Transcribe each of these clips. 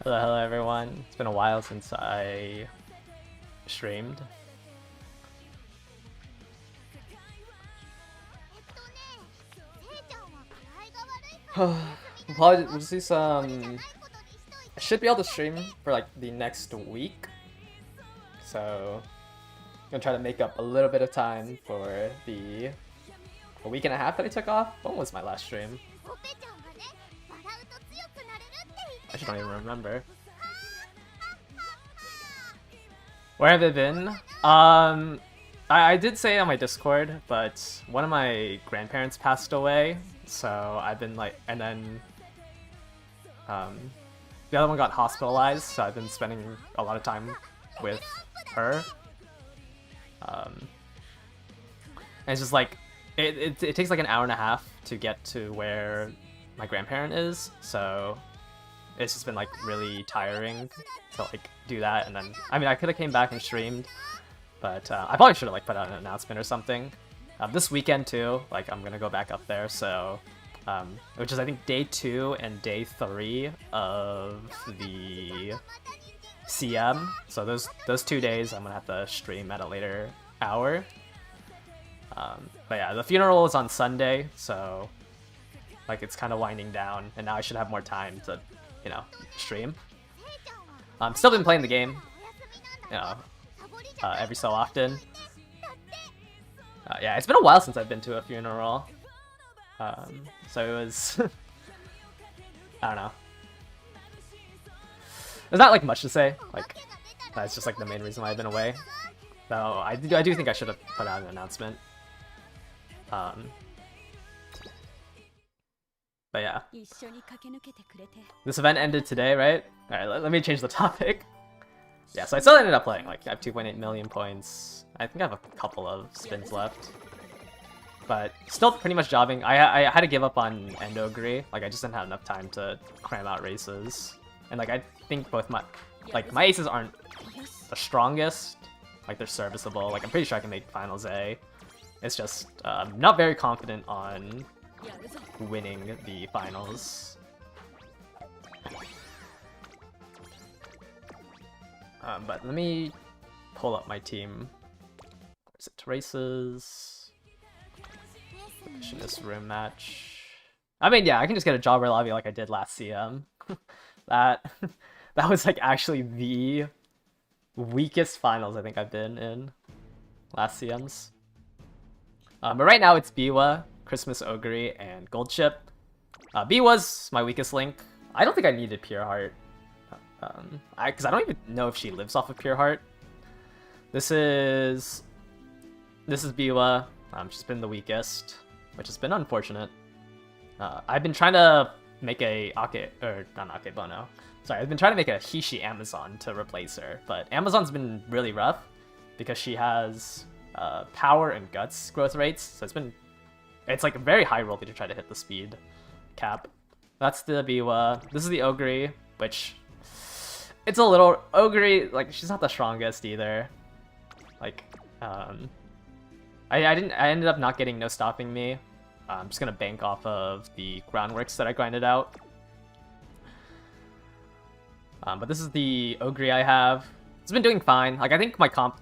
Hello everyone. It's been a while since I streamed. Apologies, I should be able to stream for like the next week, so I'm gonna try to make up a little bit of time for the week and a half that I took off. When was my last stream? I don't even remember. Where have I been? I did say on my Discord, but one of my grandparents passed away, so I've been like, and then the other one got hospitalized, so I've been spending a lot of time with her. And it's just like, it takes like an hour and a half to get to where my grandparent is, so it's just been like really tiring to like do that. And then, I mean, I could have came back and streamed, but I probably should have like put out an announcement or something. This weekend too, like I'm gonna go back up there, so which is I think day 2 and day 3 of the CM. So those 2 days I'm gonna have to stream at a later hour. But yeah, the funeral is on Sunday, so like it's kind of winding down, and now I should have more time to, you know, stream. Still been playing the game, you know, every so often. Yeah, it's been a while since I've been to a funeral. So it was, I don't know. There's not like much to say. Like that's just like the main reason why I've been away. Though I do think I should have put out an announcement. But yeah, this event ended today, right? All right, let me change the topic. Yeah, so I still ended up playing. Like I have 2.8 million points. I think I have a couple of spins left, but still pretty much jobbing. I had to give up on Endogre. Like I just didn't have enough time to cram out races, and like I think both my aces aren't the strongest. Like they're serviceable. Like I'm pretty sure I can make finals A. It's just not very confident on winning the finals. But let me pull up my team. Is it races? Finish this room match. I mean, yeah, I can just get a jobber lobby like I did last CM. that was like actually the weakest finals I think I've been in last CMs. But right now it's Biwa, Christmas Ogre, and Gold Chip. Biwa's my weakest link. I don't think I needed Pure Heart. Because I don't even know if she lives off of Pure Heart. This is Biwa. She's been the weakest, which has been unfortunate. I've been trying to make a not Akebono. Sorry, I've been trying to make a Hishi Amazon to replace her, but Amazon's been really rough because she has power and guts growth rates, so it's like a very high roll to try to hit the speed cap. That's the Biwa. This is the Ogre, which it's a little Ogre, like she's not the strongest either. Like I ended up not getting no stopping me. I'm just gonna bank off of the groundworks that I grinded out. But this is the Ogre I have. It's been doing fine. Like I think my comp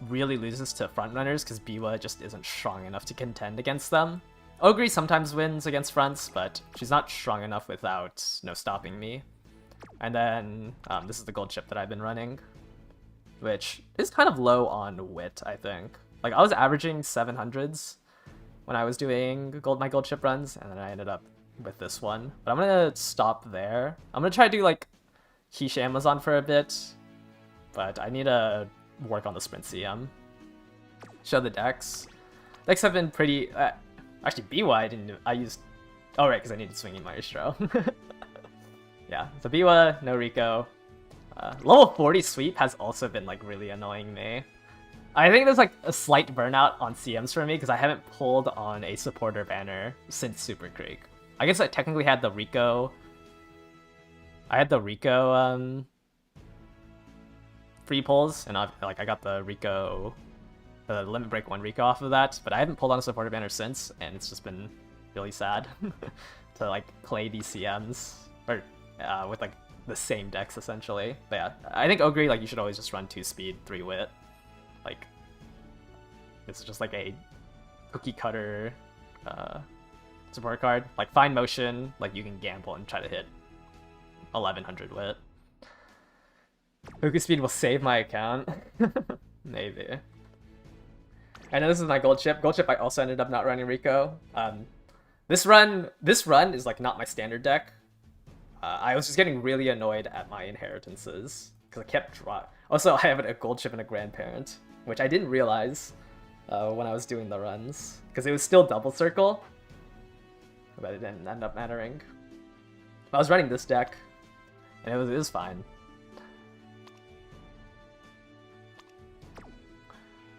really loses to frontrunners because Biwa just isn't strong enough to contend against them. Ogre sometimes wins against fronts, but she's not strong enough without no stopping me. And then this is the gold chip that I've been running, which is kind of low on wit, I think. Like I was averaging 700s when I was doing my gold chip runs, and then I ended up with this one. But I'm gonna stop there. I'm gonna try to do like Hishi Amazon for a bit, but I need to work on the sprint CM. Show the decks. Decks have been pretty. Actually, Biwa I used. Oh right, because I needed Swinging Maestro. Yeah, so Biwa, no Rico. Level 40 sweep has also been like really annoying me. I think there's like a slight burnout on CMs for me because I haven't pulled on a supporter banner since Super Creek. I guess I technically had the Rico. I had the Rico free pulls, and I got the Rico, the Limit Break 1 Rico off of that, but I haven't pulled on a supporter banner since, and it's just been really sad to like play these CMs or with like the same decks essentially. But yeah, I think Ogre, like you should always just run 2 speed, 3 wit. Like it's just like a cookie cutter support card. Like Fine Motion, like you can gamble and try to hit 1100 wit. Fuku speed will save my account. Maybe. I know this is my gold chip. Gold chip I also ended up not running Rico. This run is like not my standard deck. I was just getting really annoyed at my inheritances because I kept drawing. Also, I have a gold chip and a grandparent, which I didn't realize when I was doing the runs because it was still double circle, but it didn't end up mattering. I was running this deck, and it was fine.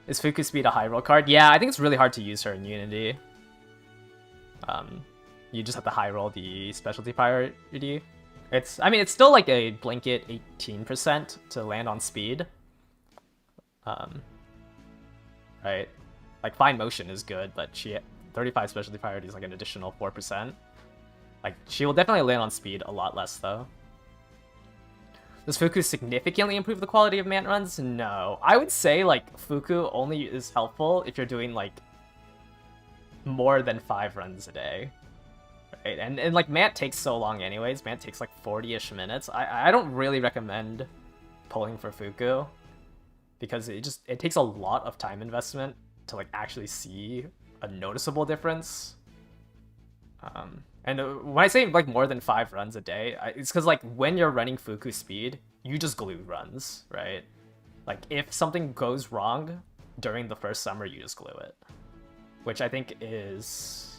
Is Fuku Speed a high roll card? Yeah, I think it's really hard to use her in Unity. You just have to high roll the specialty priority. I mean, it's still like a blanket 18% to land on speed. Right? Like Fine Motion is good, but 35 specialty priority is like an additional 4%. Like, she will definitely land on speed a lot less though. Does Fuku significantly improve the quality of Mant runs? No. I would say, like, Fuku only is helpful if you're doing, like, more than 5 runs a day. Right? And like, Mant takes so long anyways. Mant takes, like, 40-ish minutes. I don't really recommend pulling for Fuku. Because it takes a lot of time investment to, like, actually see a noticeable difference. And when I say like more than 5 runs a day, it's because like when you're running Fuku speed, you just glue runs, right? Like if something goes wrong during the first summer, you just glue it, which I think is,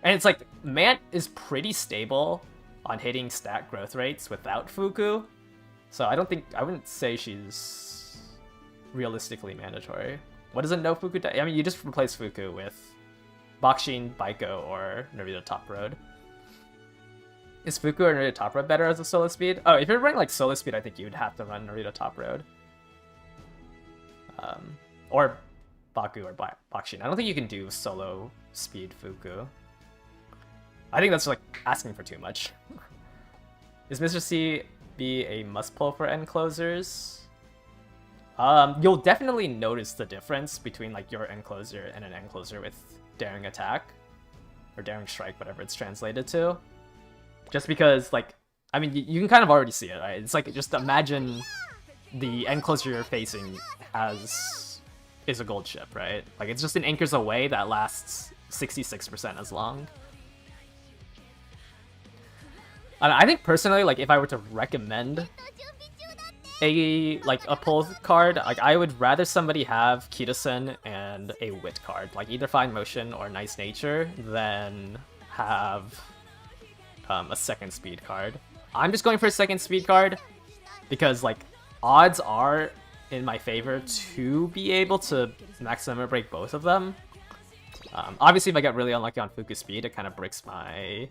and it's like Mant is pretty stable on hitting stat growth rates without Fuku, so I wouldn't say she's realistically mandatory. What does a no Fuku do? I mean, you just replace Fuku with Bakshin, Baiko, or Narita Top Road. Is Fuku or Narita Top Road better as a solo speed? Oh, if you're running like solo speed, I think you'd have to run Narita Top Road. Or Baku or Bakshin. I don't think you can do solo speed Fuku. I think that's like asking for too much. Is Mr. C be a must pull for end closers? You'll definitely notice the difference between like your end closer and an end closer with Daring Attack or Daring Strike, whatever it's translated to. Just because, like, I mean, you can kind of already see it, right? It's like, just imagine the end closer you're facing is a gold chip, right? Like, it's just an Anchors Away that lasts 66% as long. And I think personally, like, if I were to recommend a pull card, like I would rather somebody have Kitasen and a wit card, like either Fine Motion or Nice Nature, than have a second speed card. I'm just going for a second speed card because like odds are in my favor to be able to max limit break both of them. Obviously, if I get really unlucky on Fuku speed, it kind of bricks my.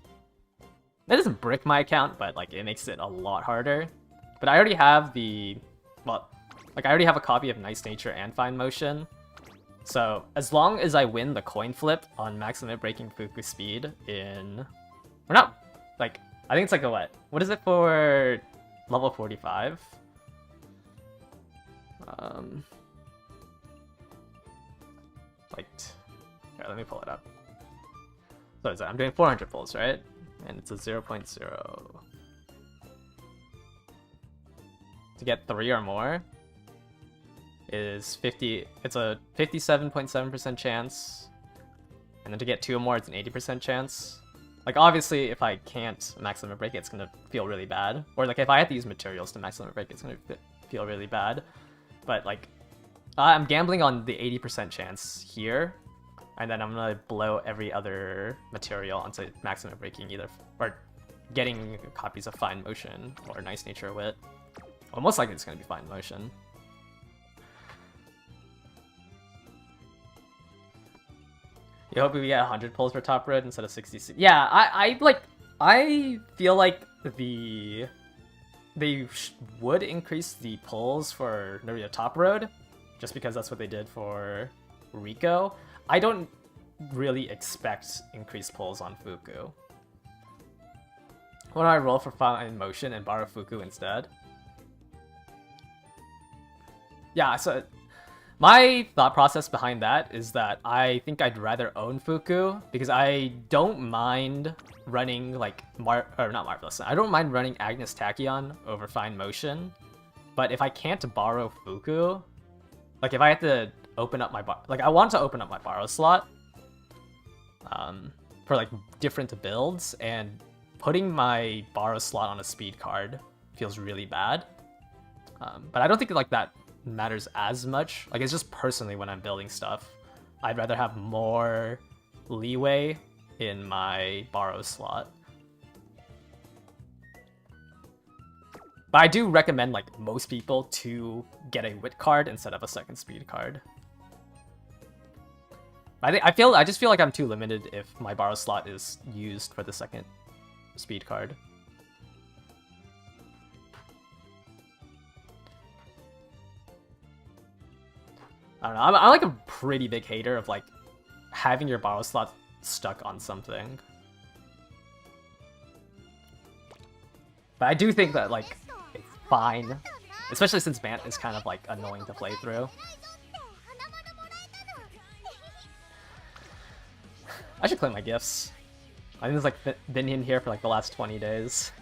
That doesn't brick my account, but like it makes it a lot harder. But I already have I already have a copy of Nice Nature and Fine Motion. So as long as I win the coin flip on max limit breaking Fuku speed I think it's like a what? What is it for level 45? Here, let me pull it up. So I'm doing 400 pulls, right? And it's a 0.0. To get 3 or more is 50. It's a 57.7% chance, and then to get 2 or more, it's an 80% chance. Like obviously, if I can't max limit break it, it's gonna feel really bad. Or like if I had to use materials to max limit break, it's gonna feel really bad. But like, I'm gambling on the 80% chance here, and then I'm gonna blow every other material onto max limit breaking or getting copies of Fine Motion or Nice Nature Wit. Well, most likely it's going to be Fine Motion. You hope we get 100 pulls for Top Road instead of 66. Yeah, I feel like they would increase the pulls for Narita Top Road, just because that's what they did for Rico. I don't really expect increased pulls on Fuku. Why don't I roll for Fine Motion and borrow Fuku instead? Yeah, so my thought process behind that is that I think I'd rather own Fuku because I don't mind running like I don't mind running Agnes Tachyon over Fine Motion, but if I can't borrow Fuku, like if I have to open up my I want to open up my borrow slot for like different builds, and putting my borrow slot on a speed card feels really bad. But I don't think like that matters as much. Like, it's just personally when I'm building stuff, I'd rather have more leeway in my borrow slot. But I do recommend like most people to get a wit card instead of a second speed card. I just feel like I'm too limited if my borrow slot is used for the second speed card. I don't know, I'm like a pretty big hater of like having your borrow slot stuck on something. But I do think that like it's fine, especially since Bant is kind of like annoying to play through. I should claim my gifts. I think there's like been in here for like the last 20 days.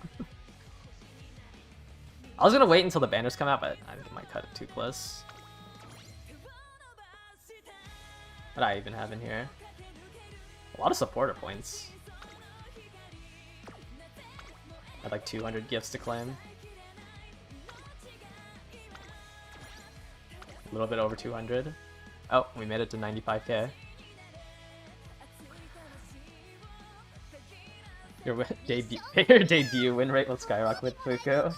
I was gonna wait until the banners come out, but I think I might cut it too close. What do I even have in here? A lot of supporter points. I had like 200 gifts to claim. A little bit over 200. Oh, we made it to 95k. Your debut win rate will skyrocket with Fuku.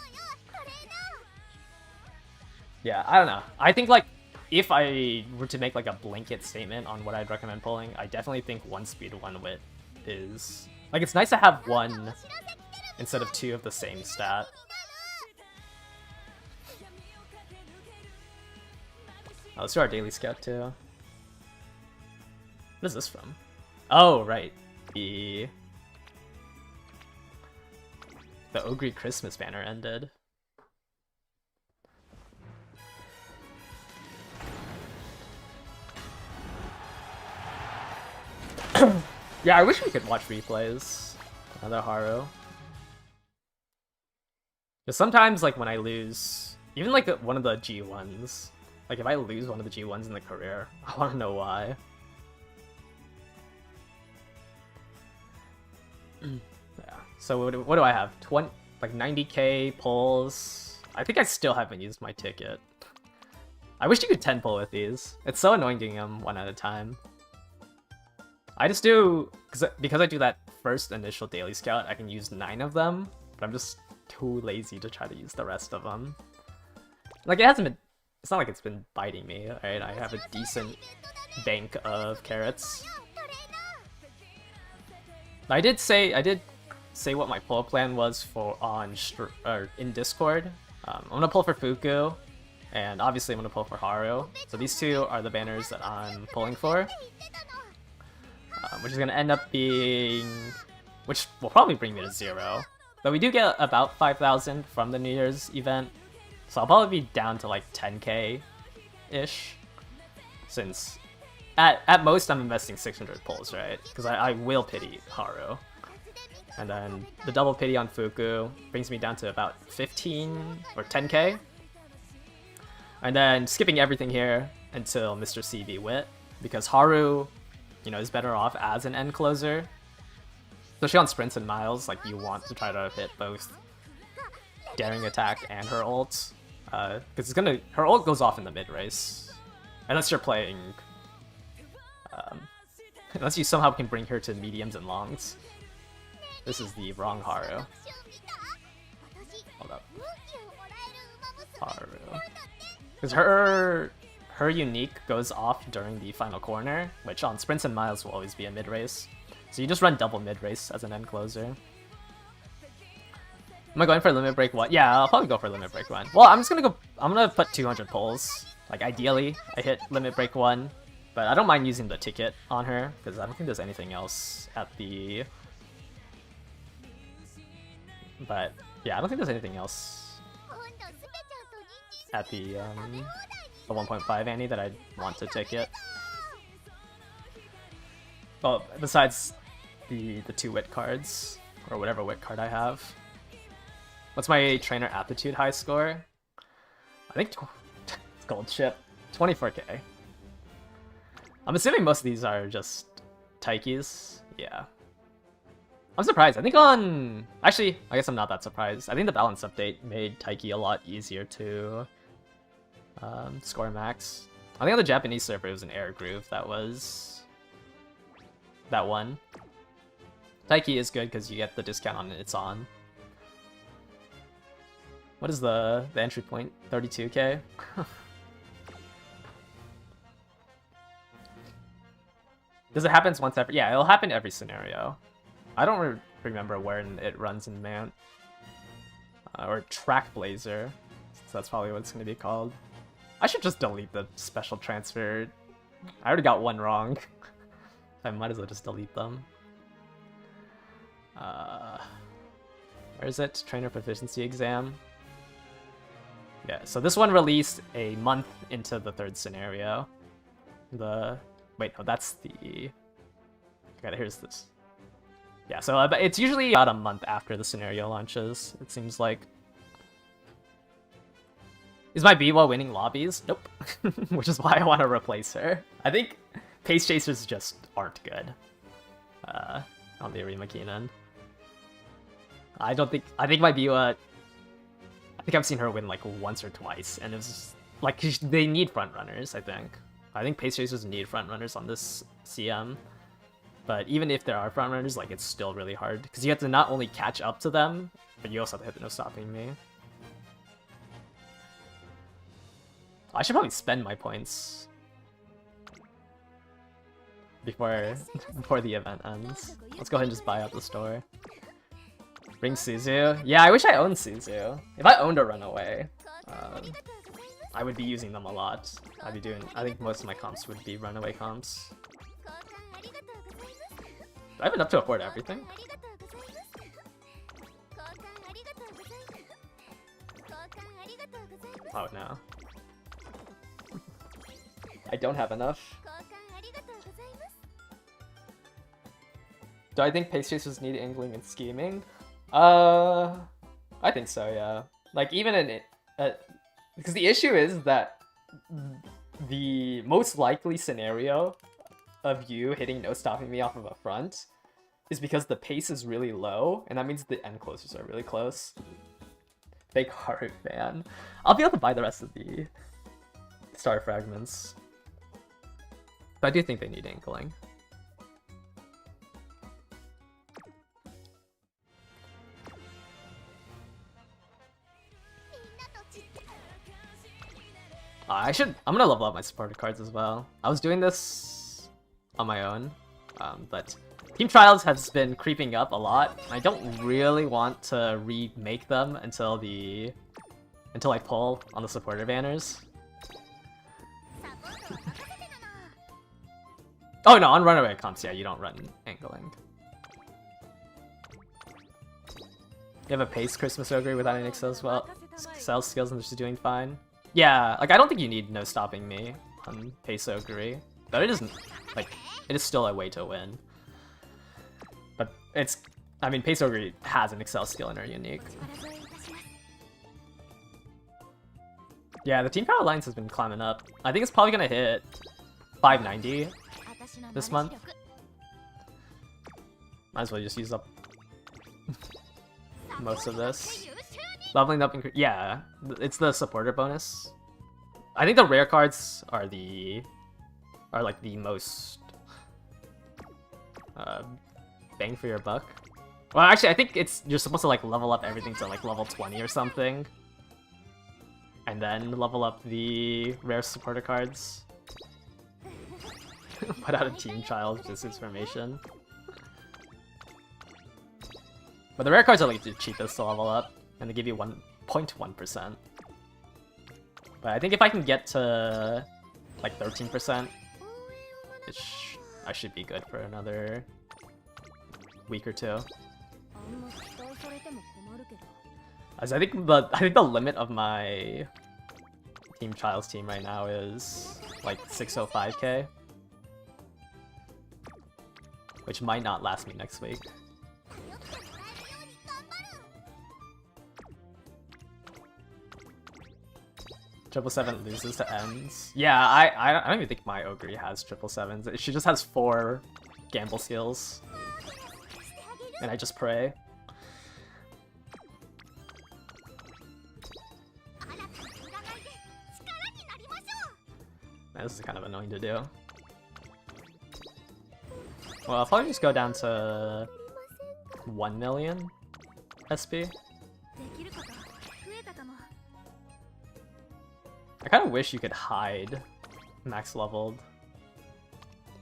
Yeah, I don't know. I think like if I were to make like a blanket statement on what I'd recommend pulling, I definitely think 1 speed 1 wit is like, it's nice to have 1 instead of 2 of the same stat. Oh, let's do our daily scout too. What is this from? Oh, right. The Ogre Christmas banner ended. Yeah, I wish we could watch replays. Another Haru. Because sometimes, like, when I lose, even like one of the G1s, like if I lose one of the G1s in the career, I want to know why. Yeah. So what do I have? 90k pulls. I think I still haven't used my ticket. I wish you could 10 pull with these. It's so annoying doing them 1 at a time. I just do, because I do that first initial daily scout, I can use 9 of them, but I'm just too lazy to try to use the rest of them. Like, it's not like it's been biting me, right? I have a decent bank of carrots. I did say what my pull plan was for in Discord. I'm gonna pull for Fuku, and obviously I'm gonna pull for Haru. So these 2 are the banners that I'm pulling for. Which is going to end up being... which will probably bring me to 0. Though we do get about 5,000 from the New Year's event, so I'll probably be down to like 10k-ish. Since at most I'm investing 600 pulls, right? Because I will pity Haru. And then the double pity on Fuku brings me down to about 15 or 10k. And then skipping everything here until Mr. CB Wit, because Haru, you know, is better off as an end closer. Especially on sprints and miles, like you want to try to hit both daring attack and her ult. Because her ult goes off in the mid race. Unless you're playing, unless you somehow can bring her to mediums and longs. This is the wrong Haru. Hold up. Haru. Because her unique goes off during the final corner, which on sprints and miles will always be a mid-race. So you just run double mid-race as an end closer. Am I going for limit break 1? Yeah, I'll probably go for limit break 1. Well, I'm gonna put 200 pulls. Like, ideally, I hit limit break 1. But I don't mind using the ticket on her, because I don't think there's anything else at the... But, yeah, I don't think there's anything else at the 1.5 Annie that I'd want to ticket. Well, besides the 2 wit cards, or whatever wit card I have. What's my trainer aptitude high score? I think it's gold chip. 24k. I'm assuming most of these are just Taikis. Yeah. I'm surprised. I think on... Actually, I guess I'm not that surprised. I think the balance update made Taiki a lot easier to score max. I think on the Japanese server it was an air groove that was... that one. Taiki is good because you get the discount on It's On. What is the entry point? 32k? Does it happen once every... Yeah, it'll happen every scenario. I don't remember where it runs in Mount. Or Track Blazer. So that's probably what it's going to be called. I should just delete the special transfer. I already got one wrong. I might as well just delete them. Where is it? Trainer Proficiency Exam. Yeah, so this one released a month into the 3rd scenario. Wait, no, that's the... Okay, here's this. Yeah, so it's usually about a month after the scenario launches, it seems like. Is my Biwa winning lobbies? Nope. Which is why I want to replace her. I think Pace Chasers just aren't good on the Arima Keenan. I think my Biwa... I think I've seen her win like once or twice, and it was just, like, they need front runners, I think. I think Pace Chasers need front runners on this CM. But even if there are front runners, like, it's still really hard. Because you have to not only catch up to them, but you also have to hit the no stopping me. I should probably spend my points before the event ends. Let's go ahead and just buy out the store. Bring Suzu. Yeah, I wish I owned Suzu. If I owned a Runaway, I would be using them a lot. I think most of my comps would be Runaway comps. Do I have enough to afford everything? Oh no. I don't have enough. Do I think Pace Chasers need angling and scheming? I think so, yeah. Like, even in... because the issue is that the most likely scenario of you hitting no stopping me off of a front is because the pace is really low, and that means the end closers are really close. Fake heart fan. I'll be able to buy the rest of the star fragments. But I do think they need angling. I'm gonna level up my supporter cards as well. I was doing this on my own, but Team Trials has been creeping up a lot. I don't really want to remake them until I pull on the supporter banners. Oh no, on Runaway comps, yeah, you don't run angling. You have a pace Christmas Ogre without any excel skills and just doing fine. Yeah, like, I don't think you need no stopping me on pace Ogre, but it isn't, like, it is still a way to win. But it's, I mean, pace Ogre has an excel skill in her unique. Yeah, the Team Power Alliance has been climbing up. I think it's probably gonna hit 590 this month. Might as well just use up most of this. Leveling up, yeah, it's the supporter bonus. I think the rare cards are like the most bang for your buck. Well, actually, I think you're supposed to like level up everything to like level 20 or something, and then level up the rare supporter cards. Put out a Team Child Business Formation. But the rare cards are like the cheapest to level up, and they give you 1.1%. But I think if I can get to like 13%, I should be good for another week or two. As I think the limit of my Team Child's team right now is like 605k, which might not last me next week. 777 loses to ends. Yeah, I don't even think my Ogre has 777s. She just has 4 gamble skills. And I just pray. Man, this is kind of annoying to do. Well, I'll probably just go down to 1 million SP. I kind of wish you could hide max leveled.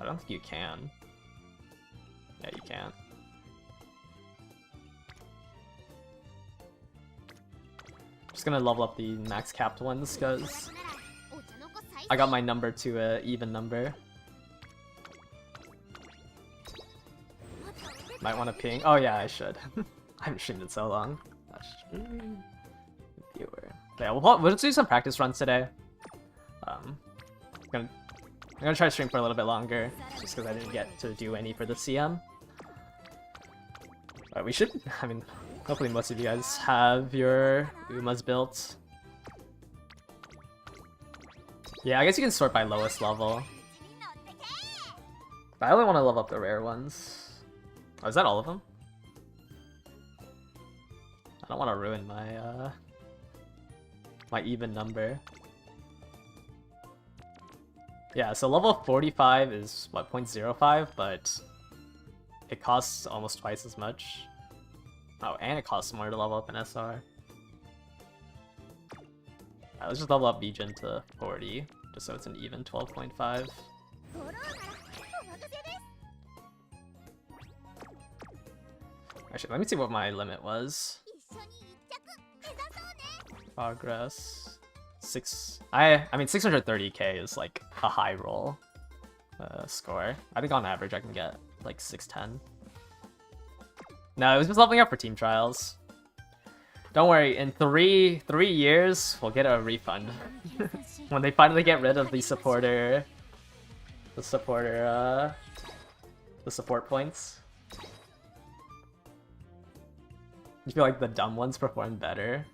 I don't think you can. Yeah, you can't. Just gonna level up the max capped ones because I got my number to an even number. Might want to ping. Oh yeah, I should. I haven't streamed in so long. Viewer. Yeah, we'll do some practice runs today. I'm gonna try to stream for a little bit longer, just because I didn't get to do any for the CM. We should, I mean, hopefully most of you guys have your Umas built. Yeah, I guess you can sort by lowest level. But I only want to level up the rare ones. Oh, is that all of them? I don't want to ruin my, my even number. Yeah, so level 45 is, what, 0.05, but it costs almost twice as much. Oh, and it costs more to level up an SR. Alright, let's just level up Bijan to 40, just so it's an even 12.5. Actually, let me see what my limit was. Progress. I mean 630k is like a high roll score. I think on average I can get like 610. No, it was just leveling up for team trials. Don't worry, in three years we'll get a refund when they finally get rid of the support points. You feel like the dumb ones perform better.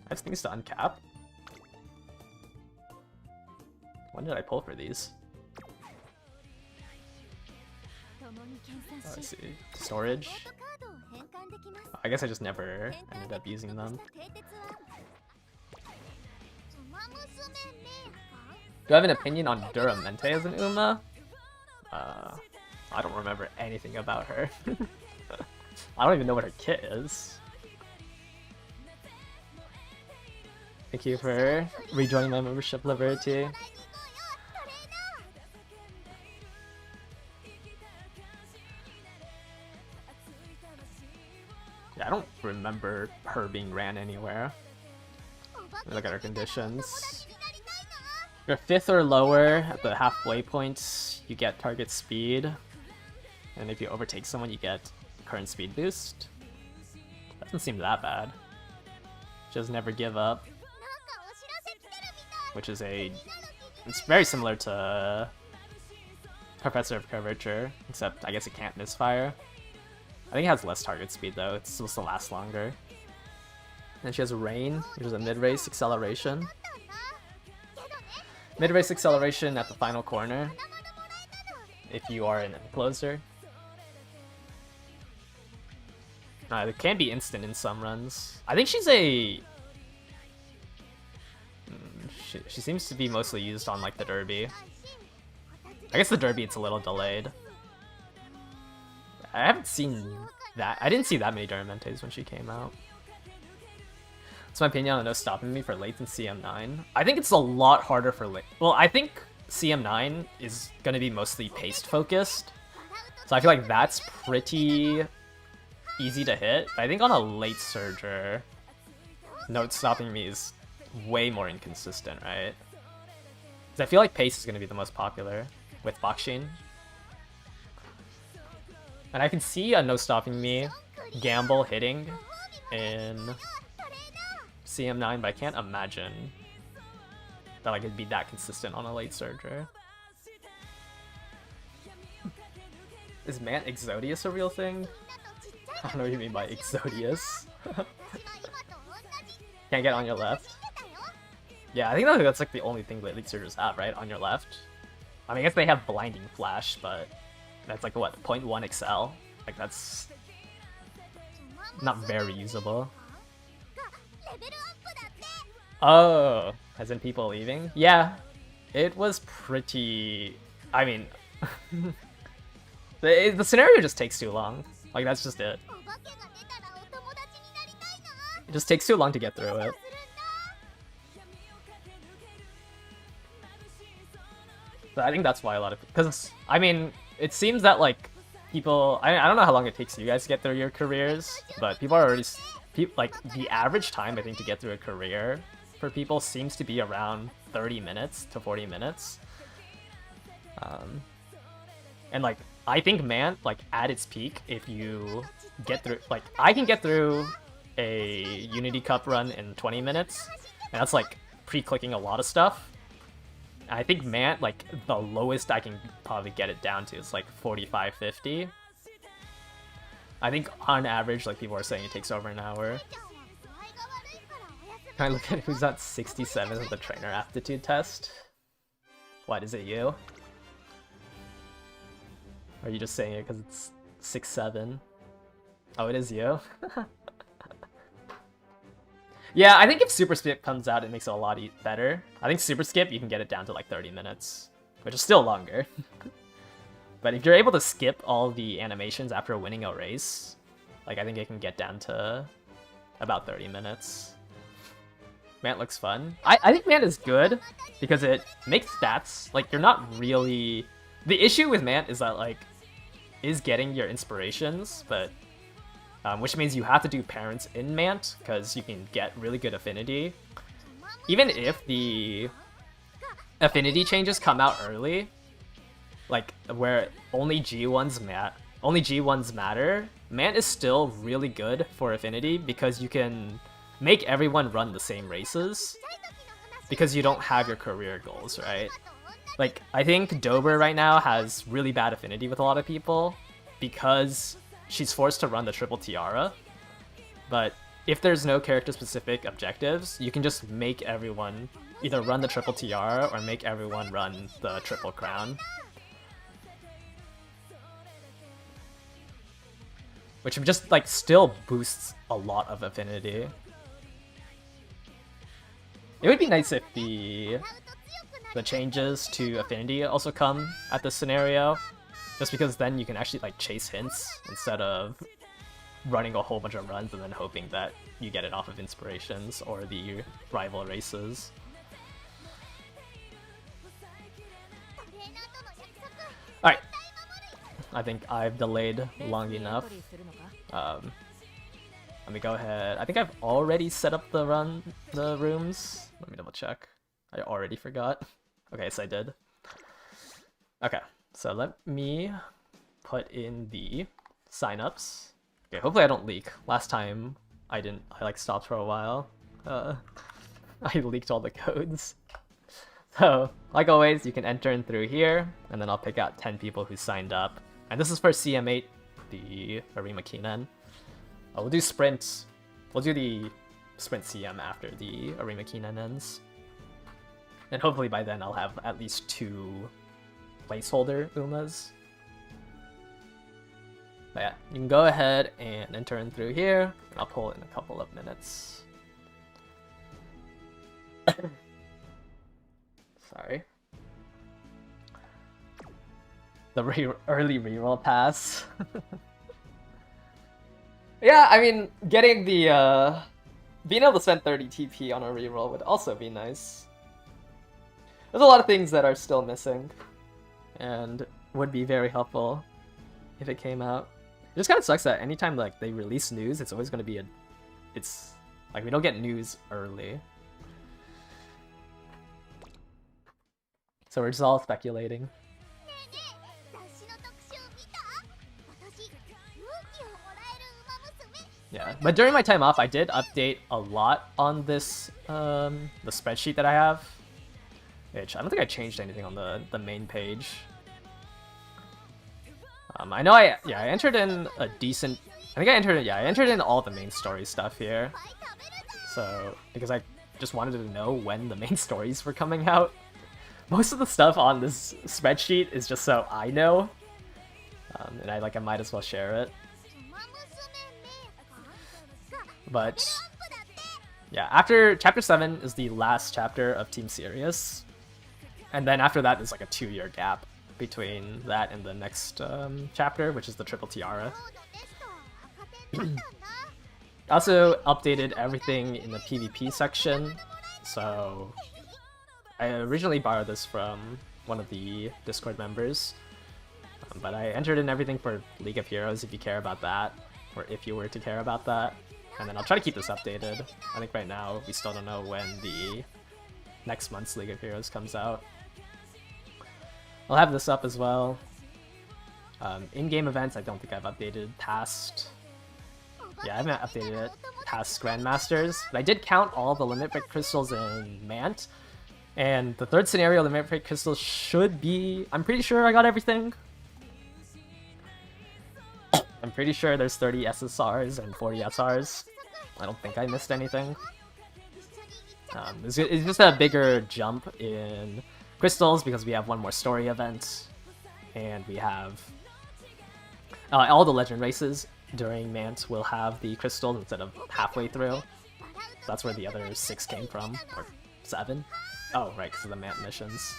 I have things to uncap. When did I pull for these? Oh, I see. Storage? Oh, I guess I just never ended up using them. Do I have an opinion on Duramente as an Uma? I don't remember anything about her. I don't even know what her kit is. Thank you for rejoining my membership, Liberty. Yeah, I don't remember her being ran anywhere. Look at her conditions. If you're 5th or lower at the halfway point, you get target speed. And if you overtake someone, you get current speed boost. Doesn't seem that bad. Just never give up. Which is it's very similar to Professor of Curvature, except I guess it can't misfire. I think it has less target speed though, it's supposed to last longer. And she has Rain, which is a mid-race acceleration. Mid-race acceleration at the final corner, if you are an encloser. It can be instant in some runs. I think she's she seems to be mostly used on like the Derby. I guess the Derby it's a little delayed. I haven't seen that. I didn't see that many Durmentes when she came out. That's my opinion on no stopping me for late in CM9. I think it's a lot harder for late. Well, I think CM9 is going to be mostly paste focused. So I feel like that's pretty easy to hit. But I think on a late surger, no stopping me is way more inconsistent, right? Because I feel like Pace is going to be the most popular with Bakshin. And I can see a No Stopping Me gamble hitting in CM9, but I can't imagine that like it'd be that consistent on a late surger. Is Mant Exodius a real thing? I don't know what you mean by Exodius. Can't get on your left. Yeah, I think that's like the only thing that elite surgers have, right? On your left. I mean, I guess they have Blinding Flash, but that's like what, 0.1 Excel? Like that's not very usable. Oh, as in people leaving? Yeah, it was pretty... I mean, the scenario just takes too long. Like, that's just it. It just takes too long to get through it. So I think that's why a lot of... Because, I mean, it seems that, like, people... I don't know how long it takes you guys to get through your careers, but people are already... Like, the average time, I think, to get through a career for people seems to be around 30 minutes to 40 minutes. And, like, I think Mant, like, at its peak, if you get through... Like, I can get through a Unity Cup run in 20 minutes, and that's, like, pre-clicking a lot of stuff. I think Mant, like, the lowest I can probably get it down to is, like, 45, 50. I think, on average, like, people are saying it takes over an hour. Can I look at who's at 67 with the trainer aptitude test? What, is it you? Or are you just saying it because it's 6'7"? Oh, it is you? Yeah, I think if Super Skip comes out, it makes it a lot better. I think Super Skip, you can get it down to like 30 minutes, which is still longer. But if you're able to skip all the animations after winning a race, like I think it can get down to about 30 minutes. Mant looks fun. I think Mant is good because it makes stats. Like, you're not really... The issue with Mant is that, like, is getting your inspirations, but... which means you have to do parents in Mant, because you can get really good affinity. Even if the affinity changes come out early, like where only G1s matter, Mant is still really good for affinity because you can make everyone run the same races because you don't have your career goals, right? Like, I think Dober right now has really bad affinity with a lot of people because she's forced to run the triple tiara, but if there's no character-specific objectives, you can just make everyone either run the triple tiara or make everyone run the triple crown. Which just, like, still boosts a lot of affinity. It would be nice if the changes to affinity also come at this scenario. Just because then you can actually like chase hints instead of running a whole bunch of runs and then hoping that you get it off of inspirations or the rival races. Alright. I think I've delayed long enough. Let me go ahead. I think I've already set up the rooms. Let me double check. I already forgot. Okay, so I did. Okay. So let me put in the signups. Okay, hopefully I don't leak. Last time I like stopped for a while. I leaked all the codes. So, like always, you can enter in through here, and then I'll pick out 10 people who signed up. And this is for CM8, the Arima Kinen. We'll do sprints. We'll do the sprint CM after the Arima Kinen ends. And hopefully by then I'll have at least 2 placeholder Umas. But yeah, you can go ahead and enter in through here, and I'll pull in a couple of minutes. Sorry. The early reroll pass. Yeah, I mean, getting the, being able to spend 30 TP on a reroll would also be nice. There's a lot of things that are still missing, and would be very helpful if it came out. It just kind of sucks that anytime like they release news, it's always going to be it's like we don't get news early. So we're just all speculating. Yeah, but during my time off, I did update a lot on this, the spreadsheet that I have. Which I don't think I changed anything on the main page. I know I entered in a decent... I entered in all the main story stuff here. So, because I just wanted to know when the main stories were coming out. Most of the stuff on this spreadsheet is just so I know. And I might as well share it. But yeah, after Chapter 7 is the last chapter of Team Sirius. And then after that, there's like a 2-year gap between that and the next chapter, which is the Triple Tiara. Also updated everything in the PvP section. So I originally borrowed this from one of the Discord members. But I entered in everything for League of Heroes if you care about that. Or if you were to care about that. And then I'll try to keep this updated. I think right now we still don't know when the next month's League of Heroes comes out. I'll have this up as well. In-game events, I don't think I've updated past... Yeah, I haven't updated it past Grandmasters. But I did count all the Limit Break Crystals in Mant. And the third scenario, Limit Break Crystals should be... I'm pretty sure I got everything. I'm pretty sure there's 30 SSRs and 40 SRs. I don't think I missed anything. It's just a bigger jump in crystals because we have one more story event. And we have... all the legend races during Mant will have the crystals instead of halfway through. So that's where the other 6 came from. Or 7. Oh, right, because of the Mant missions.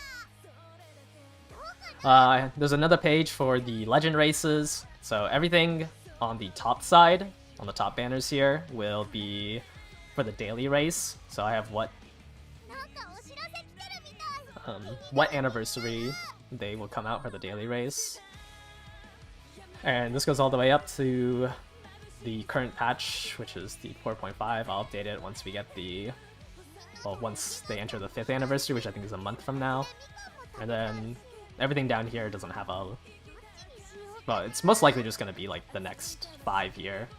There's another page for the legend races. So everything on the top side, on the top banners here, will be for the daily race. So I have what anniversary they will come out for the daily race. And this goes all the way up to the current patch, which is the 4.5. I'll update it once we get the... Well, once they enter the 5th anniversary, which I think is a month from now. And then everything down here doesn't have a... Well, it's most likely just going to be like the next 4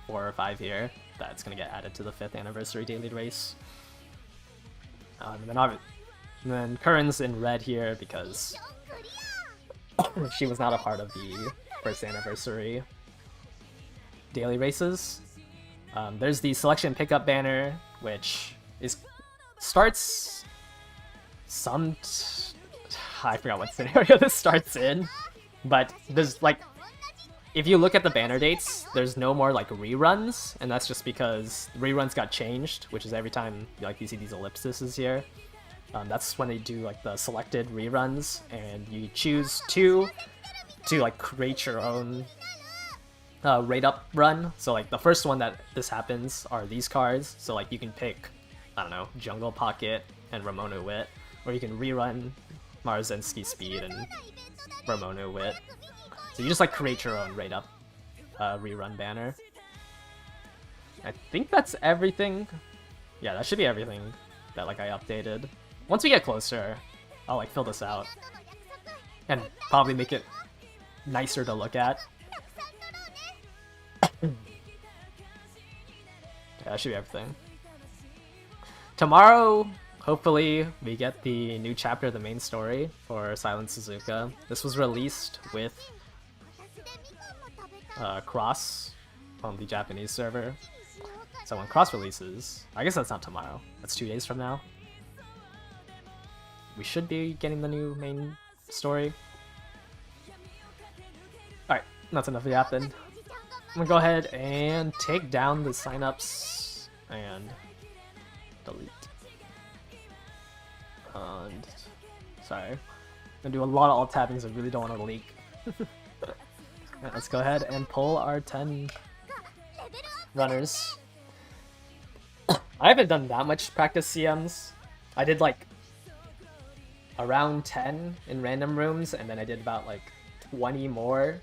or 5 year, that's going to get added to the 5th anniversary daily race. And then Curran's in red here because she was not a part of the 1st anniversary daily races. There's the selection pickup banner, which starts some... I forgot what scenario this starts in, but there's like... If you look at the banner dates, there's no more like reruns, and that's just because reruns got changed, which is every time like you see these ellipses here. That's when they do like the selected reruns, and you choose two to like create your own rate up run. So like the first one that this happens are these cards. So like you can pick, I don't know, Jungle Pocket and Ramona Wit, or you can rerun Marzensky Speed and Ramona Wit. So you just like create your own rate up rerun banner. I think that's everything. Yeah, that should be everything that like I updated. Once we get closer, I'll like fill this out and probably make it nicer to look at. Yeah, that should be everything. Tomorrow, hopefully, we get the new chapter of the main story for Silent Suzuka. This was released with Cross on the Japanese server. So when Cross releases, I guess that's not tomorrow, that's 2 days from now, we should be getting the new main story. Alright, that's enough yapping. I'm gonna go ahead and take down the signups and delete. And sorry, I'm gonna do a lot of alt tabbing, so I really don't want to leak. Let's go ahead and pull our 10 runners. I haven't done that much practice CMs. I did like around 10 in random rooms, and then I did about like 20 more,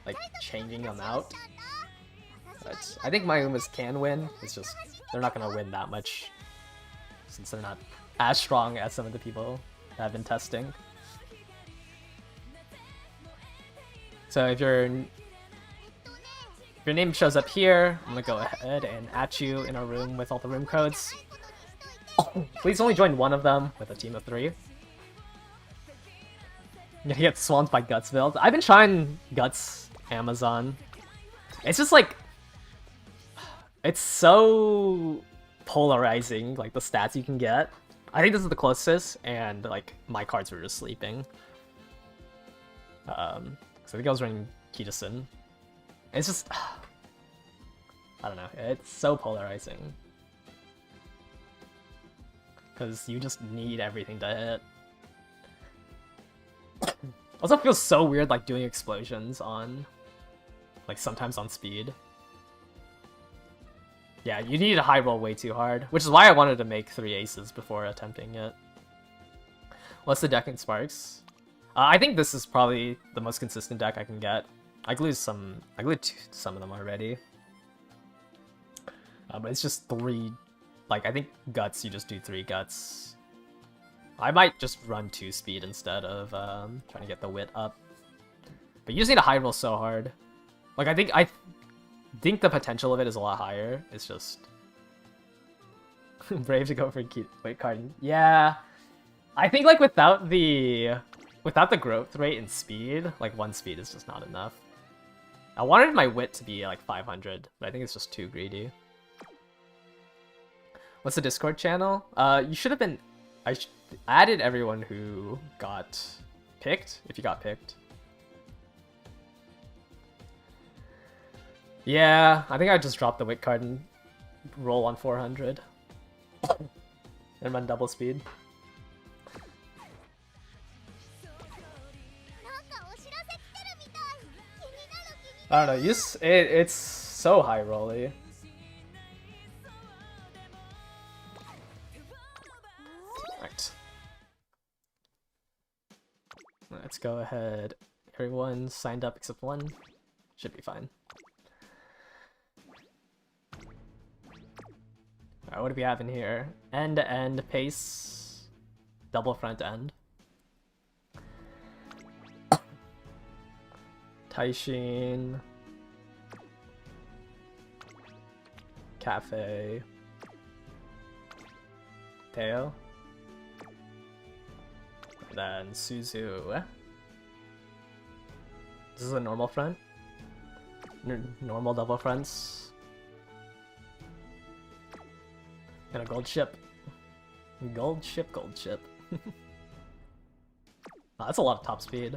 like changing them out. But I think my Umas can win. It's just they're not gonna win that much since they're not as strong as some of the people that I've been testing. So if your name shows up here, I'm gonna go ahead and at you in a room with all the room codes. Please only join one of them with a team of 3. You're gonna get swamped by Guts build. I've been trying Guts Amazon. It's just like, it's so polarizing, like the stats you can get. I think this is the closest, and like my cards were just sleeping. So I think I was running Kitasen. It's just, I don't know, it's so polarizing. Because you just need everything to hit. Also feels so weird like doing explosions on, like sometimes on speed. Yeah, you need to high roll way too hard, which is why I wanted to make 3 aces before attempting it. What's the deck in Sparks? I think this is probably the most consistent deck I can get. I glued some of them already. But it's just 3, like I think Guts, you just do 3 Guts. I might just run 2 speed instead of trying to get the wit up. But you just need to high roll so hard. Like I think the potential of it is a lot higher. It's just brave to go for wait card. Yeah, I think like without the growth rate and speed, like 1 speed is just not enough. I wanted my wit to be like 500, but I think it's just too greedy. What's the Discord channel? You should have been. I added everyone who got picked. If you got picked. Yeah, I think I just dropped the wit card and roll on 400. And run double speed. I don't know, it's so high rolly. Right. Let's go ahead. Everyone signed up except 1. Should be fine. Alright, what do we have in here? End-to-end pace. Double front end. Taishin. Cafe. Teo. And then Suzu. This is a normal front. Normal double fronts. And a gold ship. Gold ship, gold ship. Oh, that's a lot of top speed.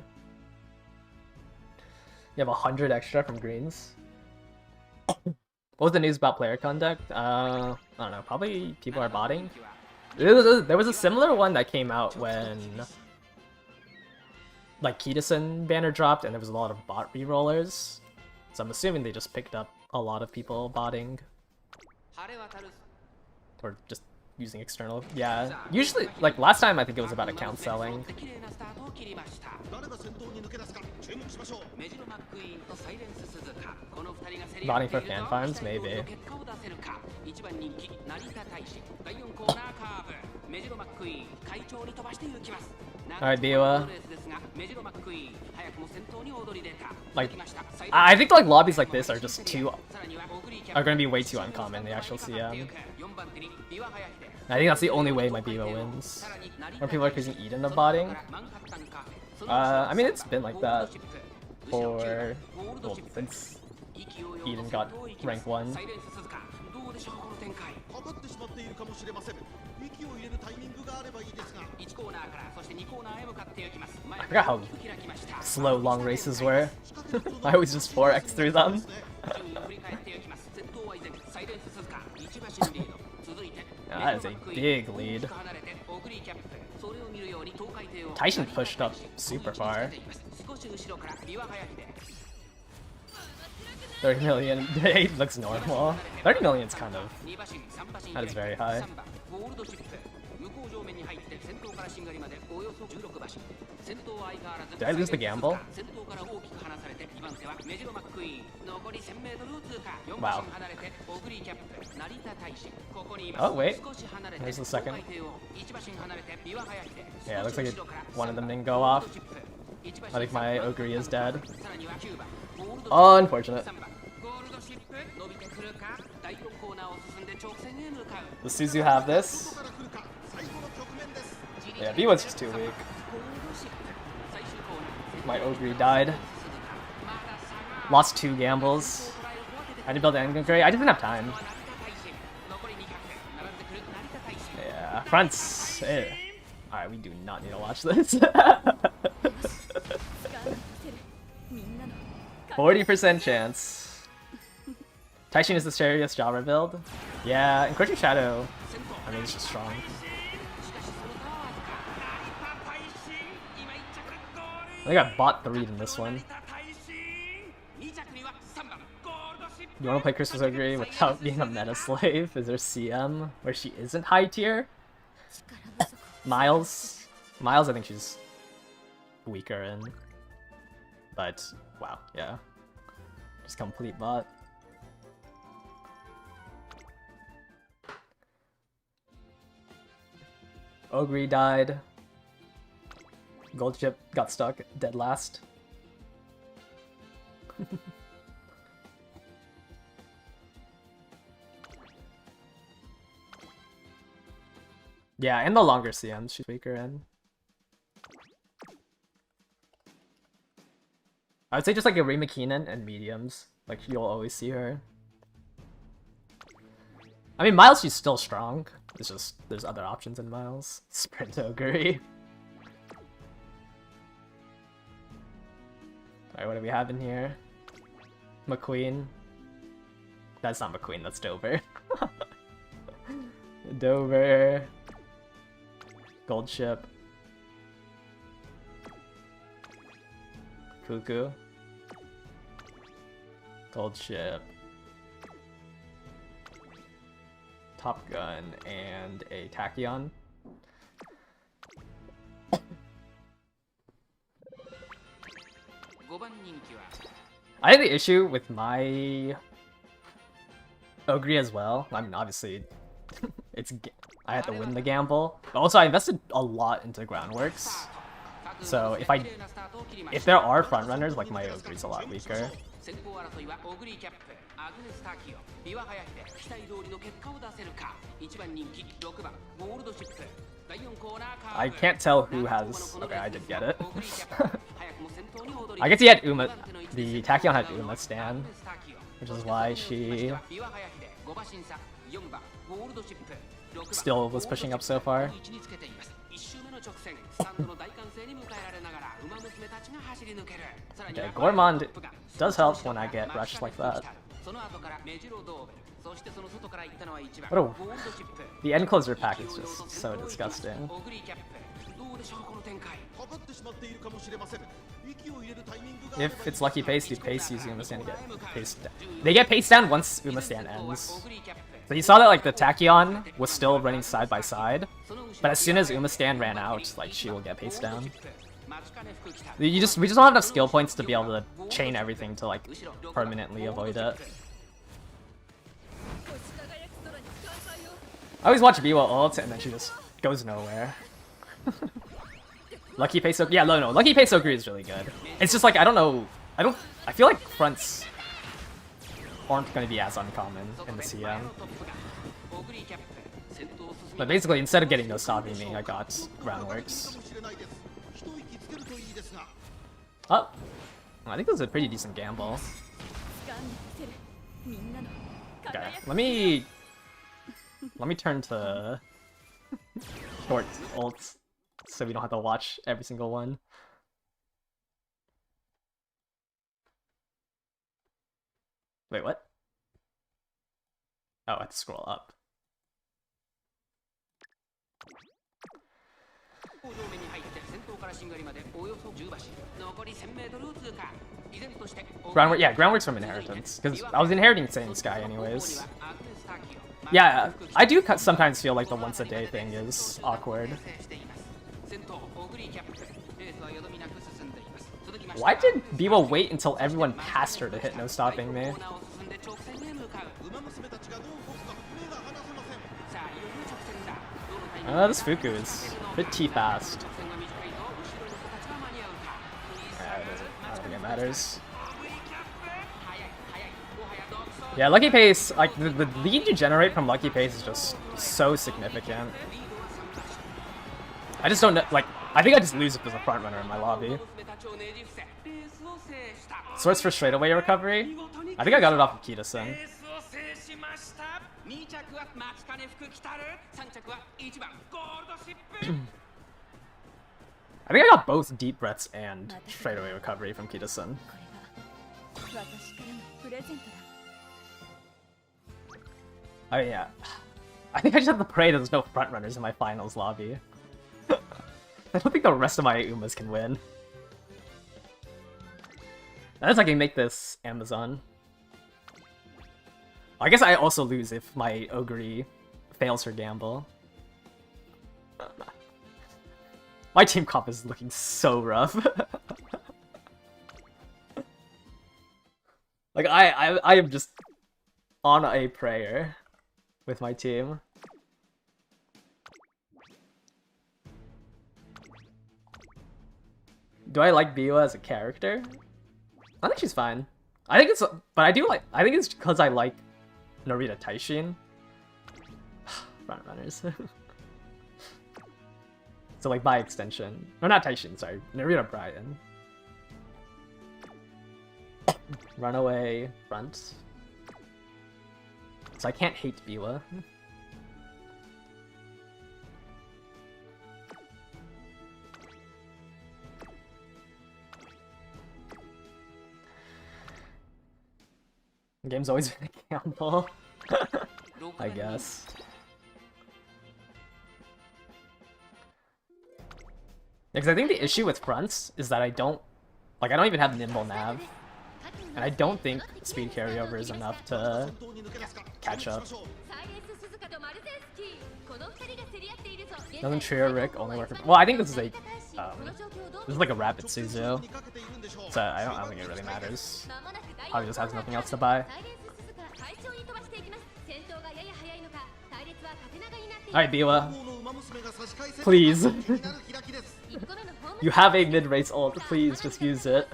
You have 100 extra from greens. What was the news about player conduct? I don't know, probably people are botting. There was a similar one that came out when like Kitasen banner dropped and there was a lot of bot rerollers. So I'm assuming they just picked up a lot of people botting. Or just using external. Yeah, usually, like last time I think it was about account selling. Botting for fan farms, maybe. Alright, Biwa. Like, I think like lobbies like this are just gonna be way too uncommon in the actual CM. I think that's the only way my Biwa wins. Or people are accusing Eden of botting. I mean, it's been like that for, well, since Eden got rank 1. I forgot how slow long races were. I always just 4x through them. That is a big lead. Taishin pushed up super far. 30 million, it looks normal. 30 million is kind of, that is very high. Did I lose the gamble? Wow. Oh wait, there's the second. Yeah, it looks like one of them didn't go off. I think my Ogre is dead. Unfortunate. The Suzu have this. Yeah, B1's just too weak. My Ogre died. Lost 2 gambles. I had to build an Angry. I didn't have time. Yeah, fronts. Alright, we do not need to watch this. 40% chance. Taishin is the scariest Jabra build. Yeah, Encroaching Shadow. I mean, it's just strong. I think I bought 3 in this one. You want to play Christmas Ogre without being a meta slave? Is there CM where she isn't high tier? Miles? Miles, I think she's weaker in. But, wow, yeah. Just complete bot. Ogre died. Gold chip got stuck, dead last. Yeah, and the longer CMs she's weaker in. I would say just like a Rima Keenan and mediums. Like, you'll always see her. I mean, Miles, she's still strong. It's just, there's other options in Miles. Sprint Ogre. Alright, what do we have in here? McQueen. That's not McQueen, that's Dover. Dover. Gold Ship. Cuckoo. Gold Ship. Top Gun and a Tachyon. I had the issue with my Ogre as well. I mean, obviously, I had to win the gamble. But also, I invested a lot into Groundworks. So if there are front runners, like my Ogre's a lot weaker. I can't tell who has. Okay, I did get it. I guess he had Uma. The Tachyon had Uma Stan, which is why she still was pushing up so far. Okay, Gourmand does help when I get rushed like that. The end closer pack is just so disgusting. If it's lucky paste, you paste using Uma Stan to get paste down. They get paste down once Uma Stan ends. So you saw that like the Tachyon was still running side by side, but as soon as Uma Stan ran out, like she will get paste down. We just don't have enough skill points to be able to chain everything to like permanently avoid it. I always watch Biwa ult and then she just goes nowhere. Lucky Pace Ogre, yeah, no, Lucky Pace Ogre is really good. It's just like I don't know, I feel like fronts aren't going to be as uncommon in the CM. But basically, instead of getting no stopping me, I got Groundworks. Oh, I think this is a pretty decent gamble. Okay, let me turn to short ults so we don't have to watch every single one. Wait, what? Oh, I have to scroll up. Groundwork, yeah, Groundwork's from Inheritance, because I was inheriting Saiyan Sky anyways. Yeah, I do sometimes feel like the once a day thing is awkward. Why did Biwa wait until everyone passed her to hit no stopping me? This Fuku is pretty fast. matters. Yeah, Lucky Pace, like, the lead you generate from Lucky Pace is just so significant. I just don't know, like, I think I just lose if there's a front runner in my lobby. Source for straightaway recovery? I think I got it off of Kita-san. I think I got both deep breaths and straightaway recovery from Kita-san. Oh yeah. I think I just have to pray that there's no front runners in my finals lobby. I don't think the rest of my Umas can win. Unless I can make this Amazon. I guess I also lose if my Ogre fails her gamble. My team comp is looking so rough. Like, I am just on a prayer with my team. Do I like Biwa as a character? I think she's fine. I think it's, but I do like, I think it's because I like Narita Taishin. Front runners. So like by extension, no, not Taishin, sorry, Narita Brian. Runaway front. So I can't hate Biwa. The game's always been a gamble. I guess. Because I think the issue with fronts is that I don't even have nimble nav. And I don't think speed carryover is enough to catch up. Doesn't Trio Rick only work for... Well, I think this is a... this is like a rapid Suzu. So I don't think it really matters. Probably just has nothing else to buy. Alright, Biwa. Please. You have a mid-race ult, please just use it.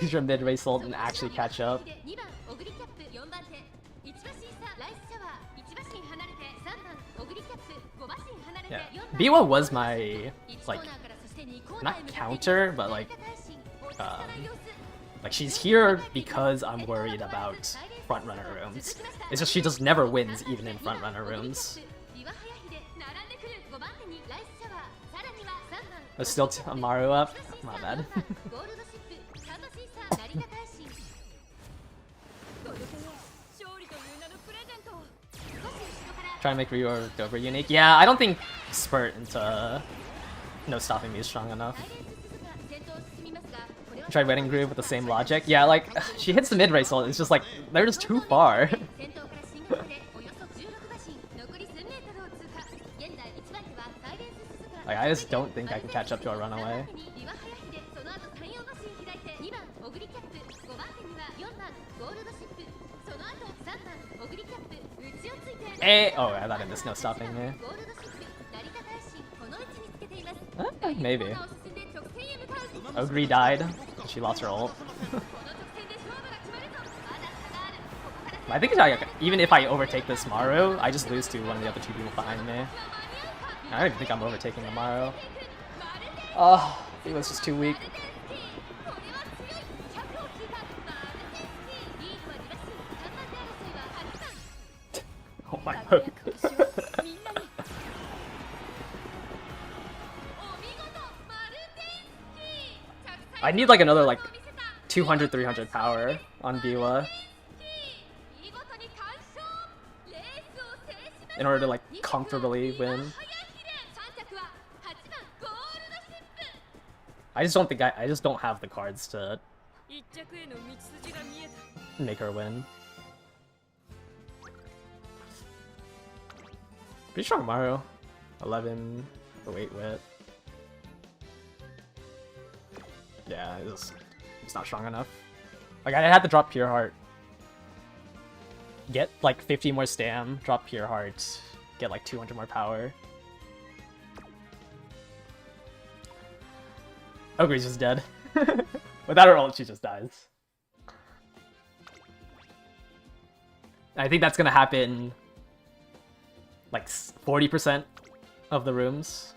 Use your mid-race ult and actually catch up. Yeah. Biwa was my, like, not counter, but like she's here because I'm worried about front-runner rooms. It's just she just never wins even in front-runner rooms. There's still Amaru up? My bad. Try to make Ryu or Dober unique. Yeah, I don't think Spurt into no stopping me is strong enough. Tried Wedding Groove with the same logic. Yeah, like, she hits the mid-race ult, it's just like, they're just too far. Like, I just don't think I can catch up to a runaway. Hey! Oh, I thought I missed no stopping me. Maybe. Ogre died. She lost her ult. I think even if I overtake this Maru, I just lose to one of the other two people behind me. I don't even think I'm overtaking the Maru. Oh, he was just too weak. Oh my god. I need like another like 200, 300 power on Biwa in order to like comfortably win. I just don't think I just don't have the cards to make her win. Pretty strong Mario. 11, 08 wit. Yeah, it's not strong enough. Like, I had to drop Pure Heart. Get, like, 50 more stam, drop Pure Heart, get, like, 200 more power. Ogre's just dead. Without her ult, she just dies. I think that's gonna happen like 40% of the rooms.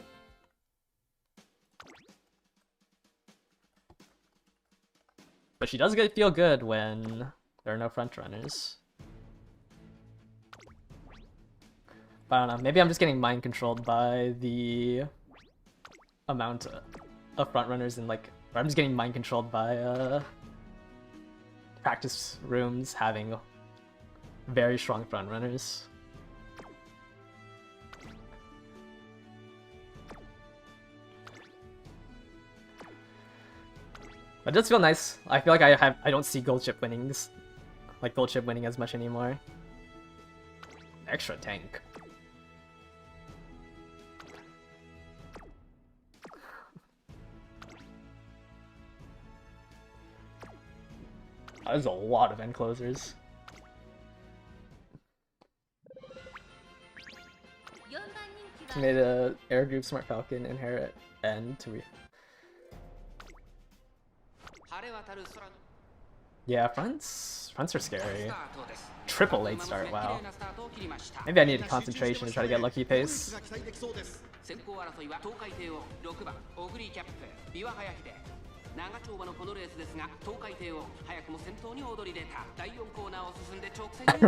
But she does feel good when there are no front runners. But I don't know, maybe I'm just getting mind controlled by the amount of front runners and like, or I'm just getting mind controlled by practice rooms having very strong front runners. But it does feel nice. I feel like I don't see gold chip winnings, like gold chip winning as much anymore. Extra tank. There's a lot of end closers. Made a air group Smart Falcon inherit end to yeah, fronts are scary. Triple late start, wow. Maybe I need concentration to try to get lucky pace.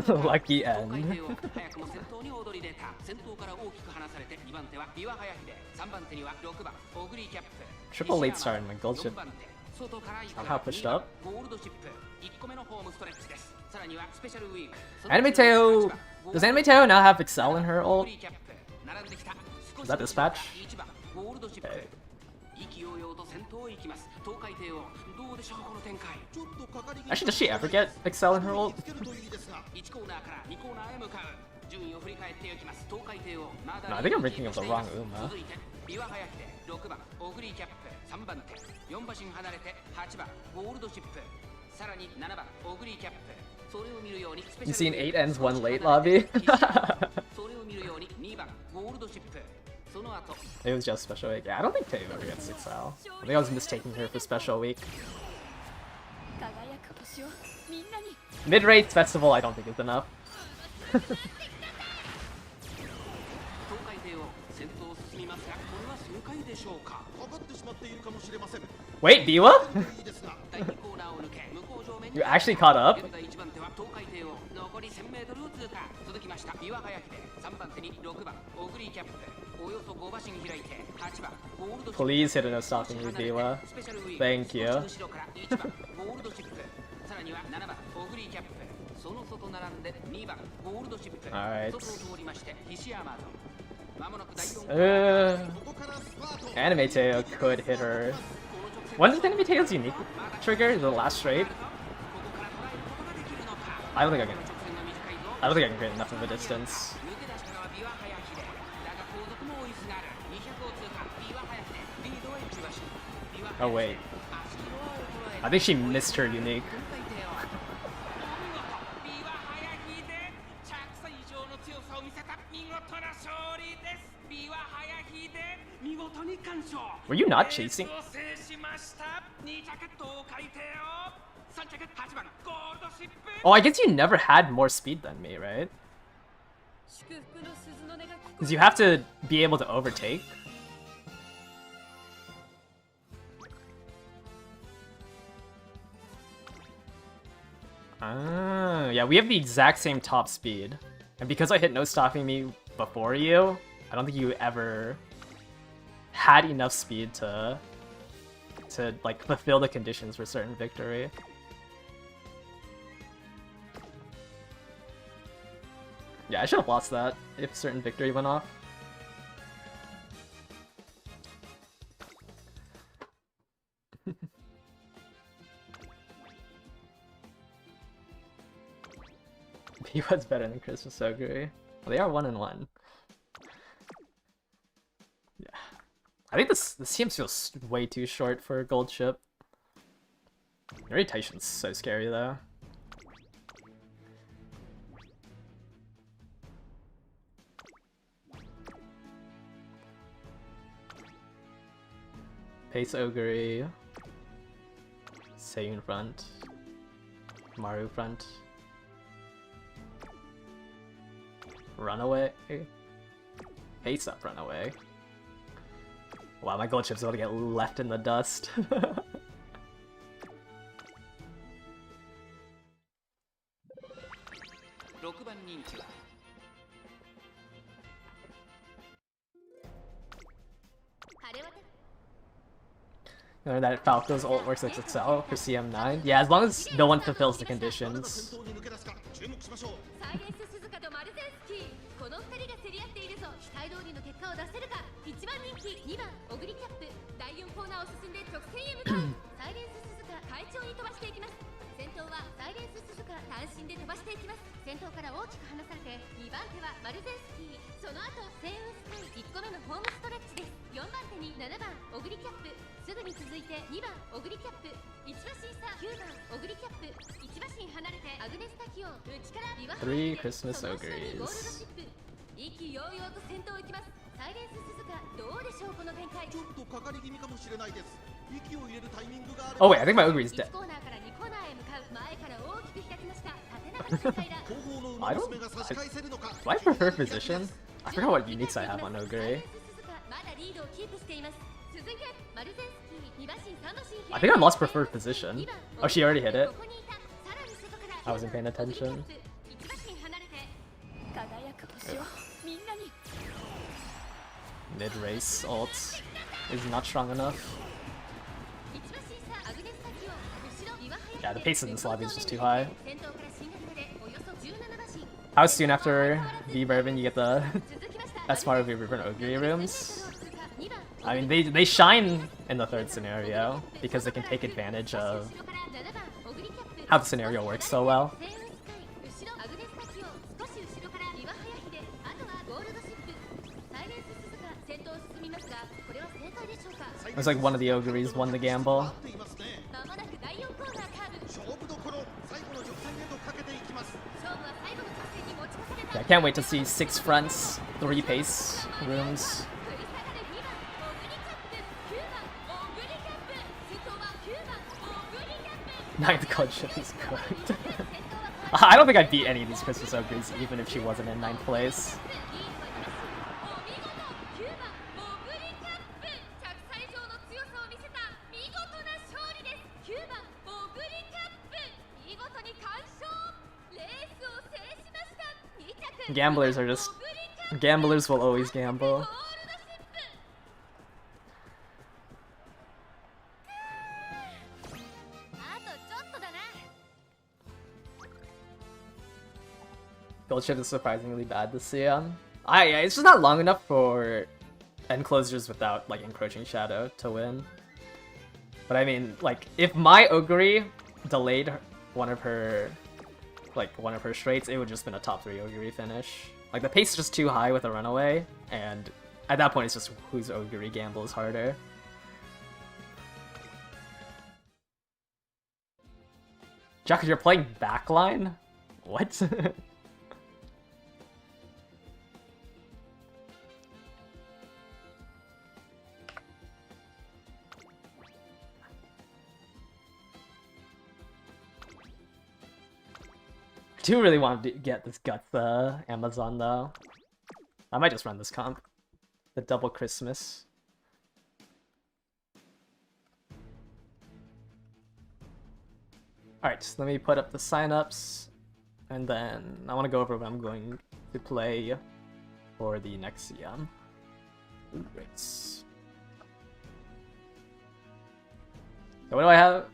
Lucky end. Triple late start in my gold chip. Somehow pushed up. Animateo! Does Animateo now have Excel in her ult? Is that dispatch? Okay. Actually, does she ever get Excel in her ult? No, I think I'm thinking of the wrong Uma. You seen 8 ends 1 late lobby? It was just special week. Yeah, I don't think Tave ever gets Excel. I think I was mistaking her for special week. Mid-rate festival I don't think is enough. Wait, Biwa? You actually caught up? Please hit a stopping me, Biwa. Thank you. Alright. Animateo could hit her. When is Animateo's unique trigger? The last straight? I don't think I can create enough of a distance. Oh wait. I think she missed her unique. Were you not chasing? Oh, I guess you never had more speed than me, right? Because you have to be able to overtake. Ah, yeah, we have the exact same top speed. And because I hit no stopping me before you, I don't think you ever had enough speed to like fulfill the conditions for certain victory. Yeah, I should have lost that if certain victory went off. P1's better than Christmas Ogre. Well, they are 1-1. Yeah. I think this team feels way too short for a gold chip. Irritation's so scary though. Pace Ogre, Seiyun front, Maru front, Runaway, Pace up Runaway. Wow, my gold chip's about to get left in the dust. 6番人気は That Falco's ult works like itself for CM9. Yeah, as long as no one fulfills the conditions. サイレンス鈴鹿とマルゼンスキーこの2人が競り合っているぞ期待通りの結果を出せるか1番人気2番オグリキャップ第4コーナーを進んで直線へ向かうサイレンス鈴鹿快調に飛ばしていきます先頭はサイレンス鈴鹿単身で飛ばしていきます先頭から大きく離されて2番手はマルゼンスキーその後星雲スカイ1個目のホームストレッチです4番手に7番オグリキャップすぐに続いて2番オグリキャップ1馬身差9番オグリキャップ1馬身離れてアグネスタキオン内からリワハ Three Christmas Ogres. 意気揚々と先頭行きますサイレンス鈴鹿どうでしょうこの展開ちょっとかかり気味かもしれないです息を入れるタイミングがある Oh wait, I think my Ogre is dead. 1コーナーから2コーナーへ向かう前から大きく開きました縦長の展開だ Do I prefer position? I forgot what uniques I have on Ogre. まだリードをキープしています続いてマルゼンスキー2馬身3馬身 I think I lost preferred position. Oh, she already hit it. I wasn't paying attention. Mid-race ult is not strong enough. Yeah, the pace in this lobby is just too high. How soon after V-Bourbon you get the S-Smart V-Bourbon Ogre rooms? I mean, they shine in the third scenario because they can take advantage of how the scenario works so well. It was like one of the Ogres won the gamble. Yeah, I can't wait to see 6 fronts, 3 pace rooms. 9th gold chip is good. I don't think I'd beat any of these Christmas Ogres even if she wasn't in 9th place. Gamblers are just... Gamblers will always gamble. Gold chip is surprisingly bad this CM. It's just not long enough for enclosures without like encroaching shadow to win. But I mean, like, if my Ogre delayed one of her straights, it would just been a top 3 Ogre finish. Like, the pace is just too high with a runaway, and at that point it's just whose Ogre gamble is harder. Jack, you're playing backline? What? I do really want to get this Guts Amazon though. I might just run this comp. The double Christmas. Alright, so let me put up the signups, and then I want to go over what I'm going to play for the next CM. Race. So what do I have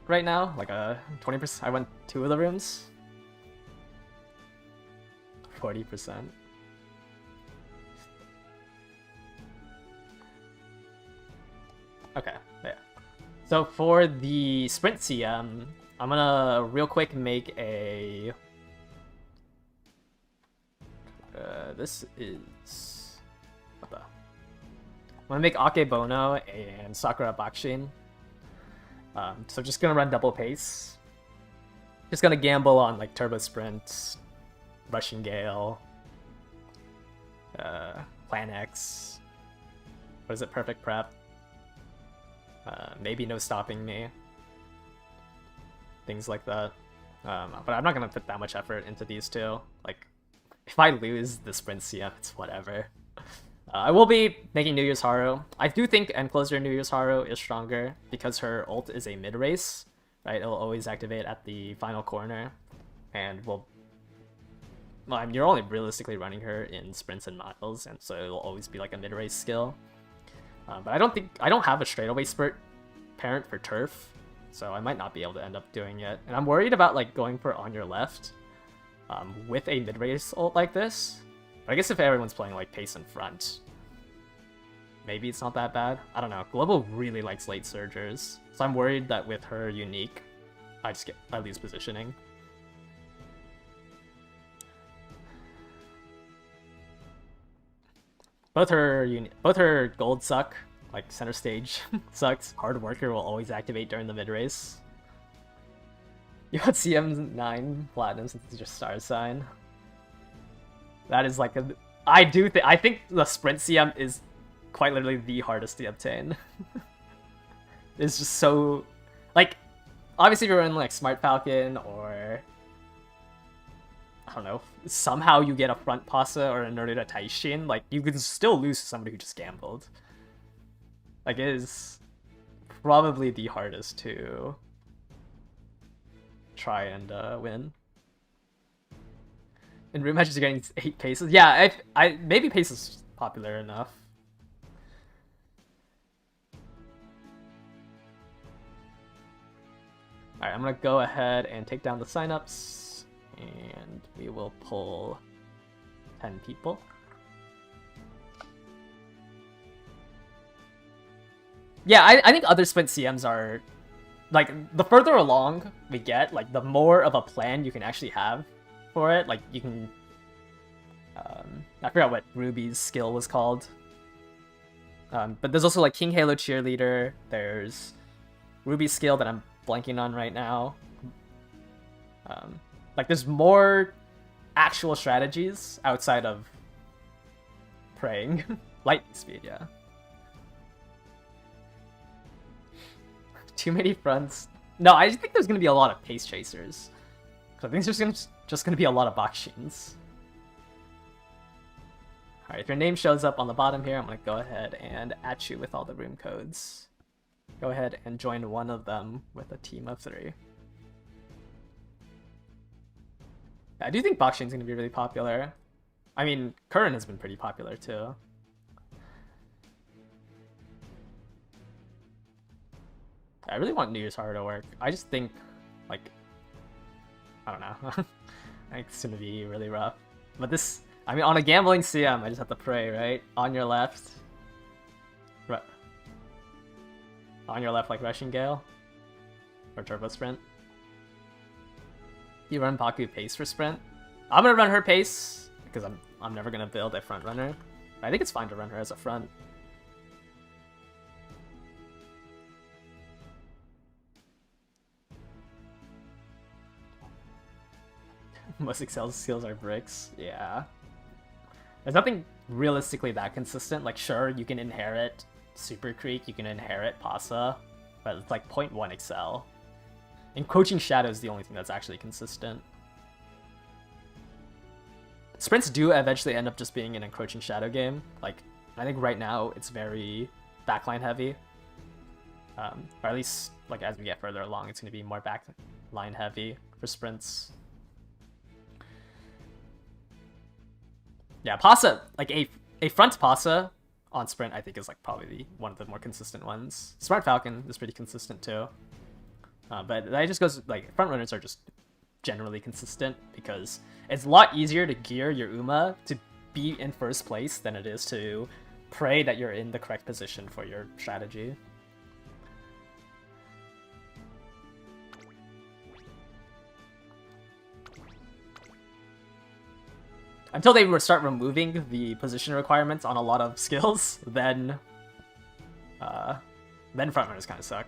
right now? Like a 20%? I went 2 of the rooms. 40%. Okay, there. So for the sprint CM, I'm gonna real quick make a... this is... What the... I'm gonna make Akebono and Sakura Bakshin. So just gonna run double pace. Just gonna gamble on like Turbo Sprint, Russian Gale, Plan X, what is it, Perfect Prep, Maybe no stopping me. Things like that. But I'm not gonna put that much effort into these two. Like, if I lose the sprint CM, it's whatever. I will be making New Year's Haru. I do think Enclosure New Year's Haru is stronger because her ult is a mid-race, right? It'll always activate at the final corner, and well, I mean, you're only realistically running her in sprints and miles, and so it'll always be like a mid-race skill. But I don't have a straightaway spurt parent for turf, so I might not be able to end up doing it. And I'm worried about like going for on your left with a mid-race ult like this. But I guess if everyone's playing like pace in front, maybe it's not that bad. I don't know. Global really likes late surgers, so I'm worried that with her unique, I lose positioning. Both her gold suck, like center stage sucks. Hard worker will always activate during the mid race. You got CM9 platinum since it's just star sign. That is like a. I think the sprint CM is quite literally the hardest to obtain. It's just so, like, obviously if you're in like Smart Falcon or I don't know, somehow you get a front pasa or a Nerida Taishin, like you can still lose to somebody who just gambled. Like it is probably the hardest to try and win. In room matches, you're getting 8 paces. Yeah, I maybe pace is popular enough. Alright, I'm gonna go ahead and take down the signups, and we will pull 10 people. Yeah, I think other sprint CMs are, like, the further along we get, like, the more of a plan you can actually have for it. Like, you can, I forgot what Ruby's skill was called. But there's also, like, King Halo Cheerleader, there's Ruby's skill that I'm blanking on right now. Like, there's more actual strategies outside of praying. Lightning speed, yeah. Too many fronts. No, I just think there's gonna be a lot of pace chasers. So I think there's just gonna be a lot of Bakshins. Alright, if your name shows up on the bottom here, I'm gonna go ahead and at you with all the room codes. Go ahead and join one of them with a team of 3. I do think Bakshin's gonna be really popular. I mean, Curran has been pretty popular too. I really want New Year's Haru to work. I just think, like, I don't know. I think it's gonna be really rough. But this, I mean, on a gambling CM, I just have to pray, right? On your left. On your left, like Rushing Gale. Or Turbo Sprint. You run Baku pace for sprint. I'm gonna run her pace, because I'm never gonna build a front runner. But I think it's fine to run her as a front. Most Excel skills are bricks. Yeah. There's nothing realistically that consistent. Like, sure, you can inherit Super Creek, you can inherit Pasa, but it's like 0.1 Excel. Encroaching Shadow is the only thing that's actually consistent. Sprints do eventually end up just being an Encroaching Shadow game. Like, I think right now it's very backline heavy. Or at least, like, as we get further along, it's going to be more backline heavy for sprints. Yeah, Pasa, like a front Pasa on sprint, I think is like probably one of the more consistent ones. Smart Falcon is pretty consistent too. But that just goes, like, front runners are just generally consistent because it's a lot easier to gear your Uma to be in first place than it is to pray that you're in the correct position for your strategy. Until they start removing the position requirements on a lot of skills, then front runners kind of suck.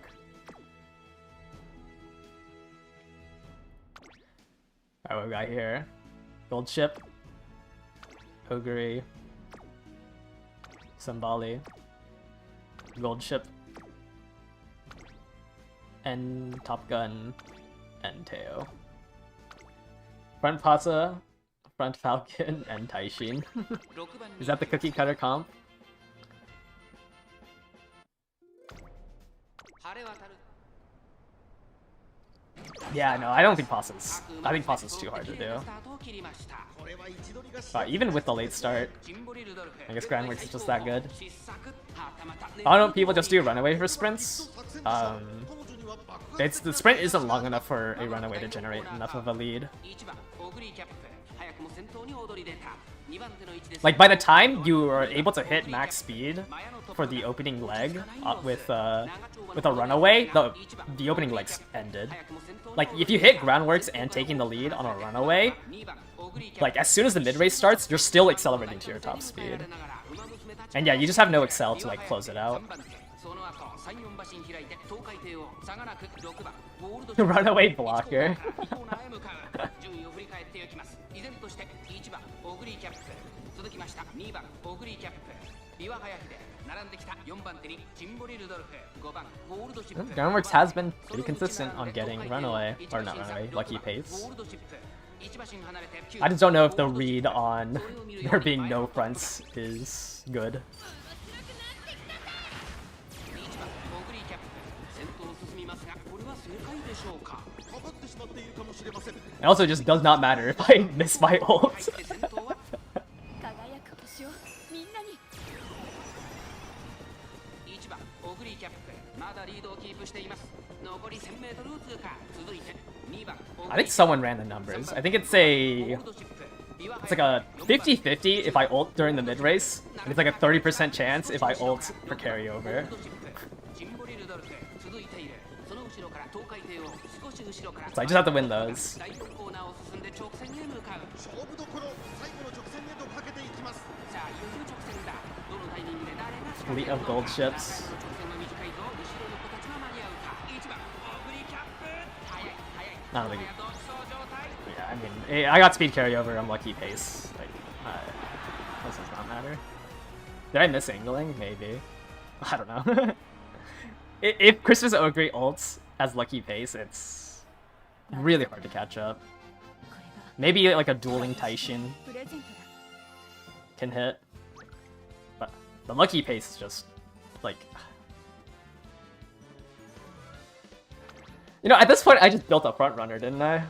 Alright, what we got here? Gold Ship, Ogre, Sambali, Gold Ship, and Top Gun, and Teo. Front Pasa, Front Falcon, and Taishin. Is that the cookie cutter comp? Yeah, no, I don't think Pasa's. I think Pasa's too hard to do. Even with the late start, I guess Groundworks is just that good. I don't know, people just do runaway for sprints. The sprint isn't long enough for a runaway to generate enough of a lead. Like, by the time you are able to hit max speed for the opening leg with a runaway, the opening leg's ended. Like, if you hit Groundworks and taking the lead on a runaway, like, as soon as the mid-race starts, you're still accelerating to your top speed. And yeah, you just have no excel to, like, close it out. Runaway blocker. Groundworks has been pretty consistent on getting runaway, or not runaway, lucky pace. I just don't know if the read on there being no fronts is good. It also just does not matter if I miss my ult. I think someone ran the numbers. I think it's like a 50-50 if I ult during the mid race, and it's like a 30% chance if I ult for carryover. So I just have to win those. Fleet of gold ships. I don't think. Yeah, I mean, I got speed carryover. I'm lucky pace. Like, this does not matter. Did I miss angling? Maybe. I don't know. If Christmas Ogre ults as lucky pace, it's really hard to catch up. Maybe like a dueling Taishin can hit, but the lucky pace is just like. You know, at this point, I just built a front runner, didn't I?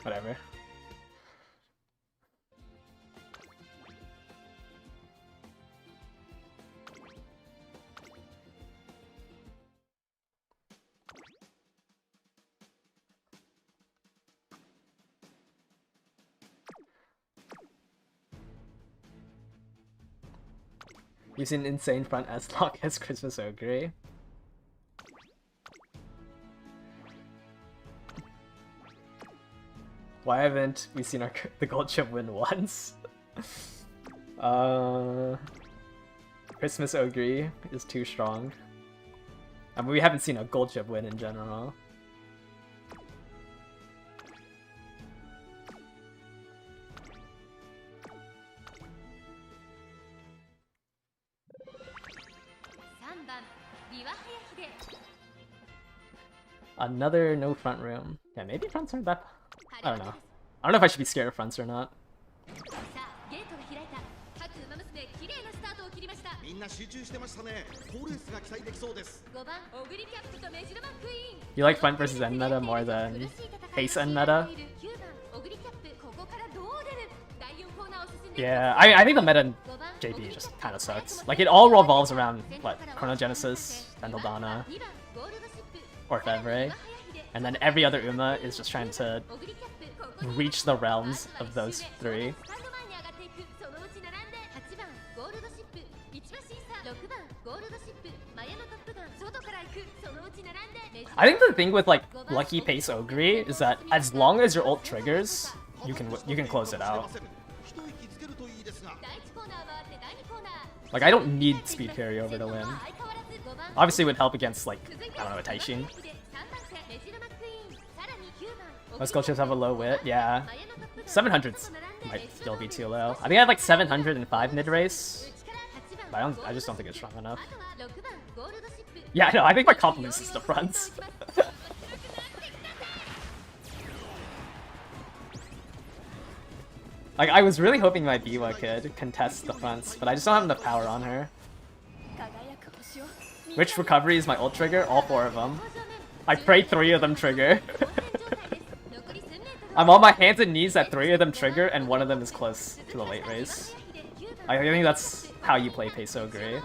Whatever. Using insane front S-lock as Christmas Ogre. Why haven't we seen the gold chip win once? Christmas Ogre is too strong. I mean, we haven't seen a gold chip win in general. Another no front room. Yeah, maybe fronts aren't that... I don't know. I don't know if I should be scared of fronts or not. You like front versus end meta more than pace end meta? Yeah, I think the meta in JP just kind of sucks. Like, it all revolves around, what, Chronogenesis, Vendaldana, Orfevre, and then every other Uma is just trying to reach the realms of those three. I think the thing with like Lucky Pace Ogre is that as long as your ult triggers, you can close it out. Like, I don't need speed carryover to win. Obviously it would help against, like, I don't know, a Taishin. Most gold chips have a low wit, yeah. 700 might still be too low. I think I have like 705 mid race. But I just don't think it's strong enough. Yeah, no, I think my comp loses the fronts. Like, I was really hoping my Biwa could contest the fronts, but I just don't have enough power on her. Which recovery is my ult trigger? All 4 of them. I pray 3 of them trigger. I'm on my hands and knees that 3 of them trigger, and 1 of them is close to the late race. I think that's how you play Peso Agree.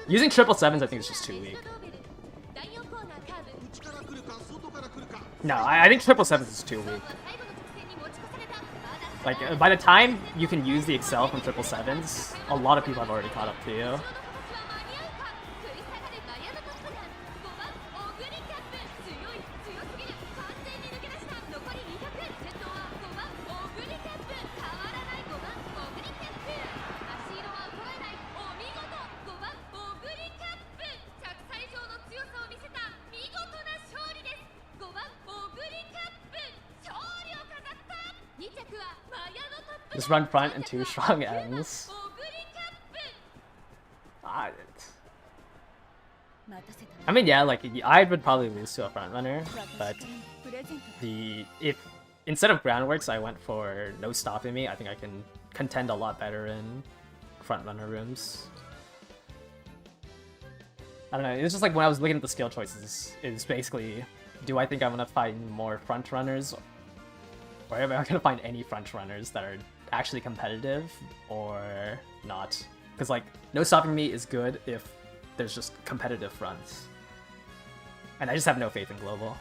Using 777s I think is just too weak. No, I think 777s is too weak. Like, by the time you can use the Excel from 777s, a lot of people have already caught up to you. Just run front and 2 strong ends. I mean, yeah, like, I would probably lose to a front runner, but if instead of groundworks I went for no stopping me, I think I can contend a lot better in front runner rooms. I don't know, it's just like when I was looking at the skill choices, it's basically, do I think I'm gonna find more front runners, or am I gonna find any front runners that are actually competitive or not? Because like, no stopping me is good if there's just competitive fronts. And I just have no faith in global.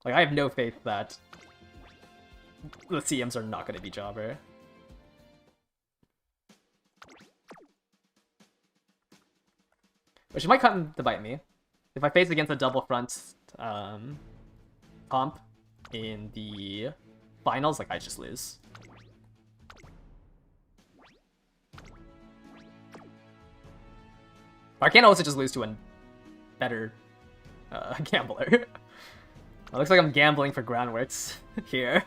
Like, I have no faith that the CMs are not going to be jobber. Which might come to bite me. If I face against a double front comp in the finals, like, I just lose. I can also just lose to a better gambler. It looks like I'm gambling for groundworks here.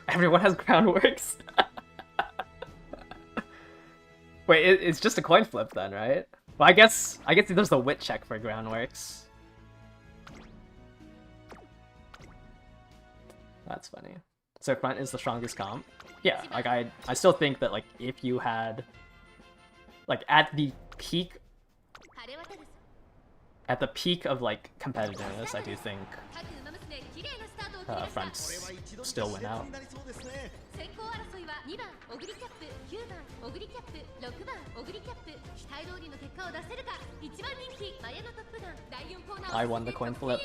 Everyone has groundworks. Wait, it's just a coin flip then, right? Well, I guess there's the wit check for groundworks. That's funny. So front is the strongest comp. Yeah, like I still think that like if you had like at the peak of like competitiveness, I do think fronts still win out. I won the coin flip.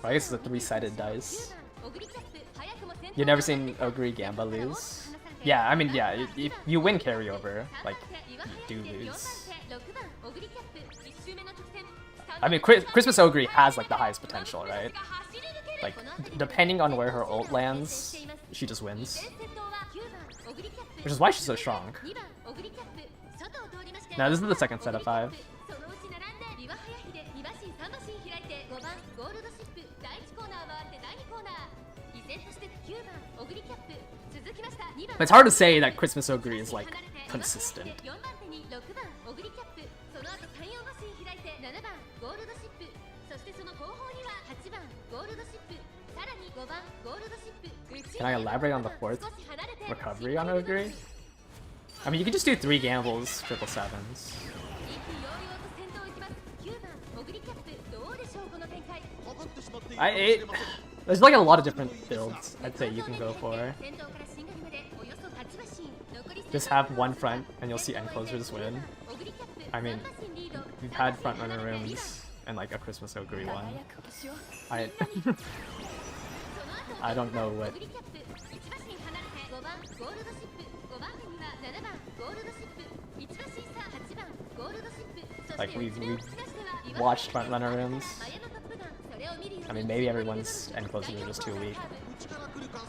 I guess it's a 3-sided dice. You've never seen Ogre Gamba lose? Yeah, I mean, yeah, if you win carryover, like, you do lose. I mean, Christmas Ogre has, like, the highest potential, right? Like, depending on where her ult lands, she just wins. Which is why she's so strong. Now, this is the second set of 5. But it's hard to say that Christmas Ogre is, like, consistent. Can I elaborate on the 4th recovery on Ogre? I mean, you can just do 3 gambles, 777s. There's like a lot of different builds I'd say you can go for. Just have one front and you'll see end closers win. I mean, we've had front runner rooms and like a Christmas Ogre one. I don't know what 5番ゴールドシップ、5番手には7番ゴールドシップ、1馬審査8番ゴールドシップ、そして Like we've 内目を突き出しては watched front runner rooms. マヤのトップガン、それを見るよう I に mean, maybe everyone's end closers are just too weak.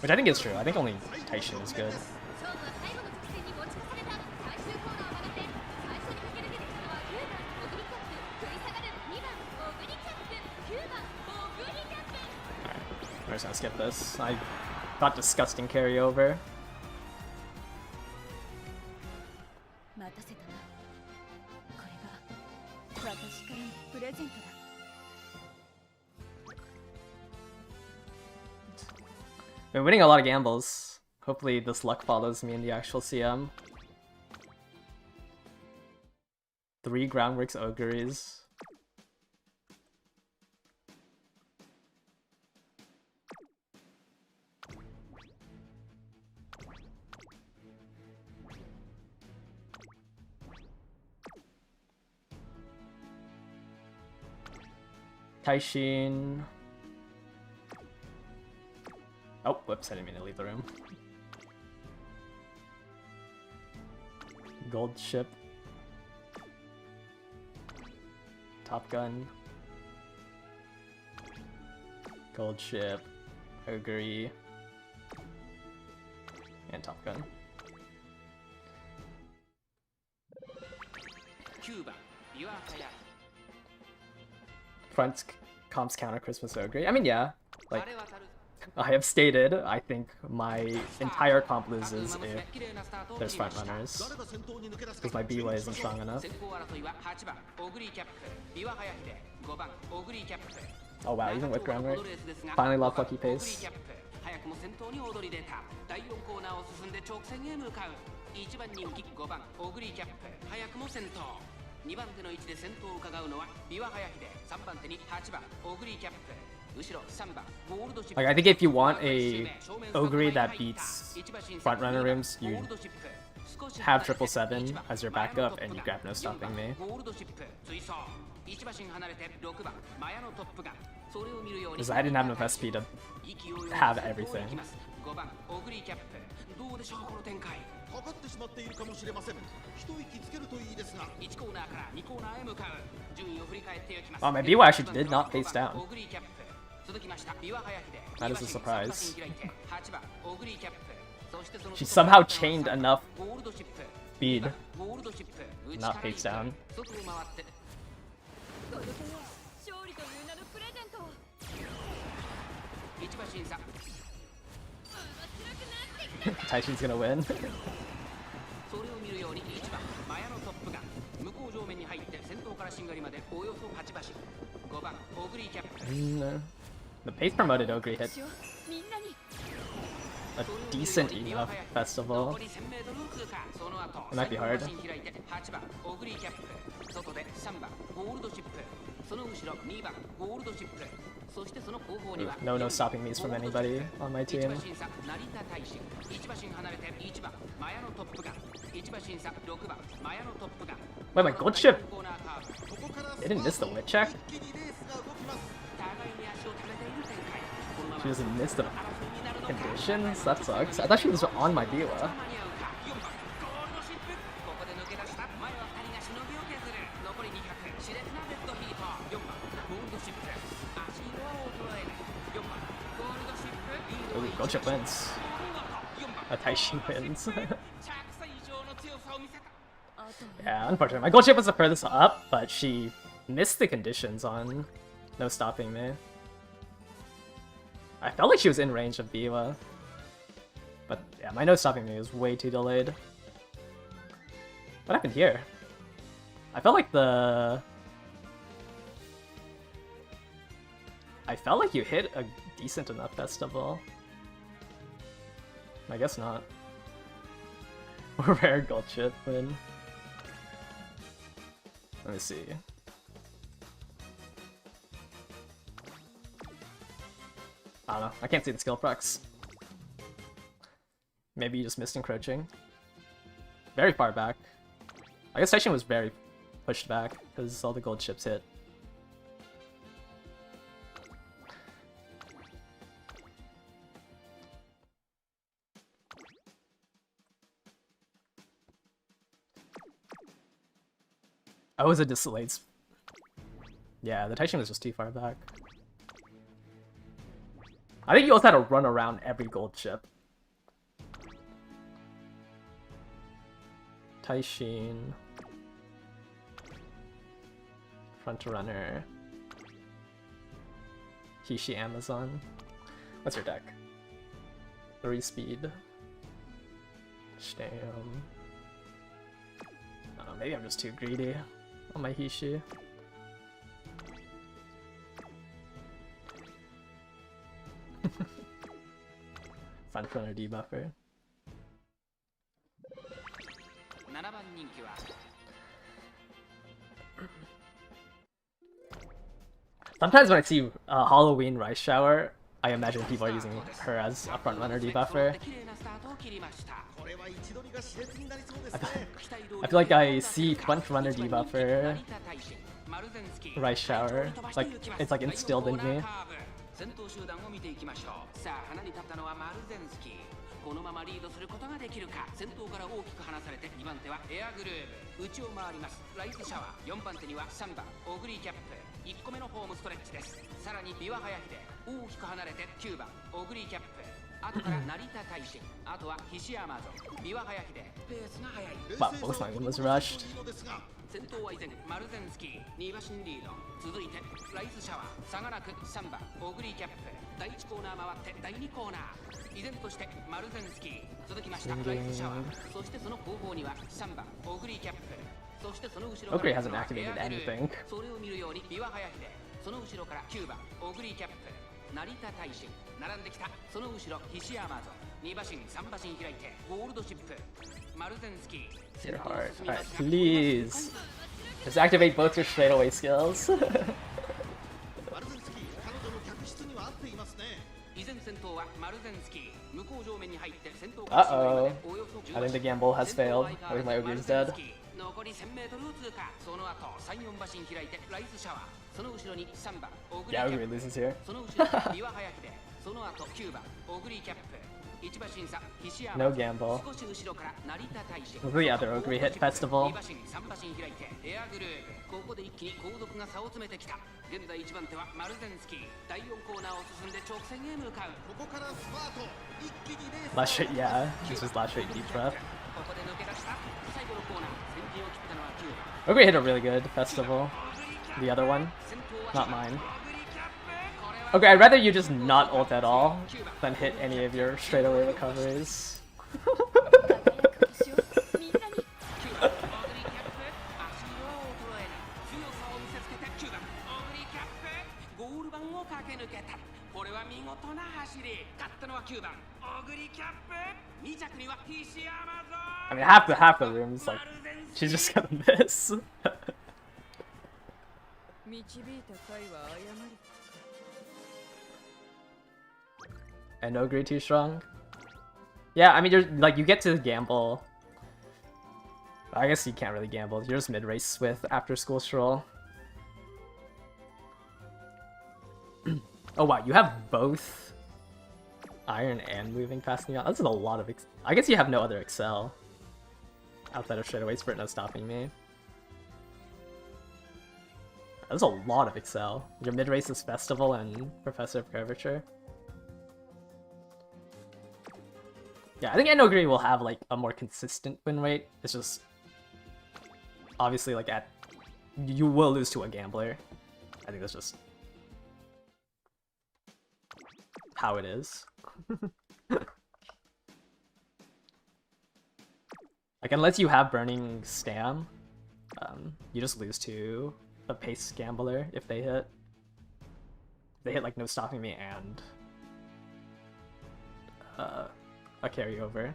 Which I think is true. I think only Taishin is good. 勝負は最後の直線に持ち越された。最終コーナーを曲がって最初に駆け抜けてきたのは9番オグリキャップ、食い下がる2番オグリキャップ、9番オグリキャップ。 Alright, we're just gonna skip this. I got disgusting carryover. 待たせたな。これが私からのプレゼントだ。 Been winning a lot of gambles. Hopefully this luck follows me in the actual CM. 3 Groundworks Ogres. Taishin. Oh, whoops, I didn't mean to leave the room. Gold Ship. Top Gun. Gold Ship. Ogre. And Top Gun. Front comps counter Christmas Ogre. I mean, yeah. Like, I have stated, I think my entire comp loses if there's front runners. Because my B-way isn't strong enough. Oh wow, even with groundwork. Finally lost lucky pace. 早くも先頭に躍り出た。第4コーナーを進んで直線へ向かう。1番人気5番オグリキャップ、早くも先頭。2番手の位置で先頭を伺うのはビワハヤヒデ。3番手に8番オグリキャップ。 Like, I think if you want a Ogre that beats front runner rooms, you have 777 as your backup and you grab No Stopping Me. Because I didn't have enough SP to have everything. かかってしまっているかもしれません。一息つけるといいですが。1コーナーから2コーナーへ向かう。順位を振り返っていきます。 Oh, my BY actually did not face down. That is a surprise. She somehow chained enough speed, not face down. Taishin's gonna win. No. The pace promoted Ogre hit a decent enough festival. It might be hard. Ooh, no stopping me's from anybody on my team. Wait, my gold ship! They didn't miss the wit check? She doesn't miss the conditions? That sucks. I thought she was on my Biwa. Ooh, gold chip wins. Taishin wins. Yeah, unfortunately. My gold chip was the furthest up, but she missed the conditions on No Stopping Me. I felt like she was in range of Biwa. But yeah, my No Stopping Me was way too delayed. What happened here? I felt like I felt like you hit a decent enough festival. I guess not. Rare gold chip win. Let me see. I don't know. I can't see the skill procs. Maybe you just missed encroaching. Very far back. I guess Taishin was very pushed back because all the gold chips hit. Oh, it was a delayed. Yeah, the Taishin was just too far back. I think you also had to run around every gold chip. Taishin. Front runner. Hishi Amazon. What's your deck? 3 speed. Stam. I don't know, maybe I'm just too greedy on my Hishi. Front runner debuffer. Sometimes when I see Halloween Rice Shower, I imagine people are using her as a front runner debuffer. I feel like I see front runner debuffer Rice Shower. It's like instilled in me. 先頭集団を見ていきましょう。さあ花に立ったのはマルゼンスキー。このままリードすることができるか。先頭から大きく離されて2番手はエアグルーヴ。内を回りますライズシャワー。4番手には3番オグリーキャップ。1個目のホームストレッチです。さらにビワハヤヒデ。大きく離れて9番オグリーキャップ。後から成田大臣。あとは菱山ゾン。ビワハヤヒデ。ペースが速い。Wow, both my one was rushed. 先頭は依然マルゼンスキー2馬身リード。続いてライズシャワー差がなく3番オグリーキャップ。第1コーナー回って第2コーナー依然としてマルゼンスキー。続きましたライズシャワー。そしてその後方には3番オグリーキャップ。そしてその後ろから Ogre hasn't activated anything. それを見るようにビワハヤヒデ。その後ろから9番オグリーキャップ。成田大臣並んできた。その後ろ菱山ゾン。2馬身3馬身開いてゴールドシップ。マルゼンスキー。 Your heart. Alright, please. Just activate both your straightaway skills. Uh-oh. I think the gamble has failed. I think my Ogre is dead. Yeah, Ogre loses here. No gamble. Will the other Ogre hit Festival? ここで一気に後続が差を詰めてきた。現在1番手はマルゼンスキー。第4コーナーを進んで直線へ向かう。ここからスパート。一気にレース。Last straight, yeah. This is last straight deep breath. ここで抜け出した。最後のコーナー。先陣を切ったのは9番。Ogre hit a really good Festival. The other one, not mine. Okay, I'd rather you just not ult at all than hit any of your straightaway recoveries. I mean, half the room is like, she's just gonna miss. And Ogre too strong? Yeah, I mean, you're like, you get to gamble. I guess you can't really gamble. You're just mid-race with After School Stroll. Oh wow, you have both Iron and Moving Fast Neon. That's a lot of I guess you have no other Excel outside of straightaways for it no stopping me. That's a lot of Excel. Your mid-race is Festival and Professor of Curvature. Yeah, I think Ogre will have like a more consistent win rate. It's just obviously like you will lose to a gambler. I think that's just how it is. Like unless you have Burning Stam, you just lose to a pace gambler if they hit. They hit like no stopping me and a carryover.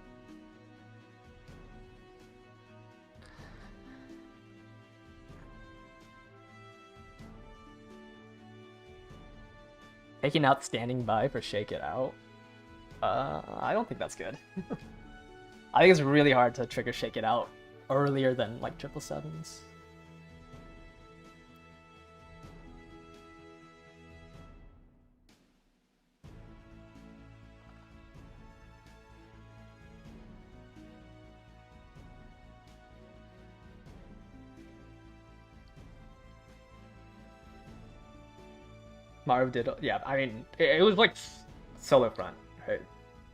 Taking out Standing By for Shake It Out. I don't think that's good. I think it's really hard to trigger Shake It Out earlier than like 777s. Marv did, yeah, I mean, it was like solo front, right?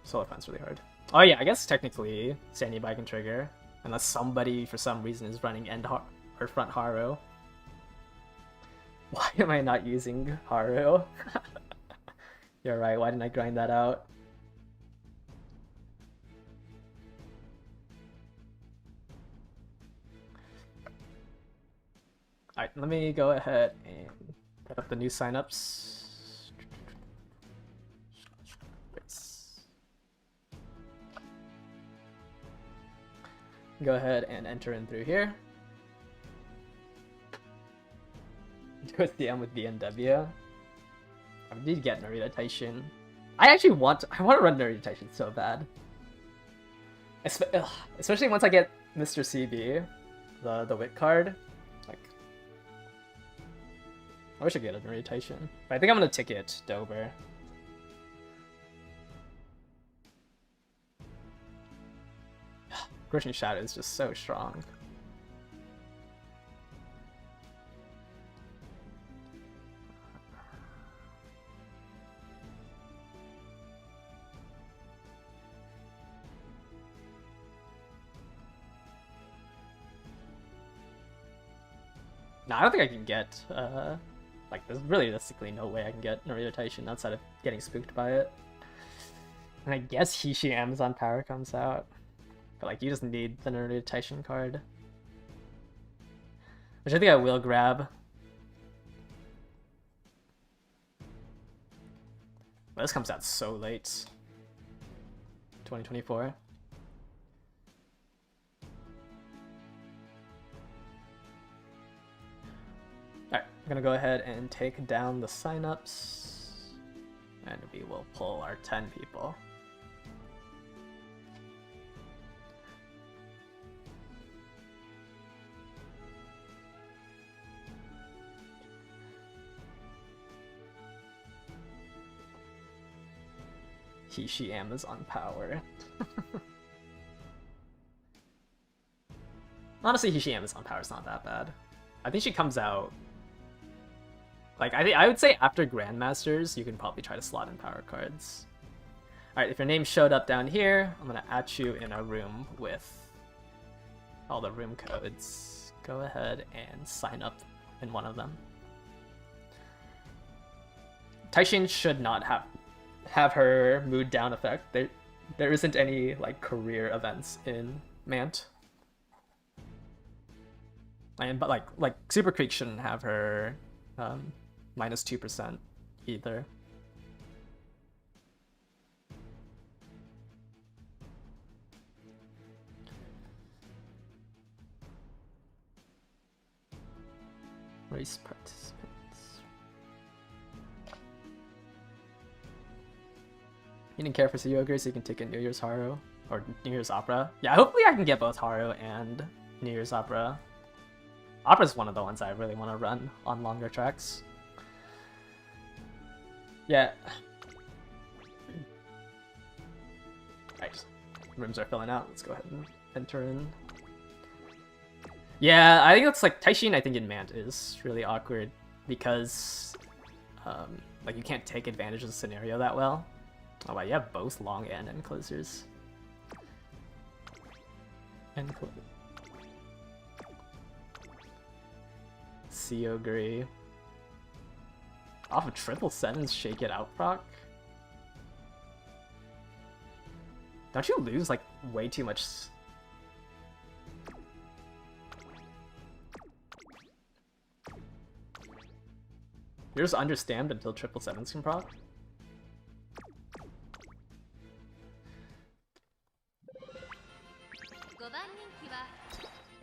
Solo front's really hard. Oh yeah, I guess technically standing by can trigger, unless somebody for some reason is running or front Haru. Why am I not using Haru? You're right, why didn't I grind that out? Alright, let me go ahead and put up the new signups. Go ahead and enter in through here. Do a CM with BNW. I need to get Narita Taishin. I want to run Narita Taishin so bad. Especially once I get Mr. CB, the wit card. Like, I wish I could get a Narita Taishin. But I think I'm gonna ticket Dober. Grishing Shadow is just so strong. No, I don't think I can get, like, there's realistically no way I can get Narita Taishin outside of getting spooked by it. And I guess Hishi Amazon Power comes out. But, like, you just need the Narita Taishin card. Which I think I will grab. But this comes out so late. 2024. Alright, I'm gonna go ahead and take down the signups. And we will pull our 10 people. Hishi Amazon Power. Honestly, Hishi Amazon Power is not that bad. I think she comes out... Like, I would say after Grandmasters, you can probably try to slot in power cards. Alright, if your name showed up down here, I'm gonna at you in a room with all the room codes. Go ahead and sign up in one of them. Taishin should not have her mood down effect. There isn't any like career events in Mant. But like Super Creek shouldn't have her minus 2% either. Race participants. You didn't care for Suyoger, so you can take a New Year's Haru or New Year's Opera. Yeah, hopefully I can get both Haru and New Year's Opera. Opera's one of the ones I really want to run on longer tracks. Yeah. Right. Rooms are filling out. Let's go ahead and enter in. Yeah, I think that's like Taishin. I think in Mant is really awkward because like you can't take advantage of the scenario that well. Oh wow, you have both long and end closers. End closer. Suyoger. Off of 777's Shake It Out proc? Don't you lose like way too much? You're just understamped until 777s can proc?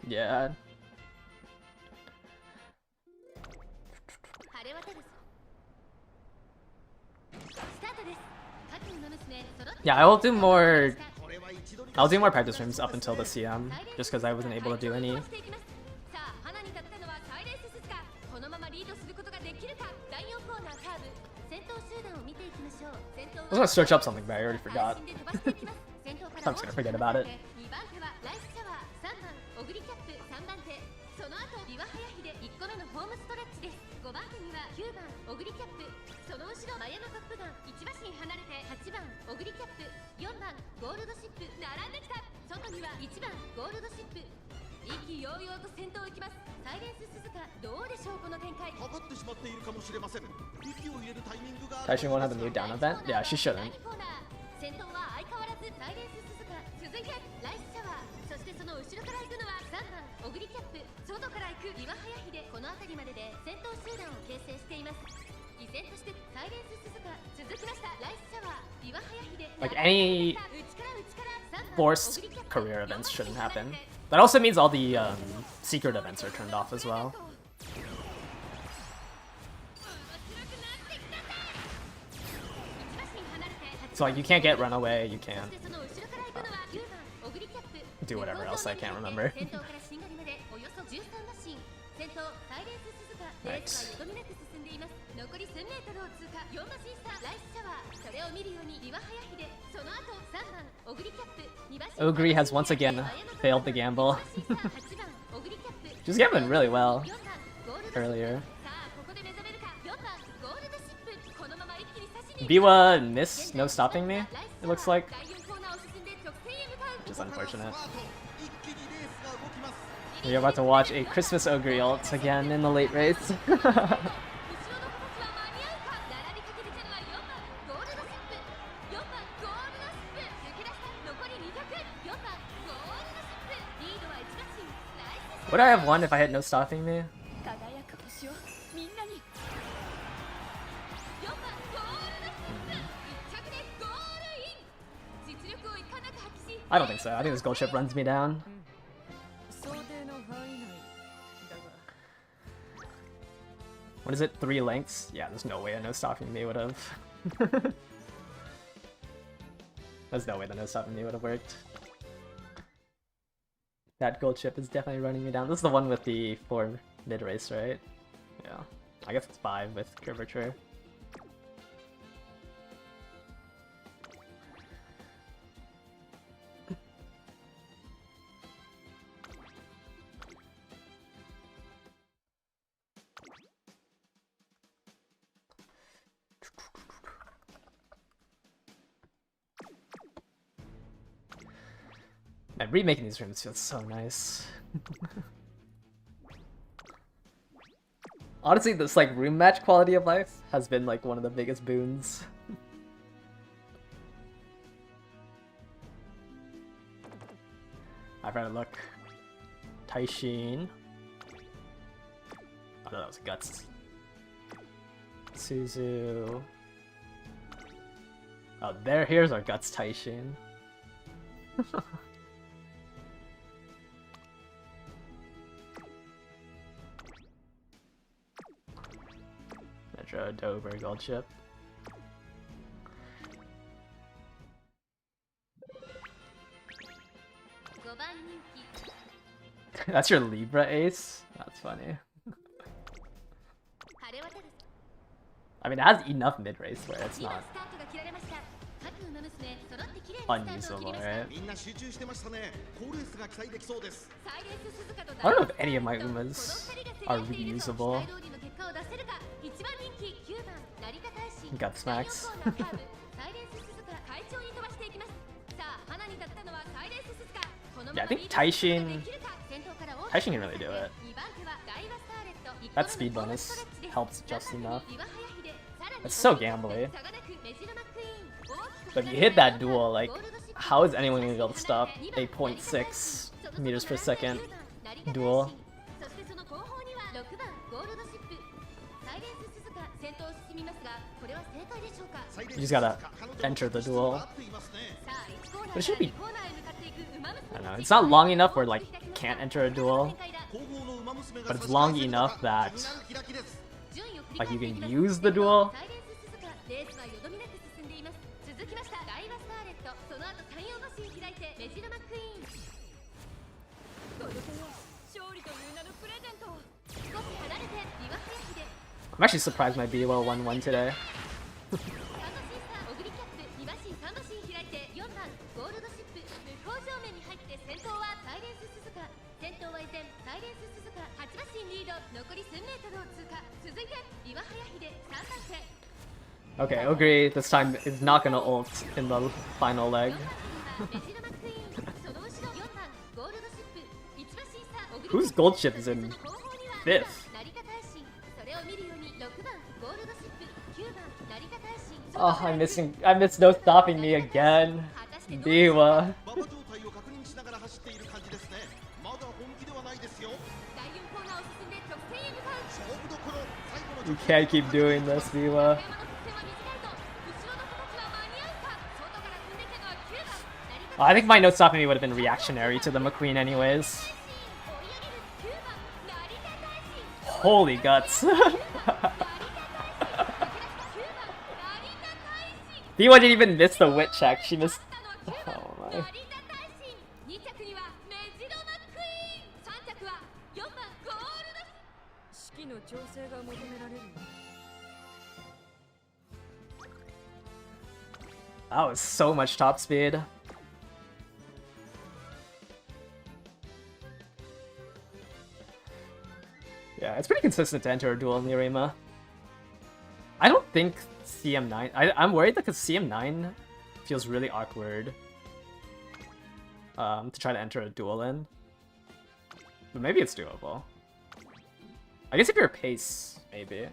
Yeah. Yeah, I'll do more practice rooms up until the CM, just because I wasn't able to do any. I was gonna search up something, but I already forgot. I'm just gonna forget about it. 1番ゴールドシップ意気揚々と先頭を行きます。サイレンス鈴鹿どうでしょうこの展開。かかってしまっているかもしれません。息を入れるタイミングが Taishin won't have a new down event? Yeah, she shouldn't. 先頭は相変わらずサイレンス鈴鹿。続いてライスシャワー、そしてその後ろから行くのは3番オグリキャップ。外から行く岩早秀。この辺りまでで先頭集団を形成しています。依然としてサイレンス鈴鹿続きました。ライスシャワー、岩早秀。 Like any forced career events shouldn't happen. That also means all the secret events are turned off as well. So like you can't get runaway, you can't do whatever else I can't remember. Right. Ogre has once again failed the gamble. She was gambling really well earlier. Biwa missed no stopping me, it looks like. Which is unfortunate. We're about to watch a Christmas Ogre ult again in the late race. Would I have won if I had no stopping me? I don't think so. I think this gold chip runs me down. What is it? 3 lengths? Yeah, there's no way a no stopping me would have. There's no way the no stopping me would have worked. That gold chip is definitely running me down. This is the one with the 4 mid race, right? Yeah. I guess it's 5 with curvature. Man, remaking these rooms feels so nice. Honestly, this like room match quality of life has been like one of the biggest boons. I've read a look. Taishin. Oh no, that was Guts. Suzu. Oh, here's our Guts Taishin. Metro Dover gold chip. That's your Libra ace? That's funny. I mean, it has enough mid-race where it's not unusable, right? I don't know if any of my Umas are reusable. Gut smacks. Yeah, I think Taishin can really do it. That speed bonus helps just enough. It's so gambly. But if you hit that duel, like, how is anyone gonna be able to stop a 0.6 meters per second duel? You just gotta enter the duel. But it should be... I don't know, it's not long enough where, like, you can't enter a duel. But it's long enough that, like, you can use the duel. I'm actually surprised my BWL 1-1 today. Okay, Ogre this time is not gonna ult in the final leg. Whose gold chip is in 5th? Oh, I miss no stopping me again. Diwa. 馬場状態を確認しながら走っている感じですね。まだ本気ではないですよ。勝負どころ、最後の You can't keep doing this, Diwa. I think my no stopping me would have been reactionary to the McQueen anyways. Holy guts. Diwa didn't even miss the wit check, she missed... Oh my. That was so much top speed. Yeah, it's pretty consistent to enter a duel in the Arima. I don't think CM9... I'm worried because CM9 feels really awkward to try to enter a duel in. But maybe it's doable. I guess if you're pace, maybe.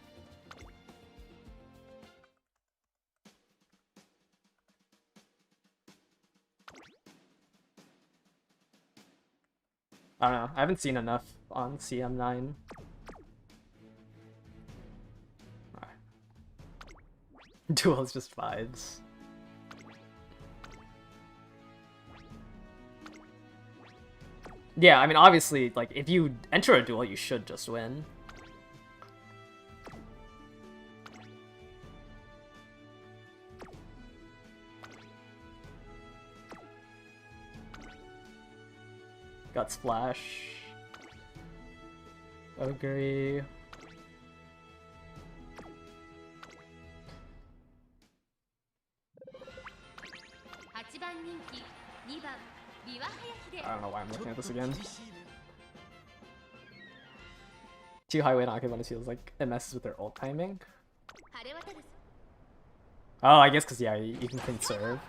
I don't know, I haven't seen enough on CM9. Alright. Duel is just vibes. Yeah, I mean, obviously, like, if you enter a duel, you should just win. Got Splash. Agree. I don't know why I'm looking at this again. Too high weight on Akebana feels like it messes with their ult timing. Oh, I guess because, yeah, you can conserve.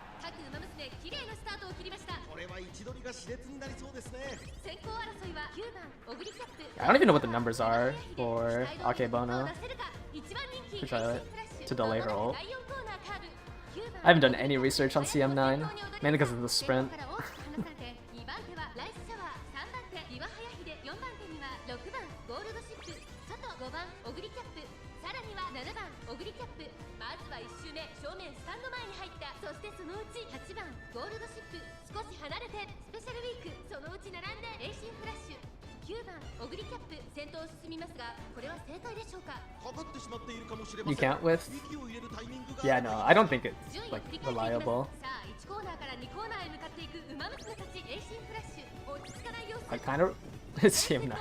I don't even know what the numbers are for Akebana to delay her ult. I haven't done any research on CM9, mainly because of the sprint. You can't with? Yeah, no, I don't think it's, like, reliable. I kind of... It's him now.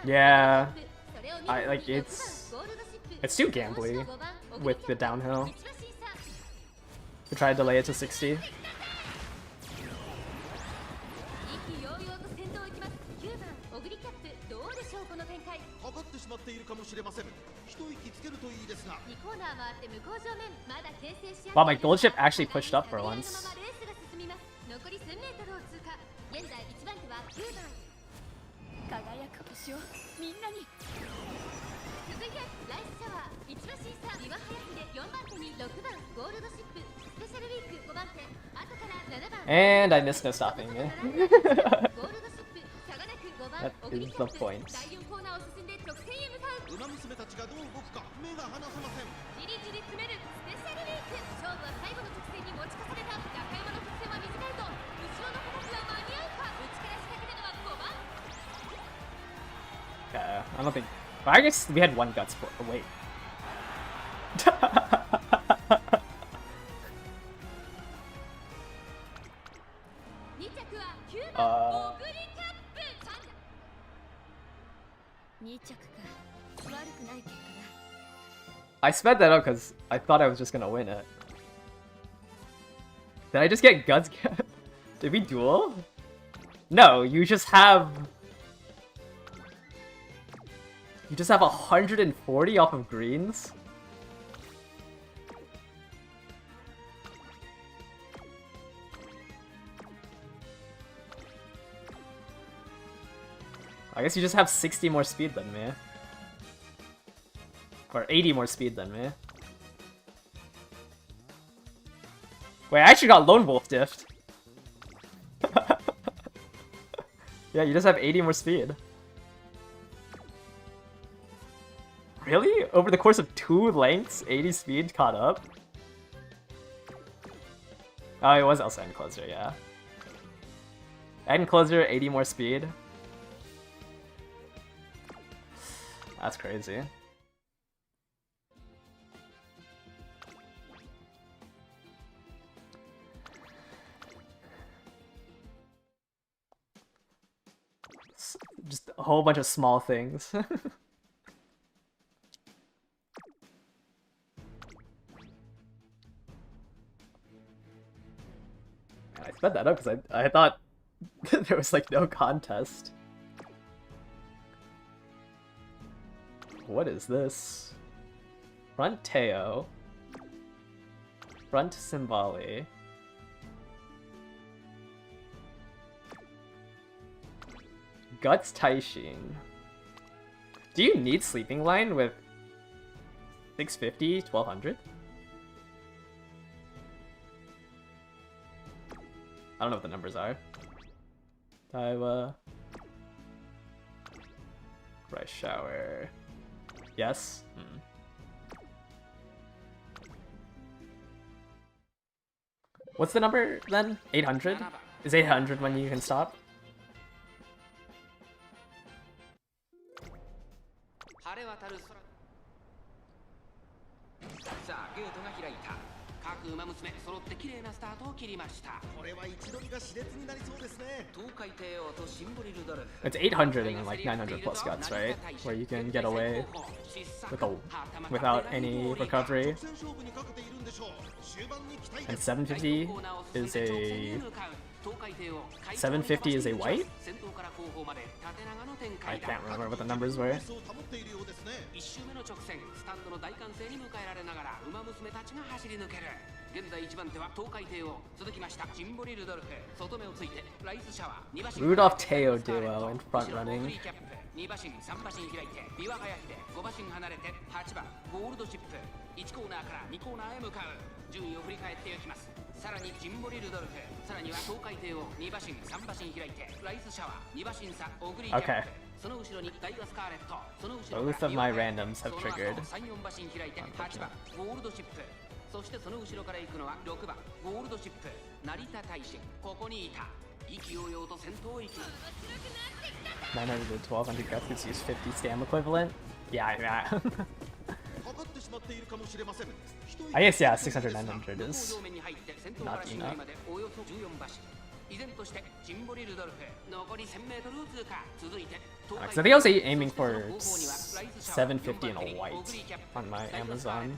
Yeah, like, it's too gambly with the downhill. To try to delay it to 60. Wow, my gold chip actually pushed up for once. And I missed no stopping me. That is the point. I don't think... Well, I guess we had one guts for... Oh, wait. I sped that up because I thought I was just gonna win it. Did I just get guts? Did we duel? No, you just have... You just have 140 off of greens? I guess you just have 60 more speed than me. Or 80 more speed than me. Wait, I actually got Lone Wolf diffed. Yeah, you just have 80 more speed. Really? Over the course of 2 lengths, 80 speed caught up? Oh, it was also Enclosure, yeah. Enclosure, 80 more speed. That's crazy. Just a whole bunch of small things. I sped that up because I thought there was like no contest. What is this? Front Teo. Front Simbali. Guts Taishin. Do you need Sleeping Line with 650, 1200? I don't know what the numbers are. Daiwa. Rice Shower. Yes? What's the number then? 800? Is 800 when you can stop? It's 800 and then like 900 plus guts, right? Where you can get away with without any recovery. And 750 is a 750 is a white? I can't remember what the numbers were. Rudolph Teo duo in front running. Okay. Both of my randoms have triggered. Nine hundred to 1200 guts use 50 stam equivalent. Yeah. I guess yeah, 600 900 is not enough. Because I think I was aiming for 750 and a white on my Amazon.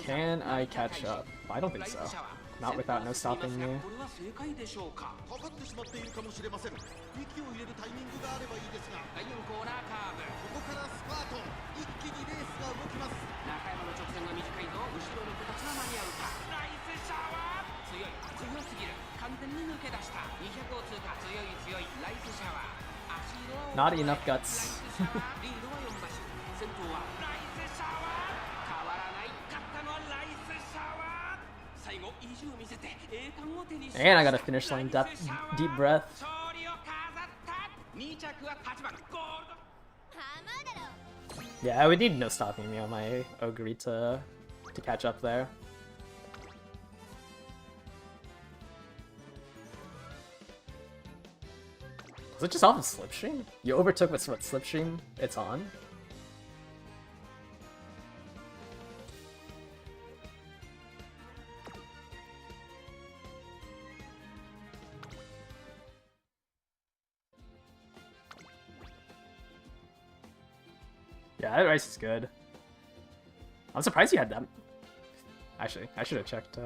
Can I catch up? I don't think so. Not without no stopping me. Not enough guts. And I got a finish line deep breath. Yeah, I would need no stopping me on my Ogre to catch up there. Was it just off of Slipstream? You overtook what Slipstream it's on? Yeah, that rice is good. I'm surprised you had that. Actually, I should have checked.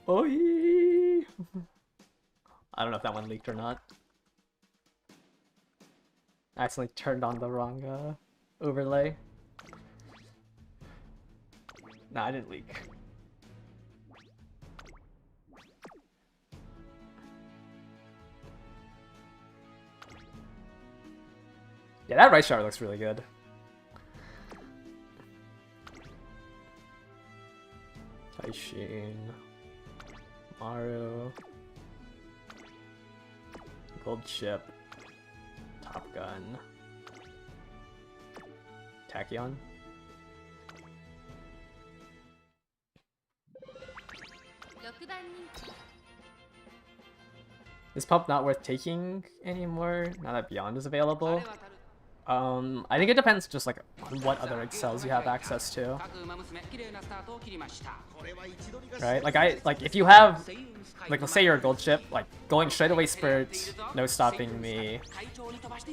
Oi! I don't know if that one leaked or not. I accidentally turned on the wrong overlay. Nah, I didn't leak. Yeah, that right shower looks really good. Taishin, Maru, Gold Ship, Top Gun, Tachyon. Is Pump not worth taking anymore now that Beyond is available? I think it depends just like on what other excels you have access to. Right? Like if you have like let's say you're a gold ship, like going straight away spurt, no stopping me,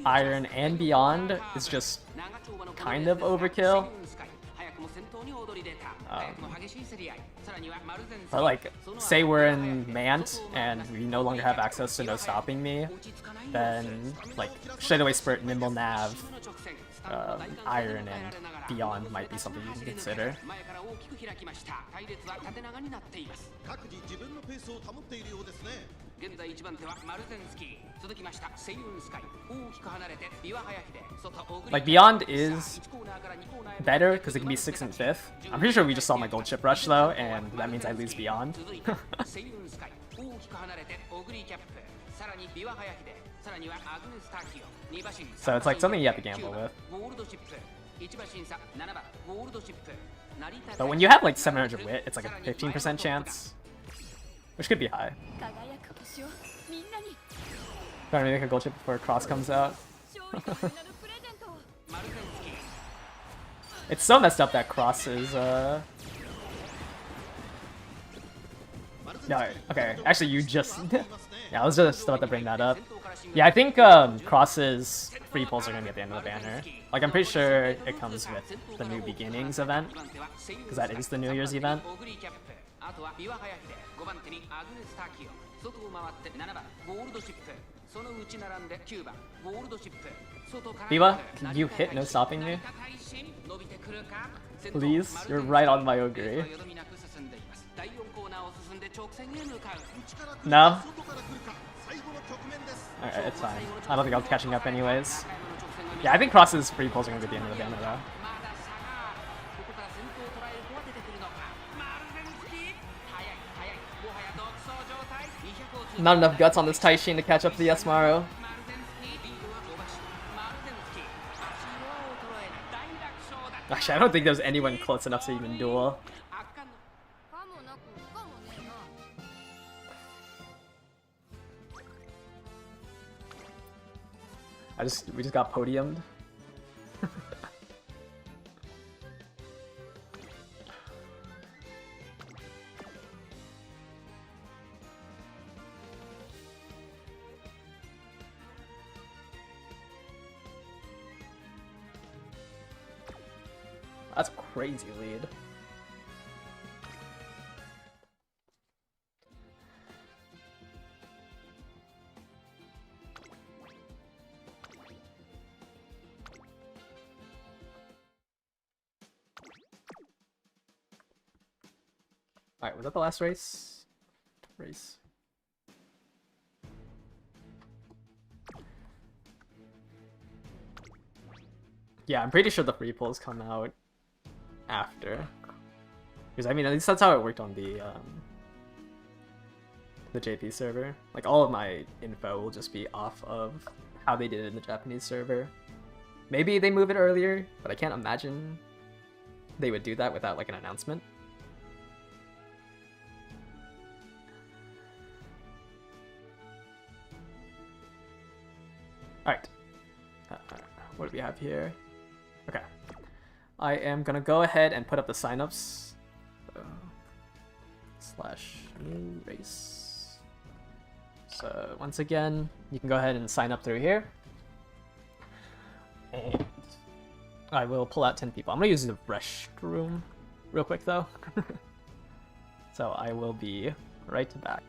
iron and beyond is just kind of overkill. But like say we're in Mant and we no longer have access to no stopping me, then like straight away spurt, nimble nav, iron and beyond might be something you can consider. Like beyond is better because it can be 6th and 5th. I'm pretty sure we just saw my gold chip rush though, and that means I lose beyond. So it's like something you have to gamble with. But when you have like 700 wit, it's like a 15% chance, which could be high. Trying to make a gold chip before Cross comes out. It's so messed up that Cross is no, okay, actually you just yeah, I was just about to bring that up. Yeah, I think Cross's free pulls are gonna be at the end of the banner. Like I'm pretty sure it comes with the New Beginnings event, because that is the New Year's event. Viva, can you hit no stopping me? Please? You're right on my Ogre. No? Alright, it's fine. I don't think I was catching up anyways. Yeah, I think Cross's free pulls are gonna be at the end of the banner though. Not enough guts on this Taishin to catch up to the Yasmaru. Actually, I don't think there's anyone close enough to even duel. We just got podiumed. That's a crazy lead. Alright, was that the last race? Yeah, I'm pretty sure the free pulls come out after. Because I mean, at least that's how it worked on the JP server. Like all of my info will just be off of how they did it in the Japanese server. Maybe they move it earlier, but I can't imagine they would do that without like an announcement. Alright. What do we have here? Okay. I am gonna go ahead and put up the signups. Slash new race. So once again, you can go ahead and sign up through here. And I will pull out 10 people. I'm gonna use the restroom real quick though. So I will be right back.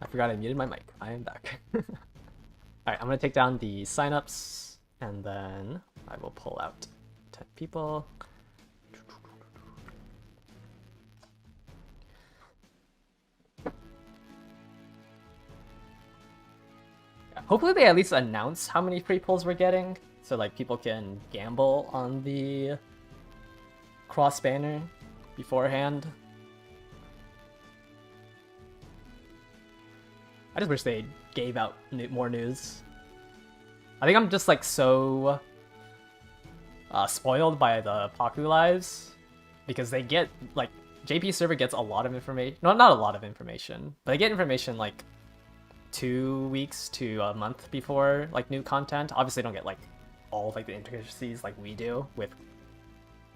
I forgot I muted my mic. I am back. Alright, I'm gonna take down the signups, and then I will pull out 10 people. Yeah, hopefully they at least announce how many free pulls we're getting, so like people can gamble on the cross banner beforehand. I just wish they gave out more news. I think I'm just like so spoiled by the Paku lives, because they get like JP server gets a lot of information. No, not a lot of information, but they get information like 2 weeks to a month before like new content. Obviously, they don't get like all of, like the intricacies like we do with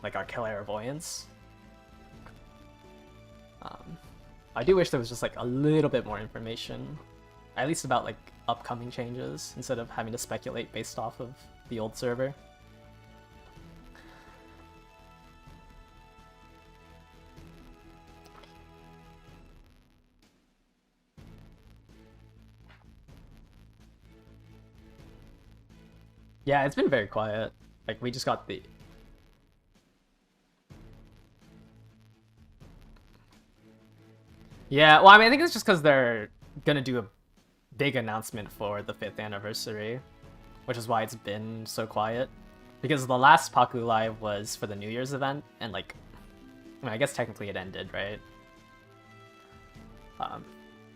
like our clairvoyance. I do wish there was just like a little bit more information, at least about like upcoming changes, instead of having to speculate based off of the old server. Yeah, it's been very quiet. Like, we just got the... Yeah, well, I mean, I think it's just because they're gonna do a big announcement for the 5th anniversary, which is why it's been so quiet. Because the last Paku Live was for the New Year's event, and like, I mean, I guess technically it ended, right?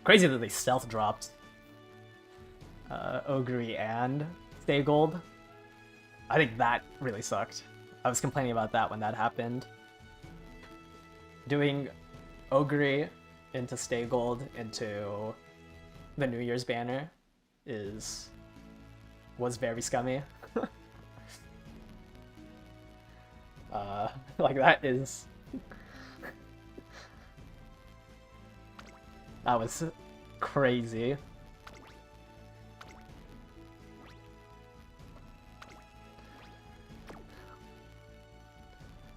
Crazy that they stealth dropped Ogre and Stay Gold. I think that really sucked. I was complaining about that when that happened. Doing Ogre into Stay Gold into the New Year's banner was very scummy. Like that was crazy.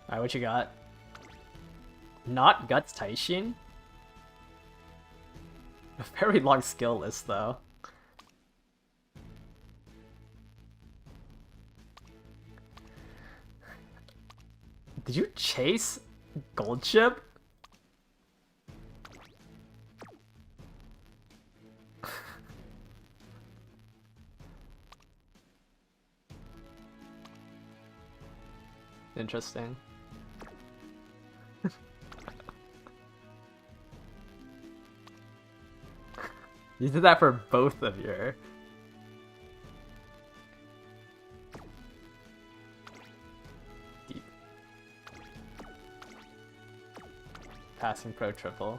Alright, what you got? Not Guts Taishin? A very long skill list, though. Did you chase Gold Chip? Interesting. You did that for both of your... Deep. Passing pro triple.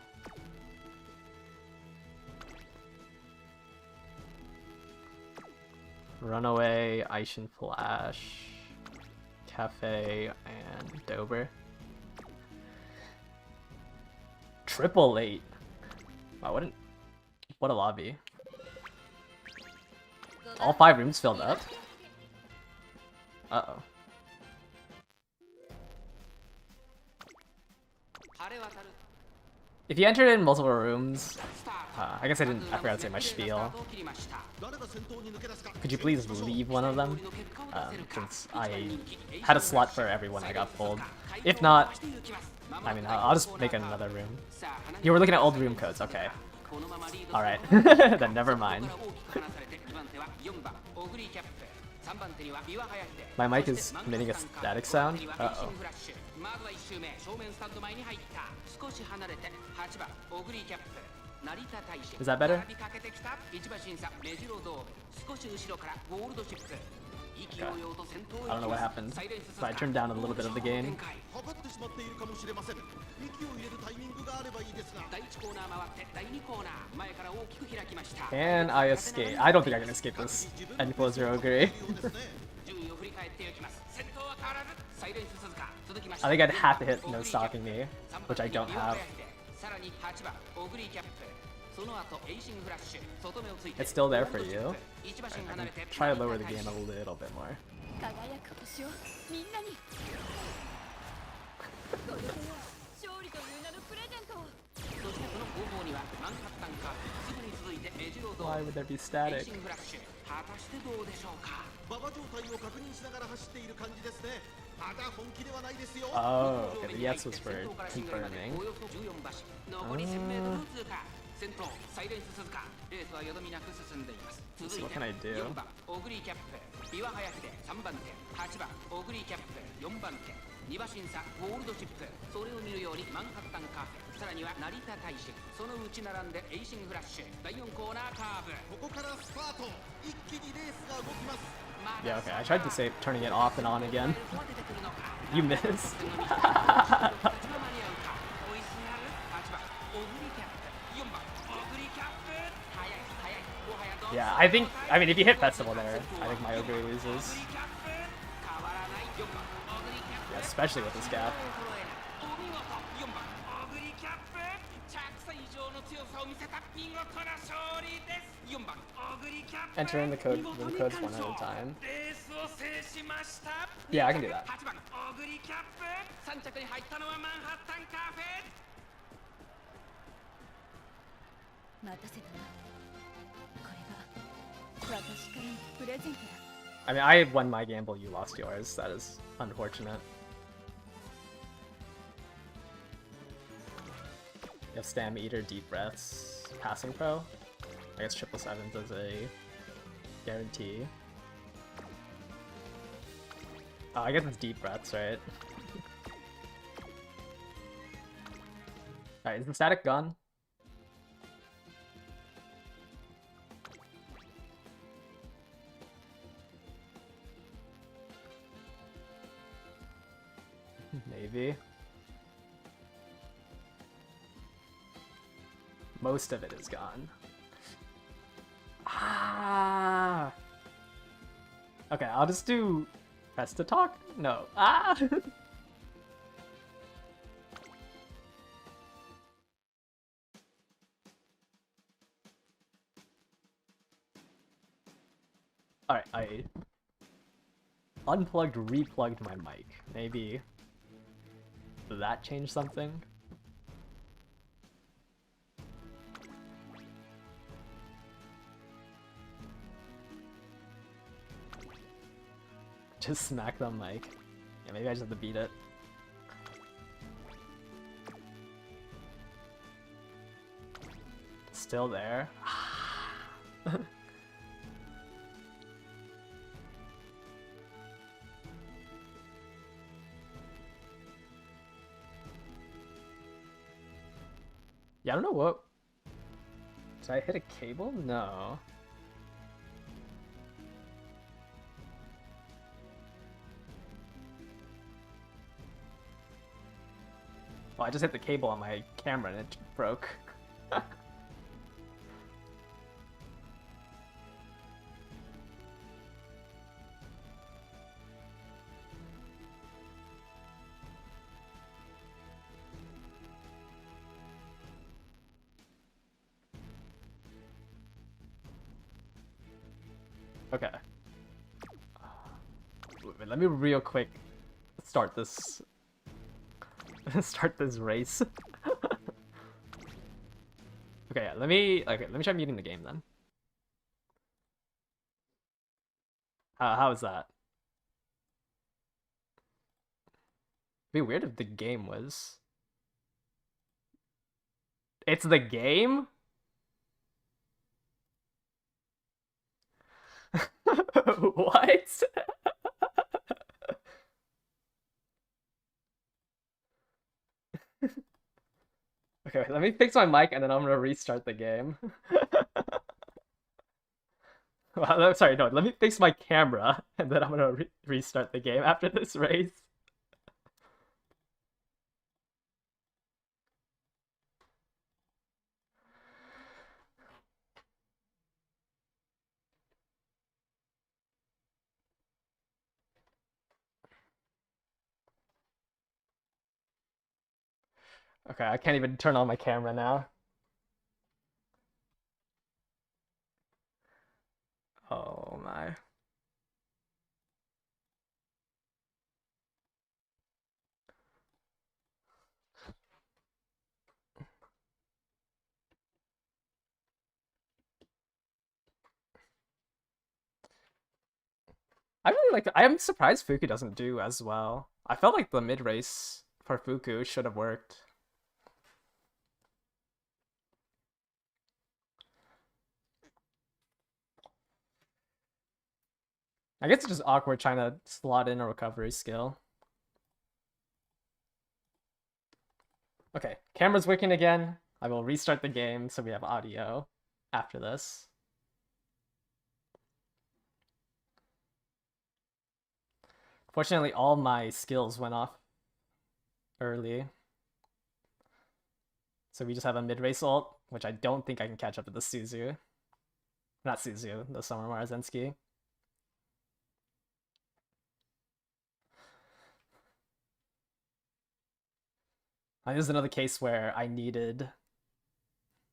Runaway, Aishin Flash, Cafe, and Dober. Triple 8. Wow, what a lobby. All 5 rooms filled up? Uh-oh. If you entered in multiple rooms, I guess I forgot to say my spiel. Could you please leave one of them? Since I had a slot for everyone I got pulled. If not, I mean, I'll just make another room. You were looking at old room codes, okay. Alright, then never mind. My mic is emitting a static sound? Uh-oh. Is that better? Okay. I don't know what happened, but I turned down a little bit of the gain. Can I escape? I don't think I can escape this Enclosure Ogre. I think I'd have to hit no stopping me, which I don't have. It's still there for you. I can try to lower the game a little bit more. してその後方にはマンハッタンカーすぐに続いて目白ド Why ーム would there be エイ static? シンフラッシュ果たしてどうでしょうか。馬場状態を確認しながら走っている感じですね。まだ本気ではないですよ。 Oh, okay, the yes was for confirming. およそ14馬身残り 1000m を通過。先頭サイレンス鈴鹿レースはよどみなく進んでいます。続い So what て can I do? 4番オグリーキャップ岩早秀3番手8番オグリーキャップ4番手2馬身差ゴールドチップそれを見るようにマンハッタンカーフェさらには成田大臣その内並んでエイシンフラッシュ第4コーナーカーブここからスタート。一気にレースが動きます。 Yeah, okay. I tried to say turning it off and on again. You missed. Yeah, I mean, if you hit Festival there, I think my Ogre loses. Yeah, especially with this gap. Enter in the codes one at a time. Yeah, I can do that. 3着に入ったのはマンハッタンカーフェ。待たせたな。これが私からのプレゼントだ。I mean, I won my gamble, you lost yours. That is unfortunate. You have Stam Eater, Deep Breaths, Passing Pro. I guess 777s as a guarantee. Oh, I guess it's Deep Breaths, right? Alright, is the static gone? Maybe. Most of it is gone. Ah! Okay, I'll just do press to talk? No. Ah! Alright, I unplugged, replugged my mic. Maybe did that change something? Just smack the mic. Yeah, maybe I just have to beat it. Still there? Yeah, I don't know what... Did I hit a cable? No. Well, I just hit the cable on my camera and it broke. Okay. Wait, let me real quick start this start this race. Okay, yeah, let me try muting the game then. How is that? It'd be weird if the game was. It's the game? What? Okay, let me fix my mic and then I'm gonna restart the game. Well, sorry, no, let me fix my camera and then I'm gonna restart the game after this race. Okay, I can't even turn on my camera now. Oh my. like, I'm surprised Fuku doesn't do as well. I felt like the mid race for Fuku should have worked. I guess it's just awkward trying to slot in a recovery skill. Okay, camera's working again. I will restart the game so we have audio after this. Fortunately, all my skills went off early. So we just have a mid-race ult, which I don't think I can catch up to the Suzu. Not Suzu, the Summer Marazenski. This is another case where I needed...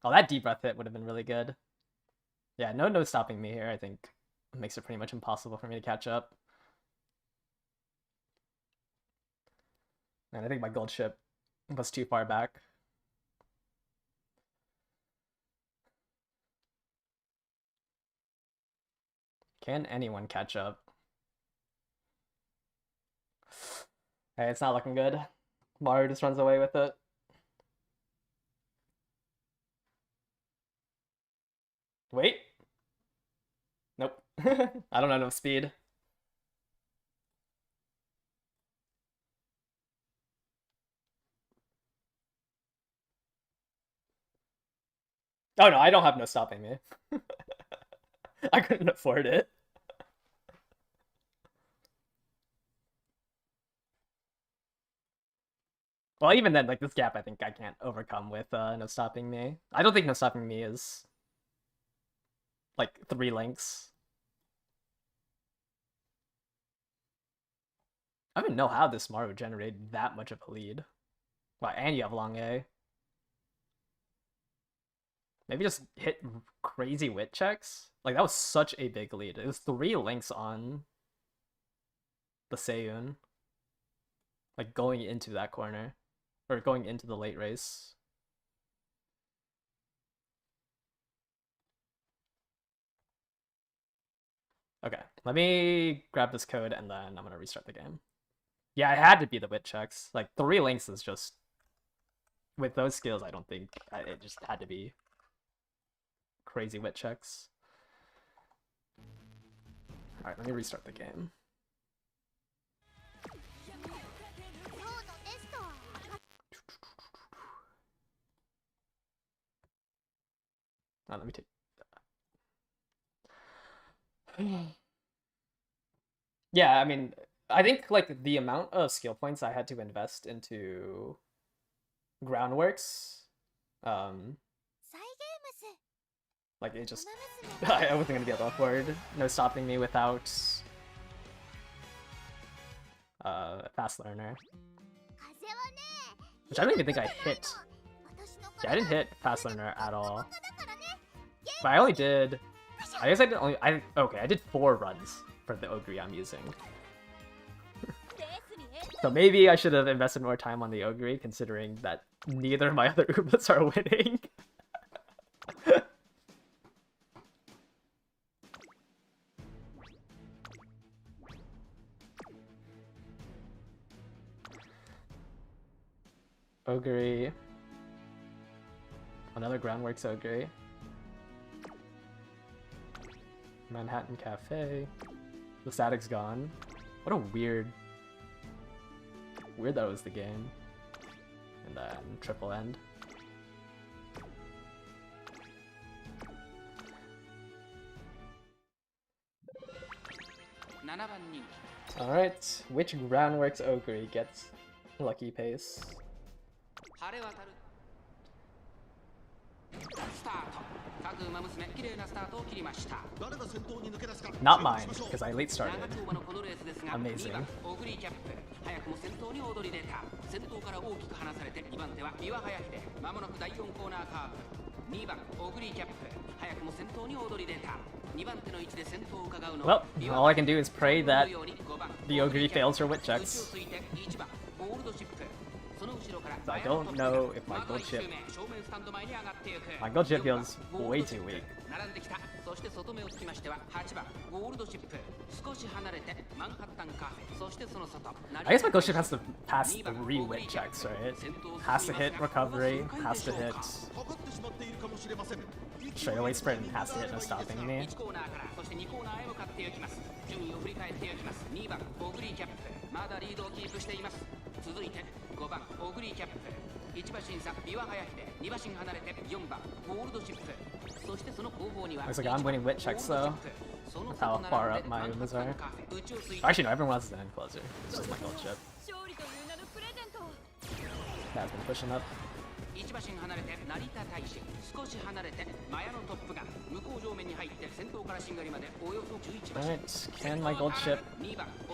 Oh, that deep breath hit would have been really good. Yeah, no stopping me here, I think. Makes it pretty much impossible for me to catch up. And I think my gold ship was too far back. Can anyone catch up? Hey, it's not looking good. Mario just runs away with it. Wait. Nope. I don't have enough speed. Oh no, I don't have no stopping me. I couldn't afford it. Well, even then, like, this gap I think I can't overcome with no stopping me. I don't think no stopping me is like 3 links. I don't even know how this Maru generated that much of a lead. Wow, and you have long A. Maybe just hit crazy wit checks? Like, that was such a big lead. It was 3 links on the Seiyun. Like, going into that corner. Or going into the late race. Okay, let me grab this code and then I'm gonna restart the game. Yeah, it had to be the wit checks. Like, 3 links is just... With those skills, I don't think... It just had to be crazy wit checks. Alright, let me restart the game. Let me take that. Yeah, I mean, I think like the amount of skill points I had to invest into groundworks, like it just, I wasn't gonna get awkward. No stopping me without fast learner, which I don't even think I hit. Yeah, I didn't hit fast learner at all. But I only did, I guess I did only, okay, I did 4 runs for the Ogre I'm using. So maybe I should have invested more time on the Ogre, considering that neither of my other Ubas are winning. Ogre. Another Groundworks Ogre. Manhattan Cafe. The static's gone. What a weird that was the game. And then triple end. Alright, which Groundworks Ogre gets lucky pace? Not mine, because I late started. Amazing. Well, all I can do is pray that the Ogre fails her wit checks. I don't know if my gold chip feels way too weak. 並んできた。そして外目をつきましては8番ゴールドシップ。少し離れてマンハッタンカフェ。そしてその外。 I guess my gold chip has to pass 3 wit checks, right? Has to hit recovery, has to hit かかってしまっているかもしれません。 straight away sprint, and has to hit no stopping me. 1コーナーからそして2コーナーへ向かっていきます。順位を振り返っていきます。2番オグリーキャップ。まだリードをキープしています。続いて5番オグリーキャップ。1馬審査ビワハヤヒデ。2馬審離れて4番ゴールドシップ。そしてその後方には Looks like I'm winning wit checks though. With how far up my moves are. Actually, no, everyone else is getting closer. It's just my gold chip. 勝利という名のプレゼントを Has been pushing up. 1馬身離れて成田大使。少し離れてマヤのトップが向こう上面に入って先頭からしんがりまでおよそ11馬身。 Alright, can my gold chip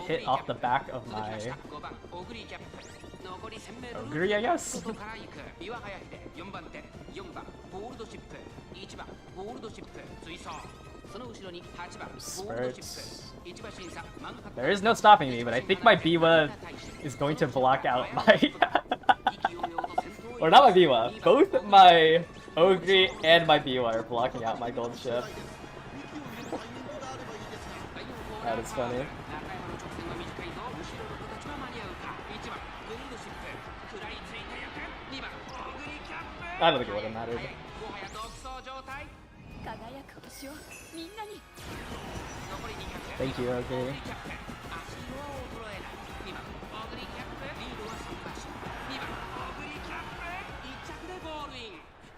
hit off the back of my5番オグリーキャップ。残り Ogre, I guess? 外から行くビワハヤヒデ。4番手4番ゴールドシップ。1番ゴールドシップ追走。その後ろに8番ゴールドシップ。1馬審査マンハッタン。 There is no stopping me, but I think my Biwa is going to block out my... or not my Biwa, both my Ogre and my Biwa are blocking out my gold chip. That is funny. I don't think it would have mattered. 輝く星をみんなに Thank you, Ogre.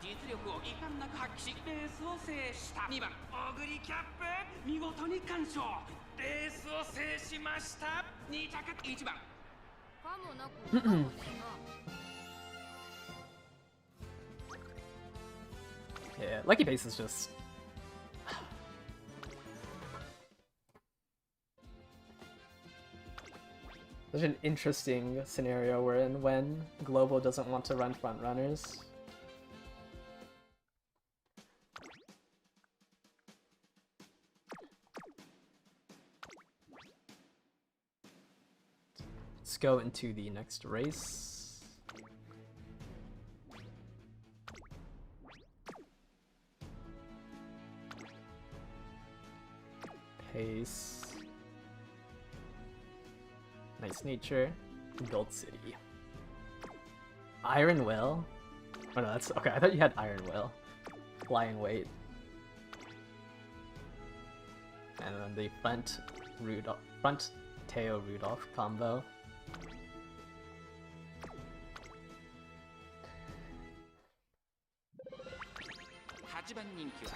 実力を遺憾なく発揮しレースを制した2番オグリキャップ見事に完勝レースを制しました2着1番かもなくかもね Yeah, Lucky Base is just... such an interesting scenario we're in when Global doesn't want to run front runners. Let's go into the next race. Pace. Nice nature. Gold City. Iron Will? Oh no, that's okay. I thought you had Iron Will. Flying weight. And then the front Teo Rudolph combo. 8番人気は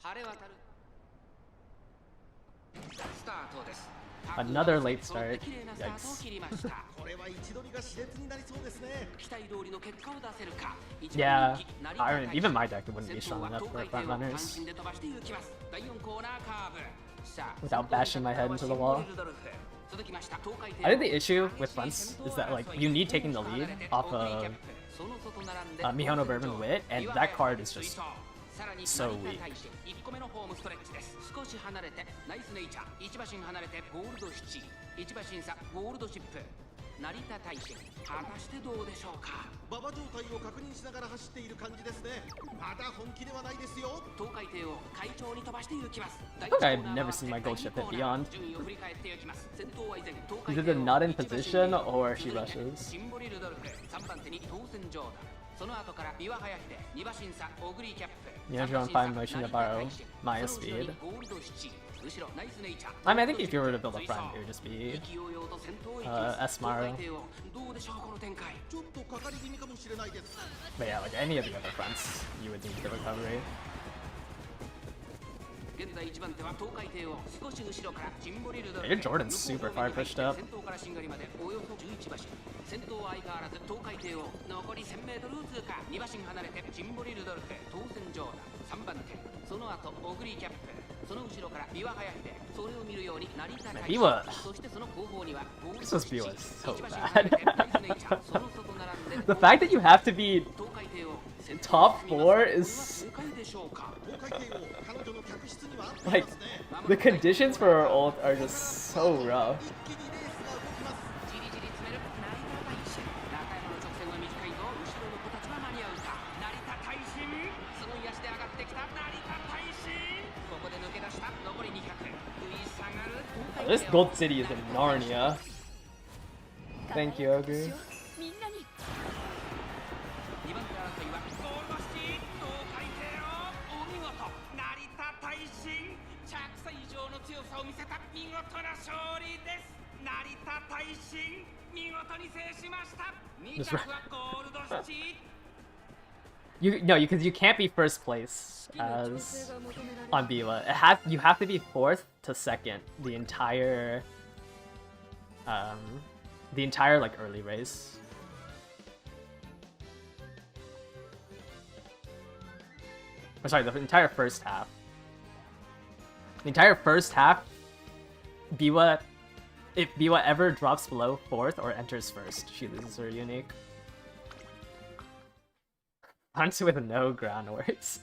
晴れ渡るスタートです。 Another late start. Yikes. これは位置取りが熾烈になりそうですね。 期待通りの結果を出せるか。 Yeah, Iron, even my deck wouldn't be strong enough for front runners without bashing my head into the wall. I think the issue with fronts is that like you need taking the lead off of Mihono Bourbon Wit, and that card is just so weak. 1個目のホームストレッチです。少し離れてナイスネイチャー。1馬身離れてゴールド7。1馬審査ゴールドシップ。成田大使。果たしてどうでしょうか。馬場状態を確認しながら走っている感じですね。まだ本気ではないですよ。東海帝を快調に飛ばして行きます。 I think I've never seen my gold ship hit beyond. Is either not in position or she rushes. シンボリルドルフ3番手に当選ジョーダン。その後からビワハヤヒデ2馬審査オグリーキャップ。 Miyajiro on 5 motion to borrow Maya speed. I mean, I think if you were to build a front, it would just be Esmaro. ちょっとかかり気味かもしれないです。 But yeah, like any of the other fronts, you would need the recovery. 現在1番手は東海帝王少し後ろからジンボリルドル Your Jordan's super far pushed up. 先頭からしんがりまでおよそ11馬身先頭は相変わらず東海帝王残り 1000m を通過2馬身離れてジンボリルドルフ当選ジョーダン3番手その後オグリーキャップその後ろからビワハヤヒデそれを見るように成田大使そしてその後方にはゴールド This Biwa is so bad. The fact that you have to be top 4 is 正解でしょうか。高会計を彼女の客室には合ってい like ますね。 the conditions for her ult are just so rough. 一気にレースが動きます。じりじり詰める成田大臣。中山の直線は短いぞ。後ろの子たちは間に合うか。成田大臣。すごい足で上がってきた成田大臣。ここで抜け出した。残り200。食い下がる。 This gold city is in Narnia. Thank you, Ogre. みんなに2番手争いはゴールドシティ東海帝王お見事成田大臣着差以上の強さを見せた見事な勝利です成田大臣見事に制しました2着はゴールドシティ Because you can't be first place as on Biwa. You have to be 4th to 2nd the entire like early race. Or sorry, the entire first half. The entire first half, Biwa, if Biwa ever drops below 4th or enters first, she loses her unique. Hunts with no groundworks.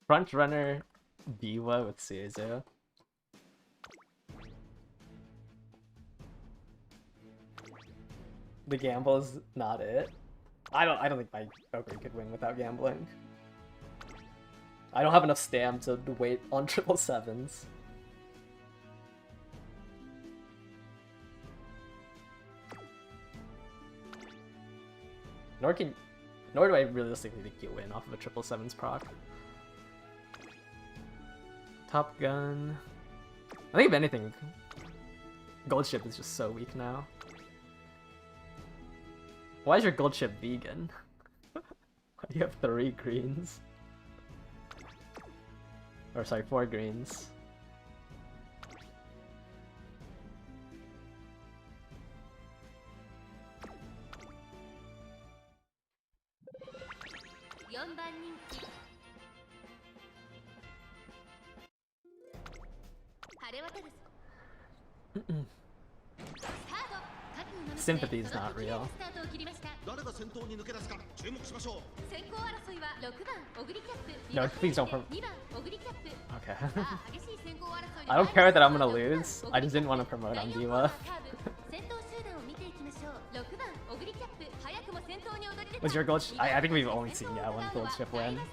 Front runner Biwa with Suizu. The gamble is not it. I don't think my Ogre could win without gambling. I don't have enough stam to wait on 777s. Nor do I realistically think you win off of a 777's proc. Top Gun. I think if anything, Gold Ship is just so weak now. Why is your Gold Ship vegan? Why do you have 3 greens? Or sorry, 4 greens. Sympathy is not real. 誰が先頭に抜け出すか注目しましょう。 先行争いは6番オグリキャップ No, please don't. 2番オグリキャップ Okay. さあ激しい先行争い I don't care that I'm gonna lose. I just didn't want to promote on Diva. 先頭集団を見ていきましょう6番オグリキャップ早くも先頭に躍り出た Was your gold? I think we've only seen one gold ship win. 1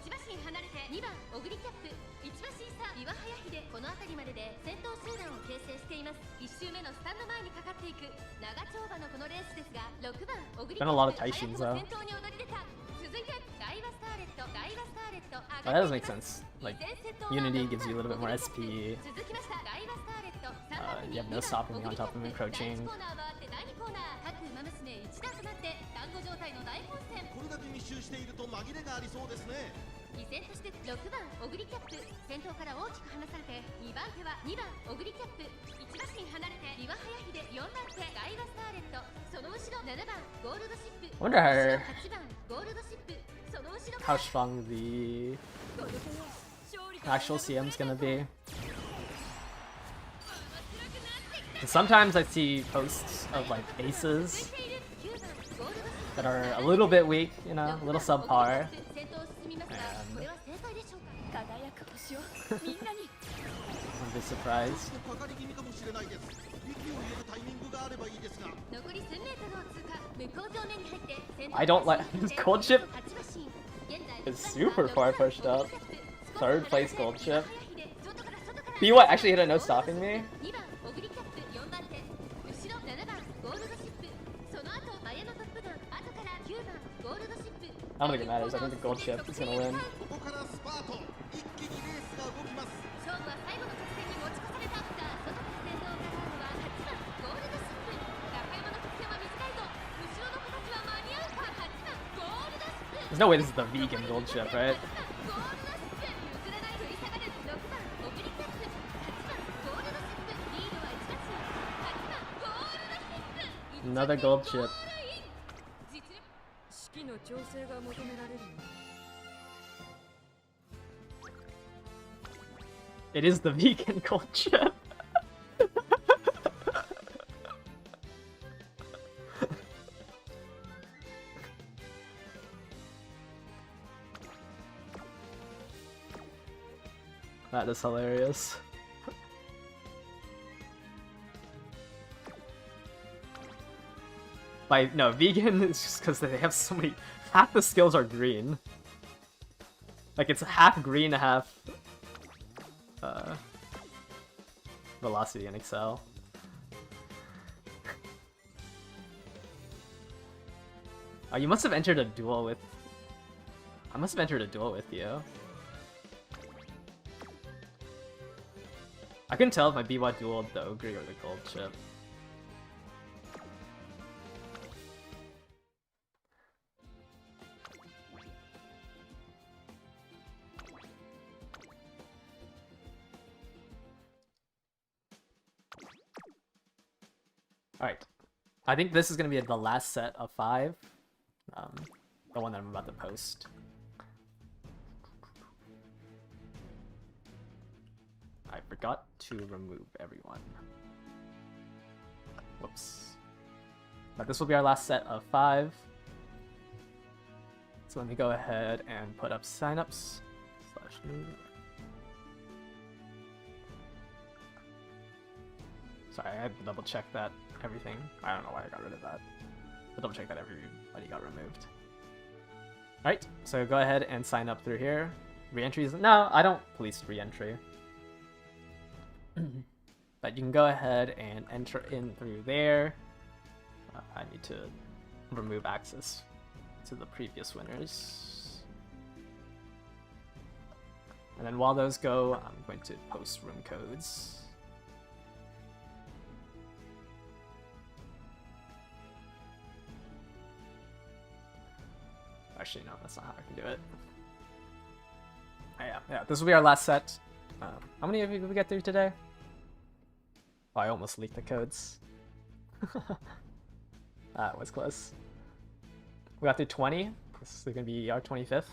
馬身離れて2番オグリキャップ1馬身差岩早秀この辺りまでで先頭集団を形成しています1周目のスタンド前にかかっていく長丁場のこのレースですが6番オグリキャ Been ッ a lot プ of Taishins though. 先頭に躍り出た続いてダイワスターレットダイワスターレット Oh, that does make sense. Like, Unity gives you a little bit more SP. 続きましたダイワスターレット You have no stopping me on top of encroaching. コーナーはあって第2コーナー各馬娘一段となって団子状態の大混戦これだけ密集していると紛れがありそうですね。依然として6番オグリキャップ先頭から大きく離されて2番手は2番オグリキャップ1馬身離れてリワハヤヒデ4番手ダイワスターレットその後ろ7番ゴールドシップ Wonder 8番ゴールドシップその後ろ how strong the actual CM is gonna be. And sometimes I see posts of like aces that are a little bit weak, you know, a little subpar. And I'm just surprised. かかり気味かもしれないです。息を入れるタイミングがあればいいですが。残り 1000m を通過向こう上面に入って I don't like this gold ship is super far pushed up. 3rd place gold ship. BY actually hit a no stopping me. I don't think it matters. I think the gold ship is gonna win. ここからスパート。一気にレースが動きます。勝負は最後の直線に持ち越された外から先頭を飾るのは8番ゴールドシップ中山の直線は短いぞ後ろの子たちは間に合うか8番ゴールドシップ There's no way this is the vegan gold ship, right? ゴールドシップ譲らない振り下がる6番オグリキャップ8番ゴールドシップリードは1馬身8番ゴールドシップ Another gold chip. It is the vegan gold chip. That is hilarious. No, vegan is just because they have so many. Half the skills are green. Like it's half green, half velocity and excel. Oh, you must have entered a duel with. I must have entered a duel with you. I couldn't tell if my B-Bot dueled the Ogre or the gold chip. Alright. I think this is going to be the last set of 5. The one that I'm about to post. I forgot to remove everyone. Whoops. But this will be our last set of 5. So let me go ahead and put up signups. /new. Sorry, I had to double check that everything. I don't know why I got rid of that. But double check that everybody got removed. Alright, so go ahead and sign up through here. Re-entries? No, I don't police re-entry. But you can go ahead and enter in through there. I need to remove access to the previous winners. And then while those go, I'm going to post room codes. Actually, no, that's not how I can do it. Oh, yeah, this will be our last set. How many of you did we get through today? Oh, I almost leaked the codes. That was close. We got through 20. This is going to be our 25th.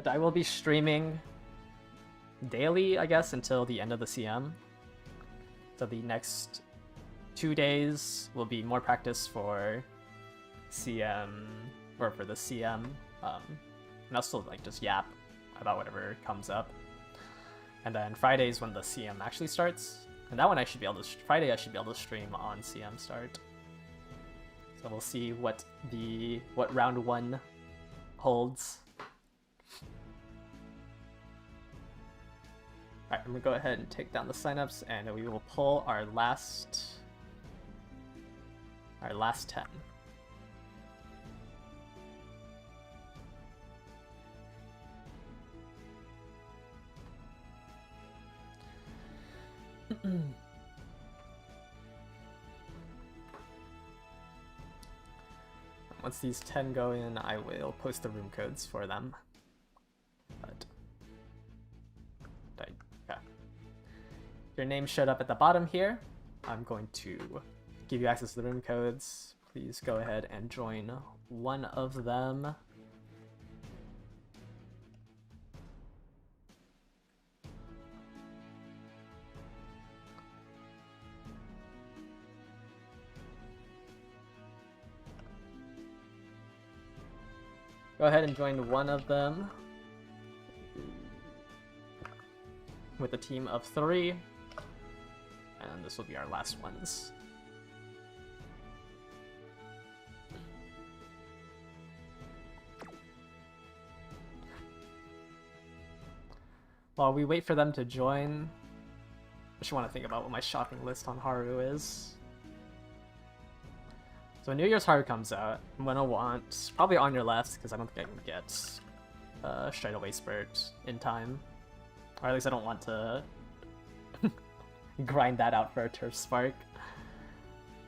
I will be streaming daily, I guess, until the end of the CM. So the next 2 days will be more practice for CM, or for the CM, and I'll still like just yap about whatever comes up. And then Friday's when the CM actually starts, and that one I should be able to. Friday I should be able to stream on CM start. So we'll see what round 1 holds. Alright, I'm gonna go ahead and take down the signups, and we will pull our last 10. Once these 10 go in, I will post the room codes for them. But yeah. Your name showed up at the bottom here. I'm going to give you access to the room codes. Please go ahead and join one of them. Go ahead and join one of them with a team of 3, and this will be our last ones. While we wait for them to join, I just want to think about what my shopping list on Haru is. So when New Year's Haru comes out, I'm gonna want probably On Your Left, because I don't think I can get Straight Away Spurt in time. Or at least I don't want to grind that out for a Turf Spark.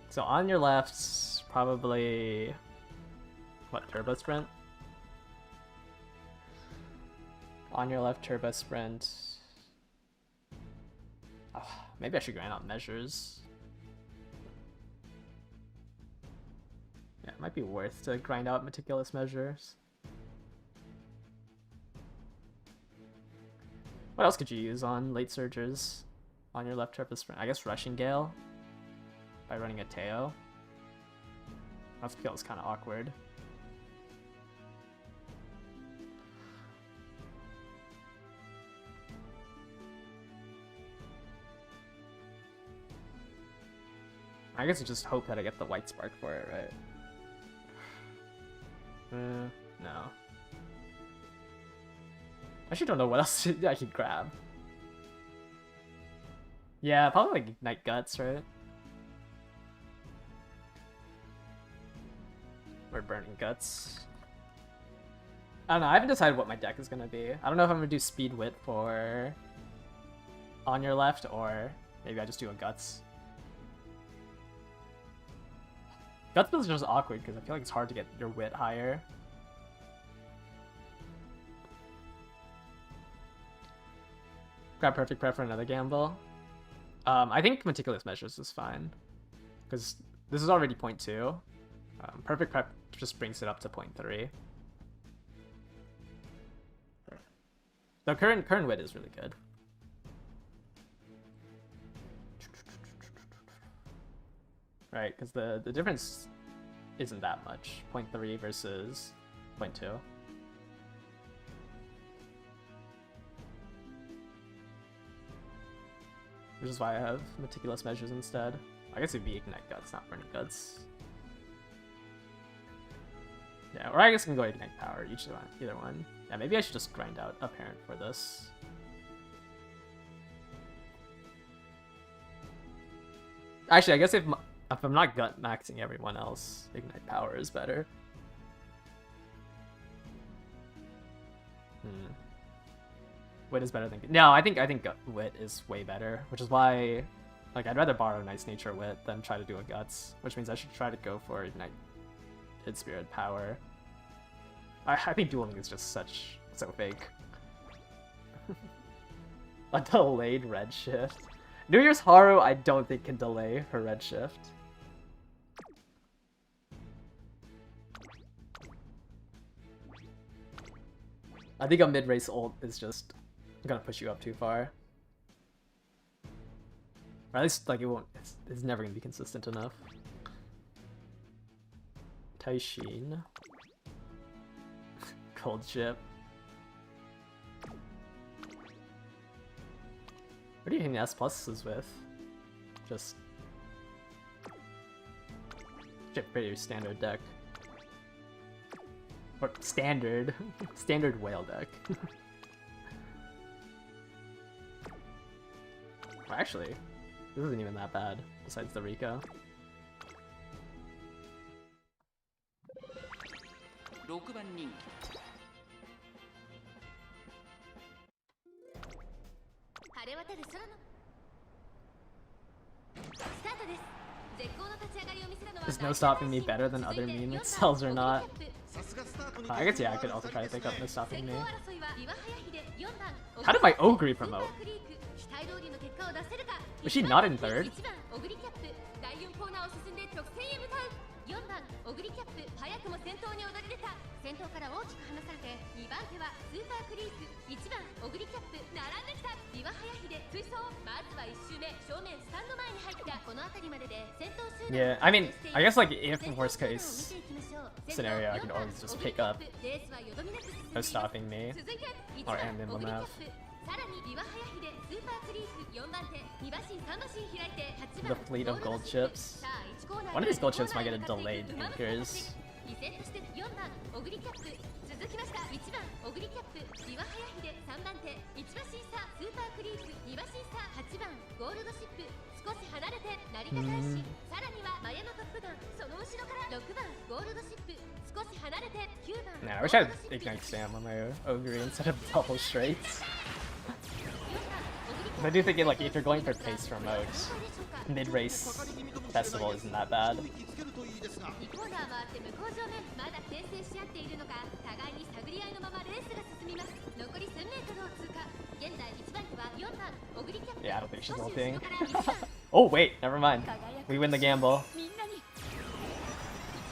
So On Your Left, probably... what, Turbo Sprint? On your left, turbo sprint. Oh, maybe I should grind out measures. Yeah, it might be worth to grind out meticulous measures. What else could you use on late surgers? On your left turbo sprint? I guess Rushing Gale by running a Teo. That feels kind of awkward. I guess I just hope that I get the white spark for it, right? No. I actually don't know what else I could grab. Yeah, probably like Ignite Guts, right? Or Burning Guts. I don't know, I haven't decided what my deck is gonna be. I don't know if I'm gonna do Speed Wit for On Your Left, or maybe I just do a Guts. Guts build is just awkward because I feel like it's hard to get your Wit higher. Grab Perfect Prep for another gamble. I think Meticulous Measures is fine because this is already 0.2. Perfect Prep just brings it up to 0.3. The current Wit is really good. Right, because the difference isn't that much. 0.3 versus 0.2. Which is why I have Meticulous Measures instead. I guess it'd be Ignite Guts, not Burning Guts. Yeah, or I guess I can go Ignite Power, either one. Yeah, maybe I should just grind out Apparent for this. Actually, I guess if I'm not gut maxing everyone else, Ignite Power is better. Wit is better than... No, I think Wit is way better, which is why, like, I'd rather borrow Nice Nature Wit than try to do a Guts, which means I should try to go for Ignite Hid Spirit Power. I think dueling is just so fake. A delayed Redshift. New Year's Haru I don't think can delay her Redshift. I think a mid-race ult is just gonna push you up too far. Or at least, like, it's never gonna be consistent enough. Taishin. Cold Chip. What do you think S+ is with? Just... pretty standard deck. Or standard. Standard whale deck. Well, actually, this isn't even that bad, besides the Rico. Is no stopping me better than other meme excels or not? I guess yeah, I could also try to pick up no stopping me. How did my Ogre promote? Was she not in third? Yeah, I mean, I guess like if worst case scenario, I can always just pick up no stopping me or end in Lamef. The fleet of gold chips. One of these gold chips might get a delayed anchors. Nah, I wish I had Ignite Stam on my Ogre instead of double straights. I do think like if you're going for pace remote, mid-race festival isn't that bad. ですが2コーナー回って向こう正面まだ牽制し合っているのか互いに探り合いのままレースが進みます残り 1000m を通過現在1番手は4番オグリキャップ Yeah, I don't think she's 少し ulting. 後ろから1番 Oh wait, never mind. We win the gamble. みんなに1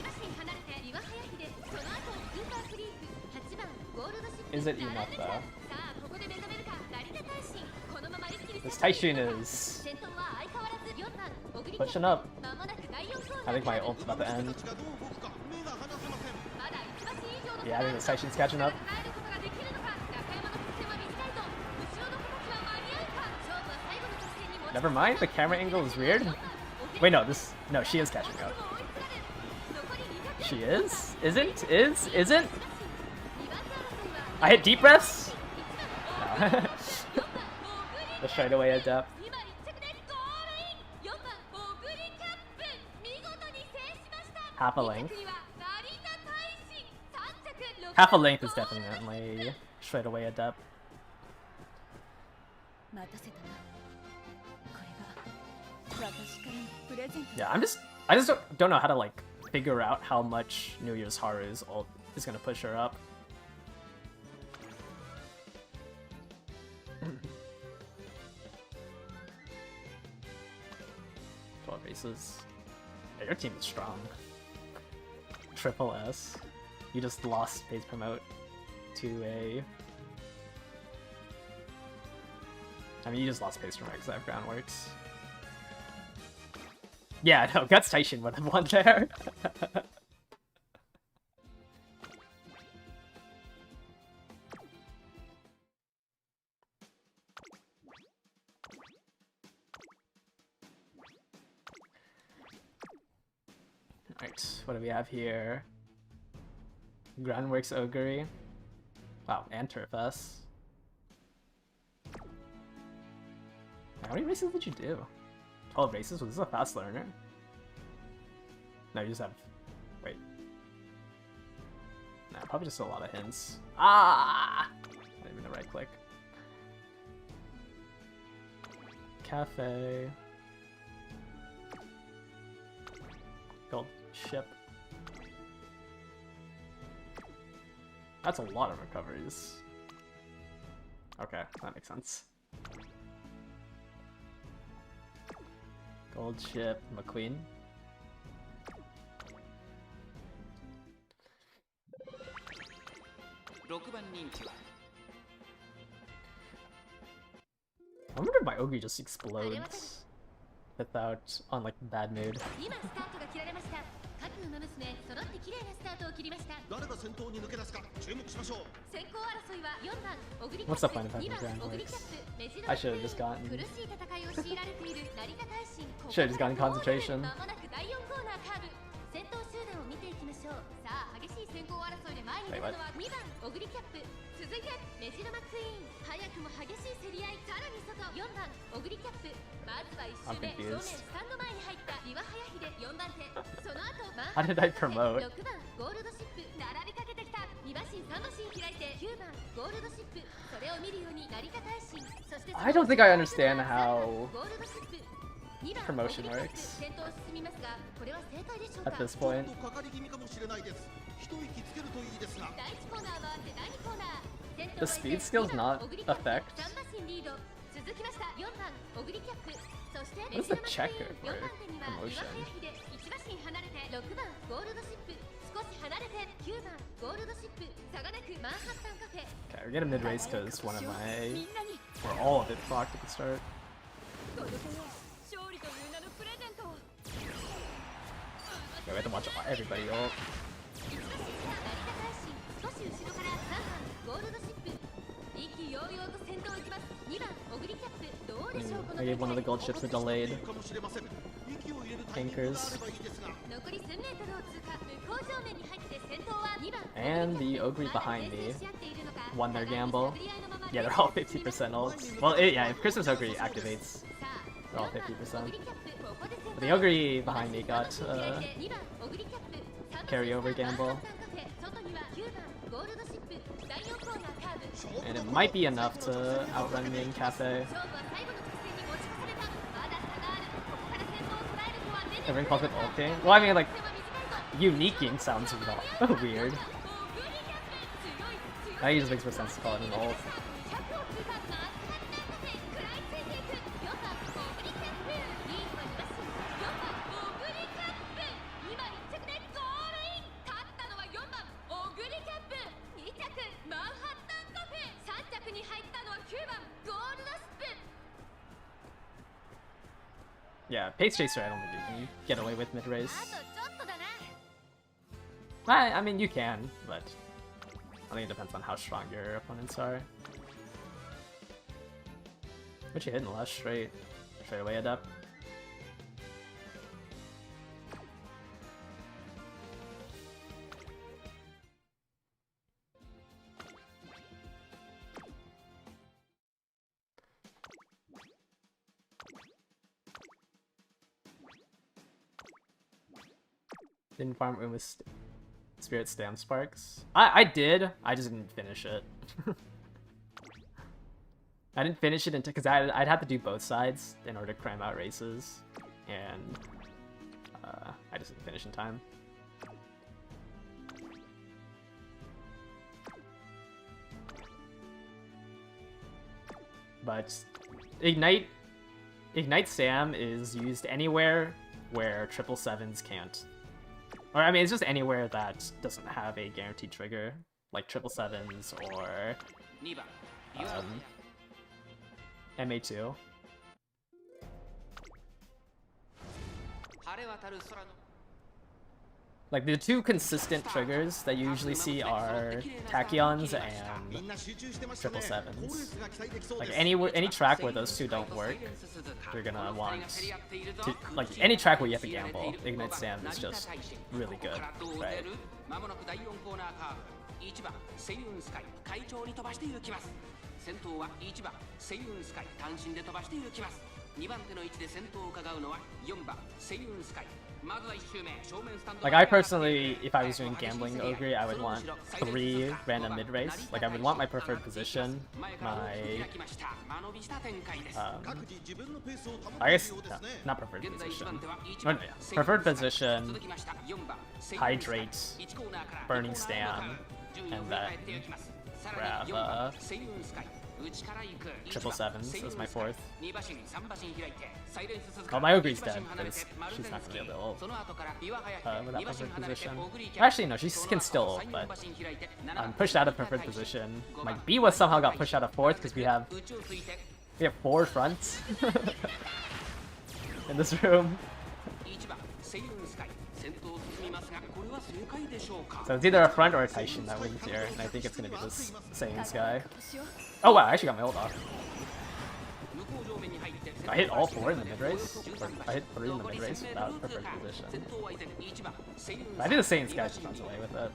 馬身離れて岩早秀その後スーパーフリーク8番ゴールドシップ Is it enough 並べ though? さあここで目覚めるか成田大臣このまま一気に This Taishin is 先頭は相変わらず4番オグリキャップ pushing up. まもなく第4コーナ I ー think my ult's about to 私 end. たちがどう動くか目が離せません まだ1馬身以上の Yeah, I think the Taishin's catching up. 耐えることができるのか中山の得点は短いぞ後ろの子たちは間に合うか勝負は最後の得点に持ち Never mind, the camera angle is weird. Wait, no, no, she is catching up. She is? Isn't? Isn't? I hit deep breaths? No. The straightaway adept. Half a length. Half a length is definitely straightaway adept. 待たせたなこれが私からのプレゼント Yeah, I just don't know how to like figure out how much New Year's Haru's ult is gonna push her up. Races. Yeah, your team is strong. Triple S. You just lost base promote to a. I mean, you just lost base promote because I have groundworks. Yeah, no, Guts Taishin would have won there. Alright, what do we have here? Groundworks Ogre. Wow, and Turf S. How many races did you do? 12 races? Was this a fast learner? No, you just have... Wait. Nah, probably just a lot of hints. Ah! Not even the right click. Cafe. Gold ship. That's a lot of recoveries. Okay, that makes sense. Gold ship, McQueen. I wonder if my Ogre just explodes without on like bad mood. 今スタートが切られました各馬娘揃って綺麗なスタートを切りました誰が先頭に抜け出すか注目しましょう先行争いは4番オグリキャ What's ッ the point プ of 2 having 番オグリ groundworks? キャップメジロ I should have just gotten 苦しい戦いを強いられている成田大臣 Should have just gotten concentration. まもなく第4コーナーカーブ先頭集団を見ていきましょうさあ激しい先行争いで前に出るのは2番オグリキャップ続いてメジロマクイーン早くも激しい競り合いさらに外4番オグリキャップまずは一周で I'm 正面 confused. スタンド前に入った岩早秀4番手その後 How did I promote? 6番ゴールドシップ並びかけてきた2馬身3馬身開いて9番ゴールドシップそれを見るように成田大臣そして I don't think I understand how ゴールドシップ2番 promotion オグリキャップ works 先頭を進みますがこれは正解でしょう at か this ちょっ point. とかかり気味かもしれないです一息つけるといいですが第1コーナーは第2コーナー The speed skill's not effect. 3馬身リード続きました4番オグリキャップそして What is the checker 4番手には for 岩 promotion? 早秀1馬身離れて6番ゴールドシップ少し離れて9番ゴールドシップ差がなくマンハッタンカフェ Okay, we're getting mid race because one of my, みんなに or all of it fucked at the start. 届けよう勝利という名のプレゼントを Yeah, we have to watch everybody ult. 1馬身差成田大臣少し後ろから3番ゴールドシップ意気揚々と先頭を行きます2番オグリキャップどうでしょうこの I gave one of the gold ships a delayed かもしれません息を入れるタイミングがあればいいですが残り 1000m を通過向こう正面に入って先頭は2番 And the Ogre behind me し合っているのか won their gamble. 探り合いのまま Yeah, they're all 50% ults. Well, yeah, if Christmas Ogre activates, さあ they're all 4番 50%. オグリキャップここで先頭 The Ogre behind me got 2番オグリキャップ3番 carryover gamble. 外には9番ゴールドシップ第4コーナーカーブ And it might be enough to outrun me in Cafe. 勝負は最後の直線に持ち越されたまだ差があるここから先頭を捉えるとは出て Everyone calls it ulting. Well, I mean, like, Uniquing sounds weird. That just makes more sense to call it an ult. Yeah, Pace Chaser I don't think you can get away with mid-race. I mean, you can, but I think it depends on how strong your opponents are. What you hit in the last straight away, Adept? Didn't farm with Spirit Stam Sparks. I did. I just didn't finish it. I didn't finish it because I'd have to do both sides in order to cram out races, and I just didn't finish in time. But Ignite Sam is used anywhere where 777s can't. Or, I mean, it's just anywhere that doesn't have a guaranteed trigger, like 777s or MA2. Like, the two consistent triggers that you usually see are Tachyons and 777s. Like, any track where those two don't work, you're gonna want to, like, any track where you have to gamble, Ignite Sam is just really good, right? Like, I personally, if I was doing gambling Ogre, I would want 3 random mid-race. Like, I would want my preferred position, my... I guess, no, not preferred position. Oh, no, yeah. Preferred position, Hydrate, Burning Stam, and then grab 777s as my 4th. Oh, my Ogre's dead, because she's not going to be able to ult with that preferred position. Actually, no, she can still ult, but I'm pushed out of preferred position. My Biwa somehow got pushed out of 4th because we have 4 fronts in this room. So it's either a front or a Taishin that wins here, and I think it's going to be this Saiyan's guy. Oh wow, I actually got my ult off. I hit all 4 in the mid-race? I hit 3 in the mid-race without preferred position. I think the Saiyan's guy just runs away with it.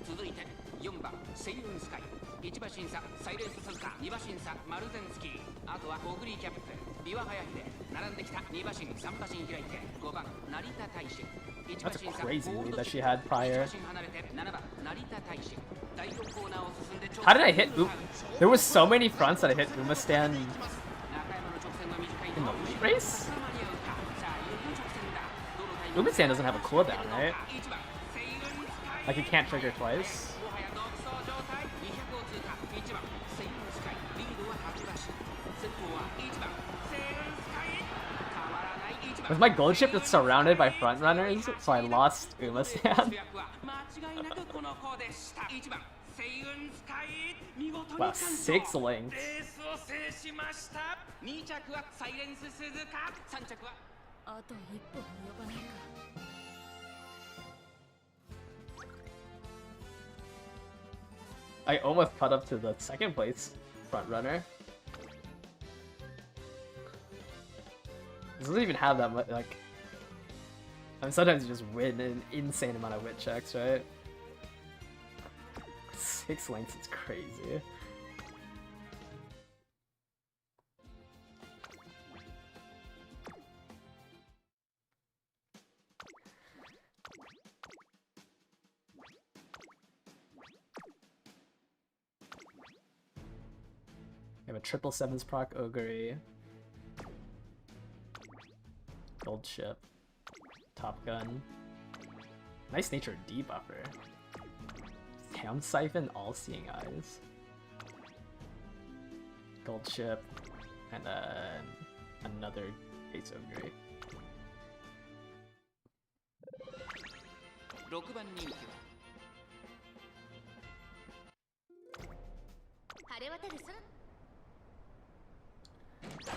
That's a crazy lead that she had prior. How did I hit There was so many fronts that I hit Umastan in the lead race? Umastan doesn't have a cooldown, right? Like, it can't trigger twice. Was my gold ship just surrounded by front runners, so I lost Umastan? Wow, 6 links. I almost caught up to the 2nd place front runner. It doesn't even have that much, like... I mean, sometimes you just win an insane amount of wit checks, right? 6 links is crazy. We have a 777s proc Ogre. Gold ship. Top gun. Nice nature debuffer. Ham Siphon, All Seeing Eyes. Gold Chip, and then another Base Ogre. 6番人気は晴れ渡る空。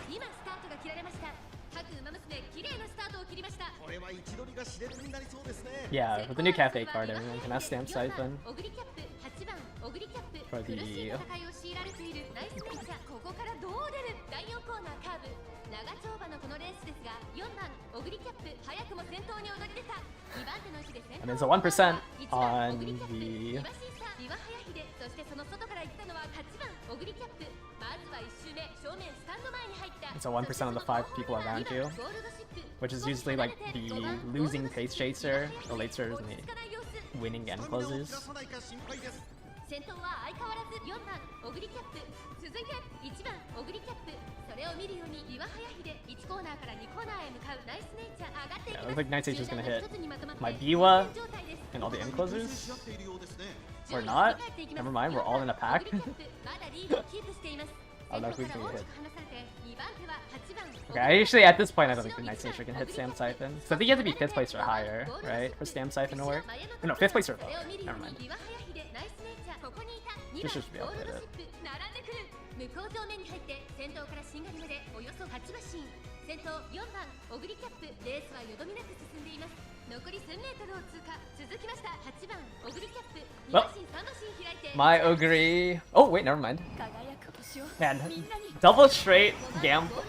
今スタートが切られました。各馬娘綺麗なスタートを切りました。これは位置取りが熾烈になりそうですね。 Yeah, with the new cafe card, everyone can have Stamp Siphon オグリキャップ8番オグリキャップ for 苦しい the 戦いを強いられているナイスネイチャー。ここからどう出る。第4コーナーカーブ長丁場のこのレースですが、4番オグリキャップ早くも先頭に躍り出た。2番手の位置で先 And 頭 there's a 1% 1番 on オグリキャップ the 岩新さん岩早秀。そしてその外から行ったのは8番オグリキャップ。まずは1周目正面スタンド前に入った。 It's a 1% on the 5 people around you, ゴールドシップ which is usually like the losing pace chaser, the late starters, and the winning end closers. 先頭は相変わらず4番オグリキャップ。続いて1番オグリキャップ。それを見るように岩早秀1コーナーから2コーナーへ向かう。ナイスネイチャー上がっていき Yeah, ま it す。 looks like Night Sage's gonna hit 集団が一つにまとまって my Biwa 状態です。 and all the end closers. やっているようですね。 Or not? Never mind, we're all in a pack. まだリードをキープしています。 I don't know who's 先頭 gonna から大 hit. きく離されて2番手は8番 Okay, actually at this point I don't think the Night Sager can hit Stamp Siphon. So I think you have to be 5th place or higher, right? For Stamp Siphon to work. Or no, 5th place or lower. Never mind. This should be able to hit it. 向こう正面に入って先頭からしんがりまでおよそ8馬身。先頭4番オグリキャップ。レースはよどみなく進んでいます。残り1000メートルを通過。続きました8番オグリキャップ。2馬身3馬身開いて My Ogre. Oh, wait, never mind. 輝く星を Man, みんなに double straight gamble.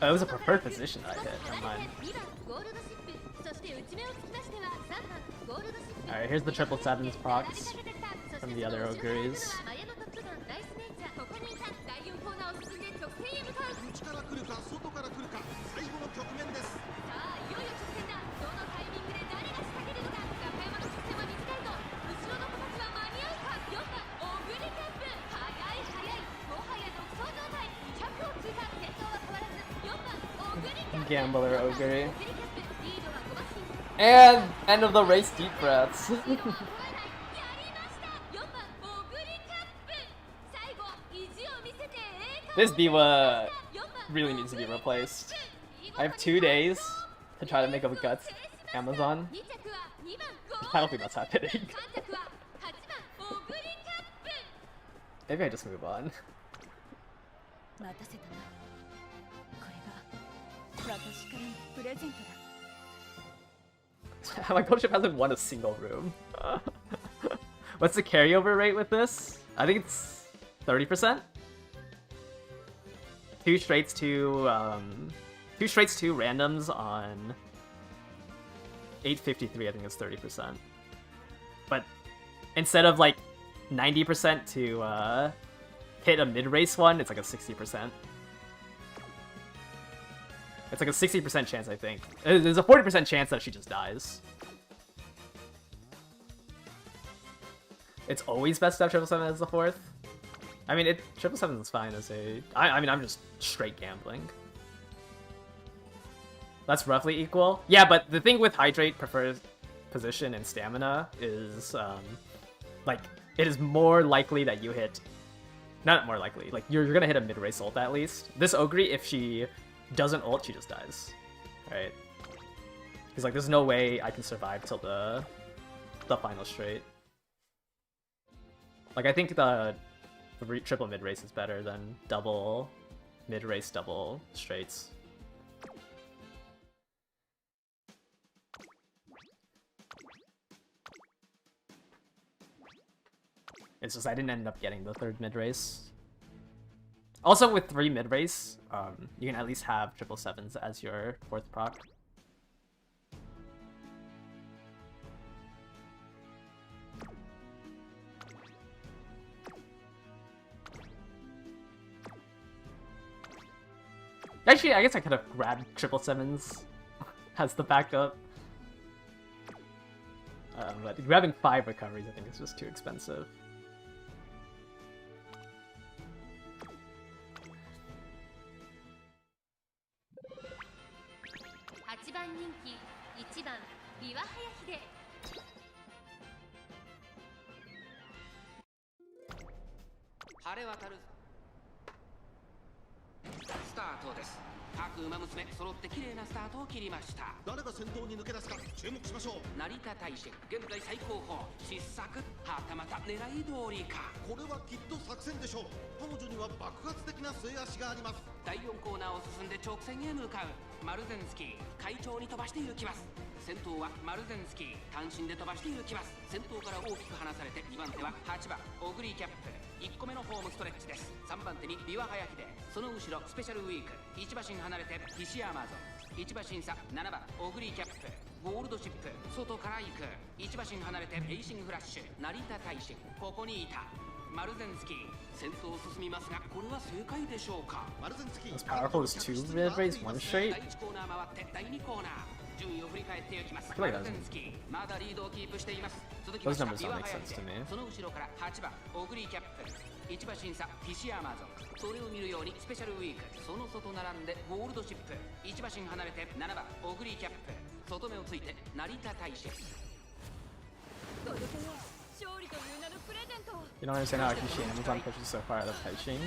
Oh, it was a preferred position that I hit. Never mind. 2番ゴールドシップ。そして内目を突き出しては3番ゴールドシップ。 Alright, here's the triple sevens procs from the other ogres. 前のトップガンナイスネイチャー。ここにいた。第4コーナーを進んで直線へ向かう。内から来るか外から来るか最後の局面です。さあいよいよ直線だ。どのタイミングで誰が仕掛けるのか。中山の直線は短いぞ。後ろの子たちは間に合うか。4番オグリキャップ。速い速い。もはや独走状態。100を通過。先頭は変わらず4番オグリキャップ。 Gambler Ogre. オグリキャップリードは5馬身。 And end of the race, deep breaths. やりました。4番オグリキャップ。最後意地を見せて栄冠 This Biwa 4番 really needs to be replaced. I have 2 days to try to make up guts Amazon. 2着は2番ゴ I ー don't think that's happening. 3着は8番オグリキャップ。 Maybe I just move on. 待たせたな。これが私からのプレゼントだ。 My coach ship hasn't won a single room. What's the carryover rate with this? I think it's 30%. Two straights, two randoms on 853. I think it's 30%. But instead of like 90% to hit a mid-race one, it's like a 60%. It's like a 60% chance, I think. There's a 40% chance that she just dies. It's always best to have 777 as the 4th. I mean, 777 is fine as a... I mean, I'm just straight gambling. That's roughly equal. Yeah, but the thing with Hydrate prefers position and stamina is, like, it is more likely that you hit... Not more likely. Like, you're gonna hit a mid-race ult at least. This Ogre, if she doesn't ult, she just dies. Right? Because, like, there's no way I can survive till the final straight. Like, I think the triple mid-race is better than double mid-race, double straights. It's just I didn't end up getting the 3rd mid-race. Also, with 3 mid-race, you can at least have 777s as your 4th proc. Actually, I guess I could have grabbed 777s as the backup. But grabbing 5 recoveries, I think, is just too expensive. 8番人気1番岩早秀。晴れ渡るスタートです。各馬娘揃って綺麗なスタートを切りました。誰が先頭に抜け出すか注目しましょう。成田大使現在最高峰失策、はたまた狙い通りか。これはきっと作戦でしょう。彼女には爆発的な末脚があります。第4コーナーを進んで直線へ向かう。マルゼンスキー快調に飛ばして行きます。先頭はマルゼンスキー単身で飛ばして行きます。先頭から大きく離されて2番手は8番オグリーキャップ。1個目のホームストレッチです。3番手にビワハヤヒデ、その後ろスペシャルウィーク、1馬身離れてヒシアマゾン、1馬身差7番オグリーキャップ。ゴールドシップ外から行く。1馬身離れてレーシングフラッシュ、成田大使ここにいた。マルゼンスキー先頭を進みますが、これは正解でしょうか。マルゼンスキー As powerful as 2 mid-race, 1 straight. 第1コーナー回って第2コーナー、順位を振り返っていきます。 I feel like マルゼンスキーまだリードをキープしています。続き Those まして numbers ビ don't ワ make ハヤ sense ヒ to デ、 me. その後ろから8番オグリーキャップ。1馬身差フィシアマゾン、それを見るようにスペシャルウィーク、その外並んでゴールドシップ。1馬身離れて7番オグリーキャップ。外目をついて成田大使。届けよう勝利という名のプレゼントを。 You don't understand how Kishi Amazon pushes so far out of Taishin.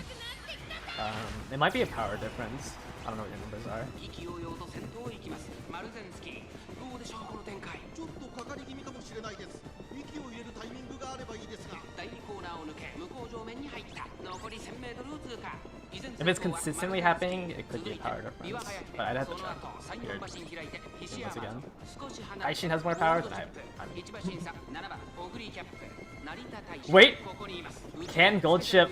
It might be a power difference. I don't know what your numbers are. 意気揚々と先頭へ行きます。マルゼンスキーどうでしょうこの展開。ちょっとかかり気味かもしれないです。息を入れるタイミングがあればいいですが。第2コーナーを抜け向こう上面に入った。残り 1000m を通過。 If it's consistently happening, it could be a power difference. But I'd have to check. Here, once again. Taishin has more power than I have. Wait! Can Gold Ship...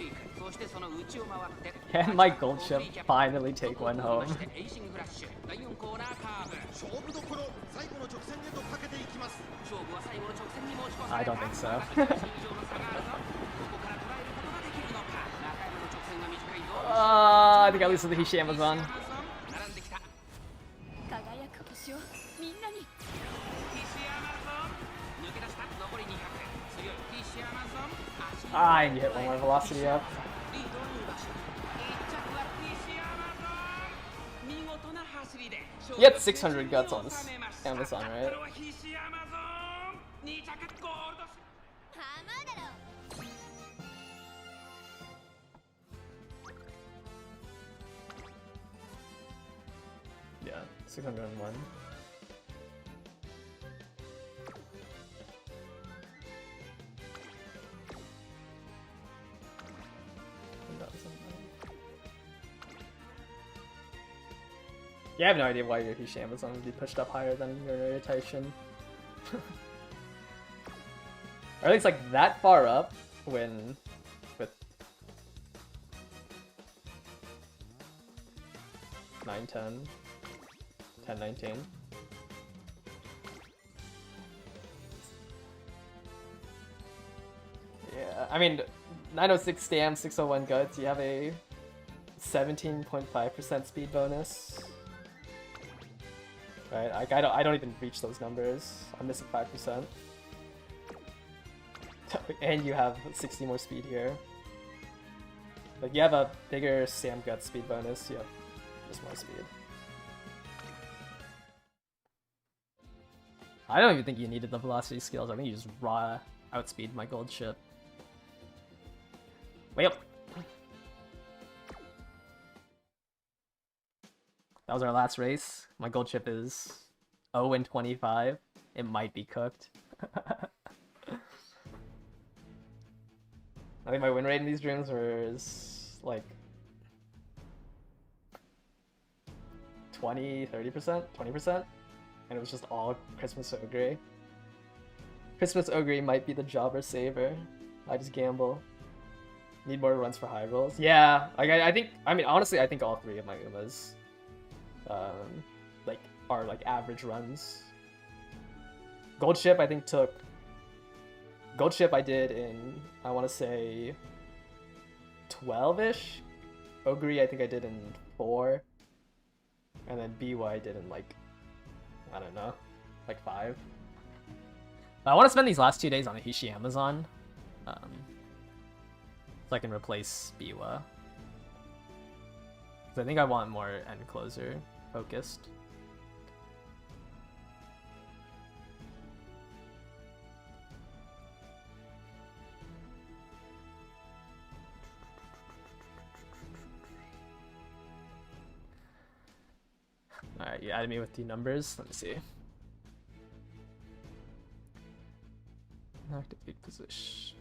Can my Gold Ship finally take one home? 勝負どころ、最後の直線へとかけていきます。 I don't think so. I think I lose to the Hishi Amazon. 輝く星をみんなに。 I need to hit one more velocity up. You had 600 guts on this Amazon, right? ハマーだろ。 Yeah, 601. Yeah, I have no idea why your Hishi Amazon would be pushed up higher than your Taishin. Or at least like that far up when with 9, 10, 10, 19. Yeah, I mean 906 stam, 601 guts, you have a 17.5% speed bonus. Right, like I don't even reach those numbers. I'm missing 5%. And you have 60 more speed here. Like you have a bigger Sam Gut speed bonus, you have just more speed. I don't even think you needed the velocity skills, I think you just raw outspeed my gold ship. Way up! That was our last race. My gold chip is 0-25. It might be cooked. I think my win rate in these dreams was like 20, 30%, 20%. And it was just all Christmas Ogre. Christmas Ogre might be the jobber saver. I just gamble. Need more runs for high rolls. Yeah, like I think, I mean, honestly, I think all three of my Umas like are like average runs. Gold ship I think took gold ship I did in I want to say 12ish. Ogre I think I did in 4, and then BY I did in like I don't know, like 5. I want to spend these last 2 days on a Hishi Amazon, so I can replace Biwa. I think I want more end closer focused. Alright, you added me with the numbers. Let me see. Activate position.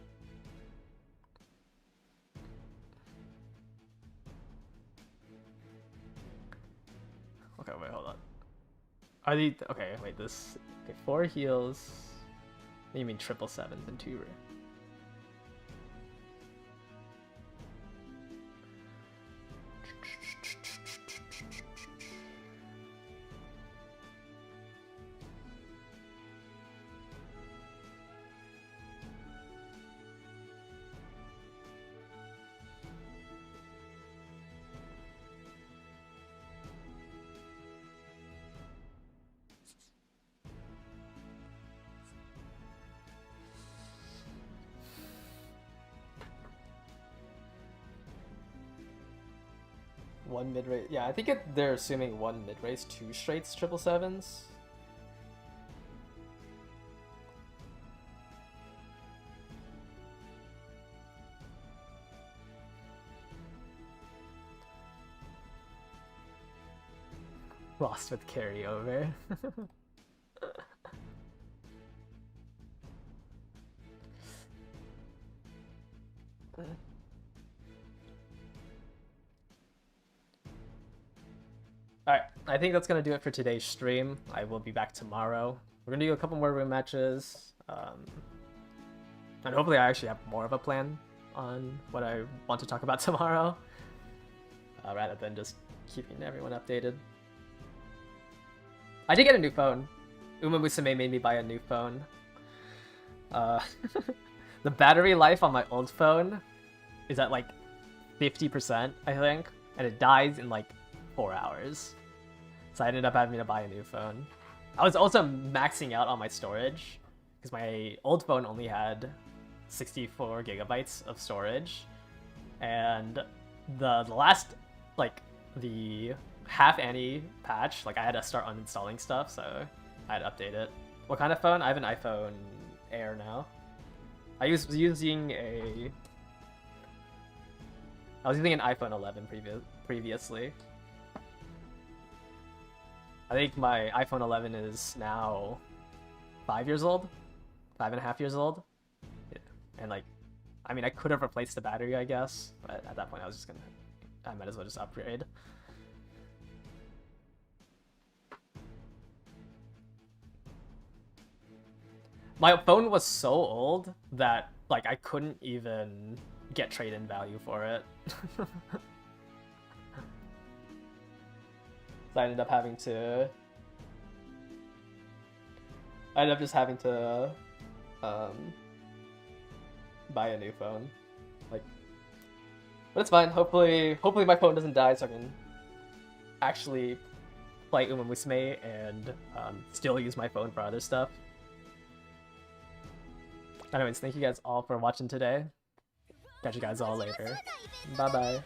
Okay, wait, hold on. Are the okay? Wait, this okay. 4 heals. You mean 777s and 2 rare? One mid race. Yeah, I think they're assuming 1 mid race, 2 straights 777s. Lost with carryover. Alright, I think that's gonna do it for today's stream. I will be back tomorrow. We're gonna do a couple more room matches. And hopefully I actually have more of a plan on what I want to talk about tomorrow. Rather than just keeping everyone updated. I did get a new phone. Uma Musume made me buy a new phone. The battery life on my old phone is at like 50%, I think. And it dies in like 4 hours. So I ended up having to buy a new phone. I was also maxing out on my storage because my old phone only had 64 gigabytes of storage, and the last, like, the half-annie patch, like, I had to start uninstalling stuff, so I had to update it. What kind of phone? I have an iPhone Air now. I was using an iPhone 11 previously. I think my iPhone 11 is now 5 years old, 5.5 years old. Yeah. And like, I mean, I could have replaced the battery, I guess, but at that point I might as well just upgrade. My phone was so old that like I couldn't even get trade-in value for it. So I ended up just having to buy a new phone. Like, but it's fine. Hopefully my phone doesn't die so I can actually play Uma Musume and still use my phone for other stuff. Anyways, thank you guys all for watching today. Catch you guys all later. Bye bye.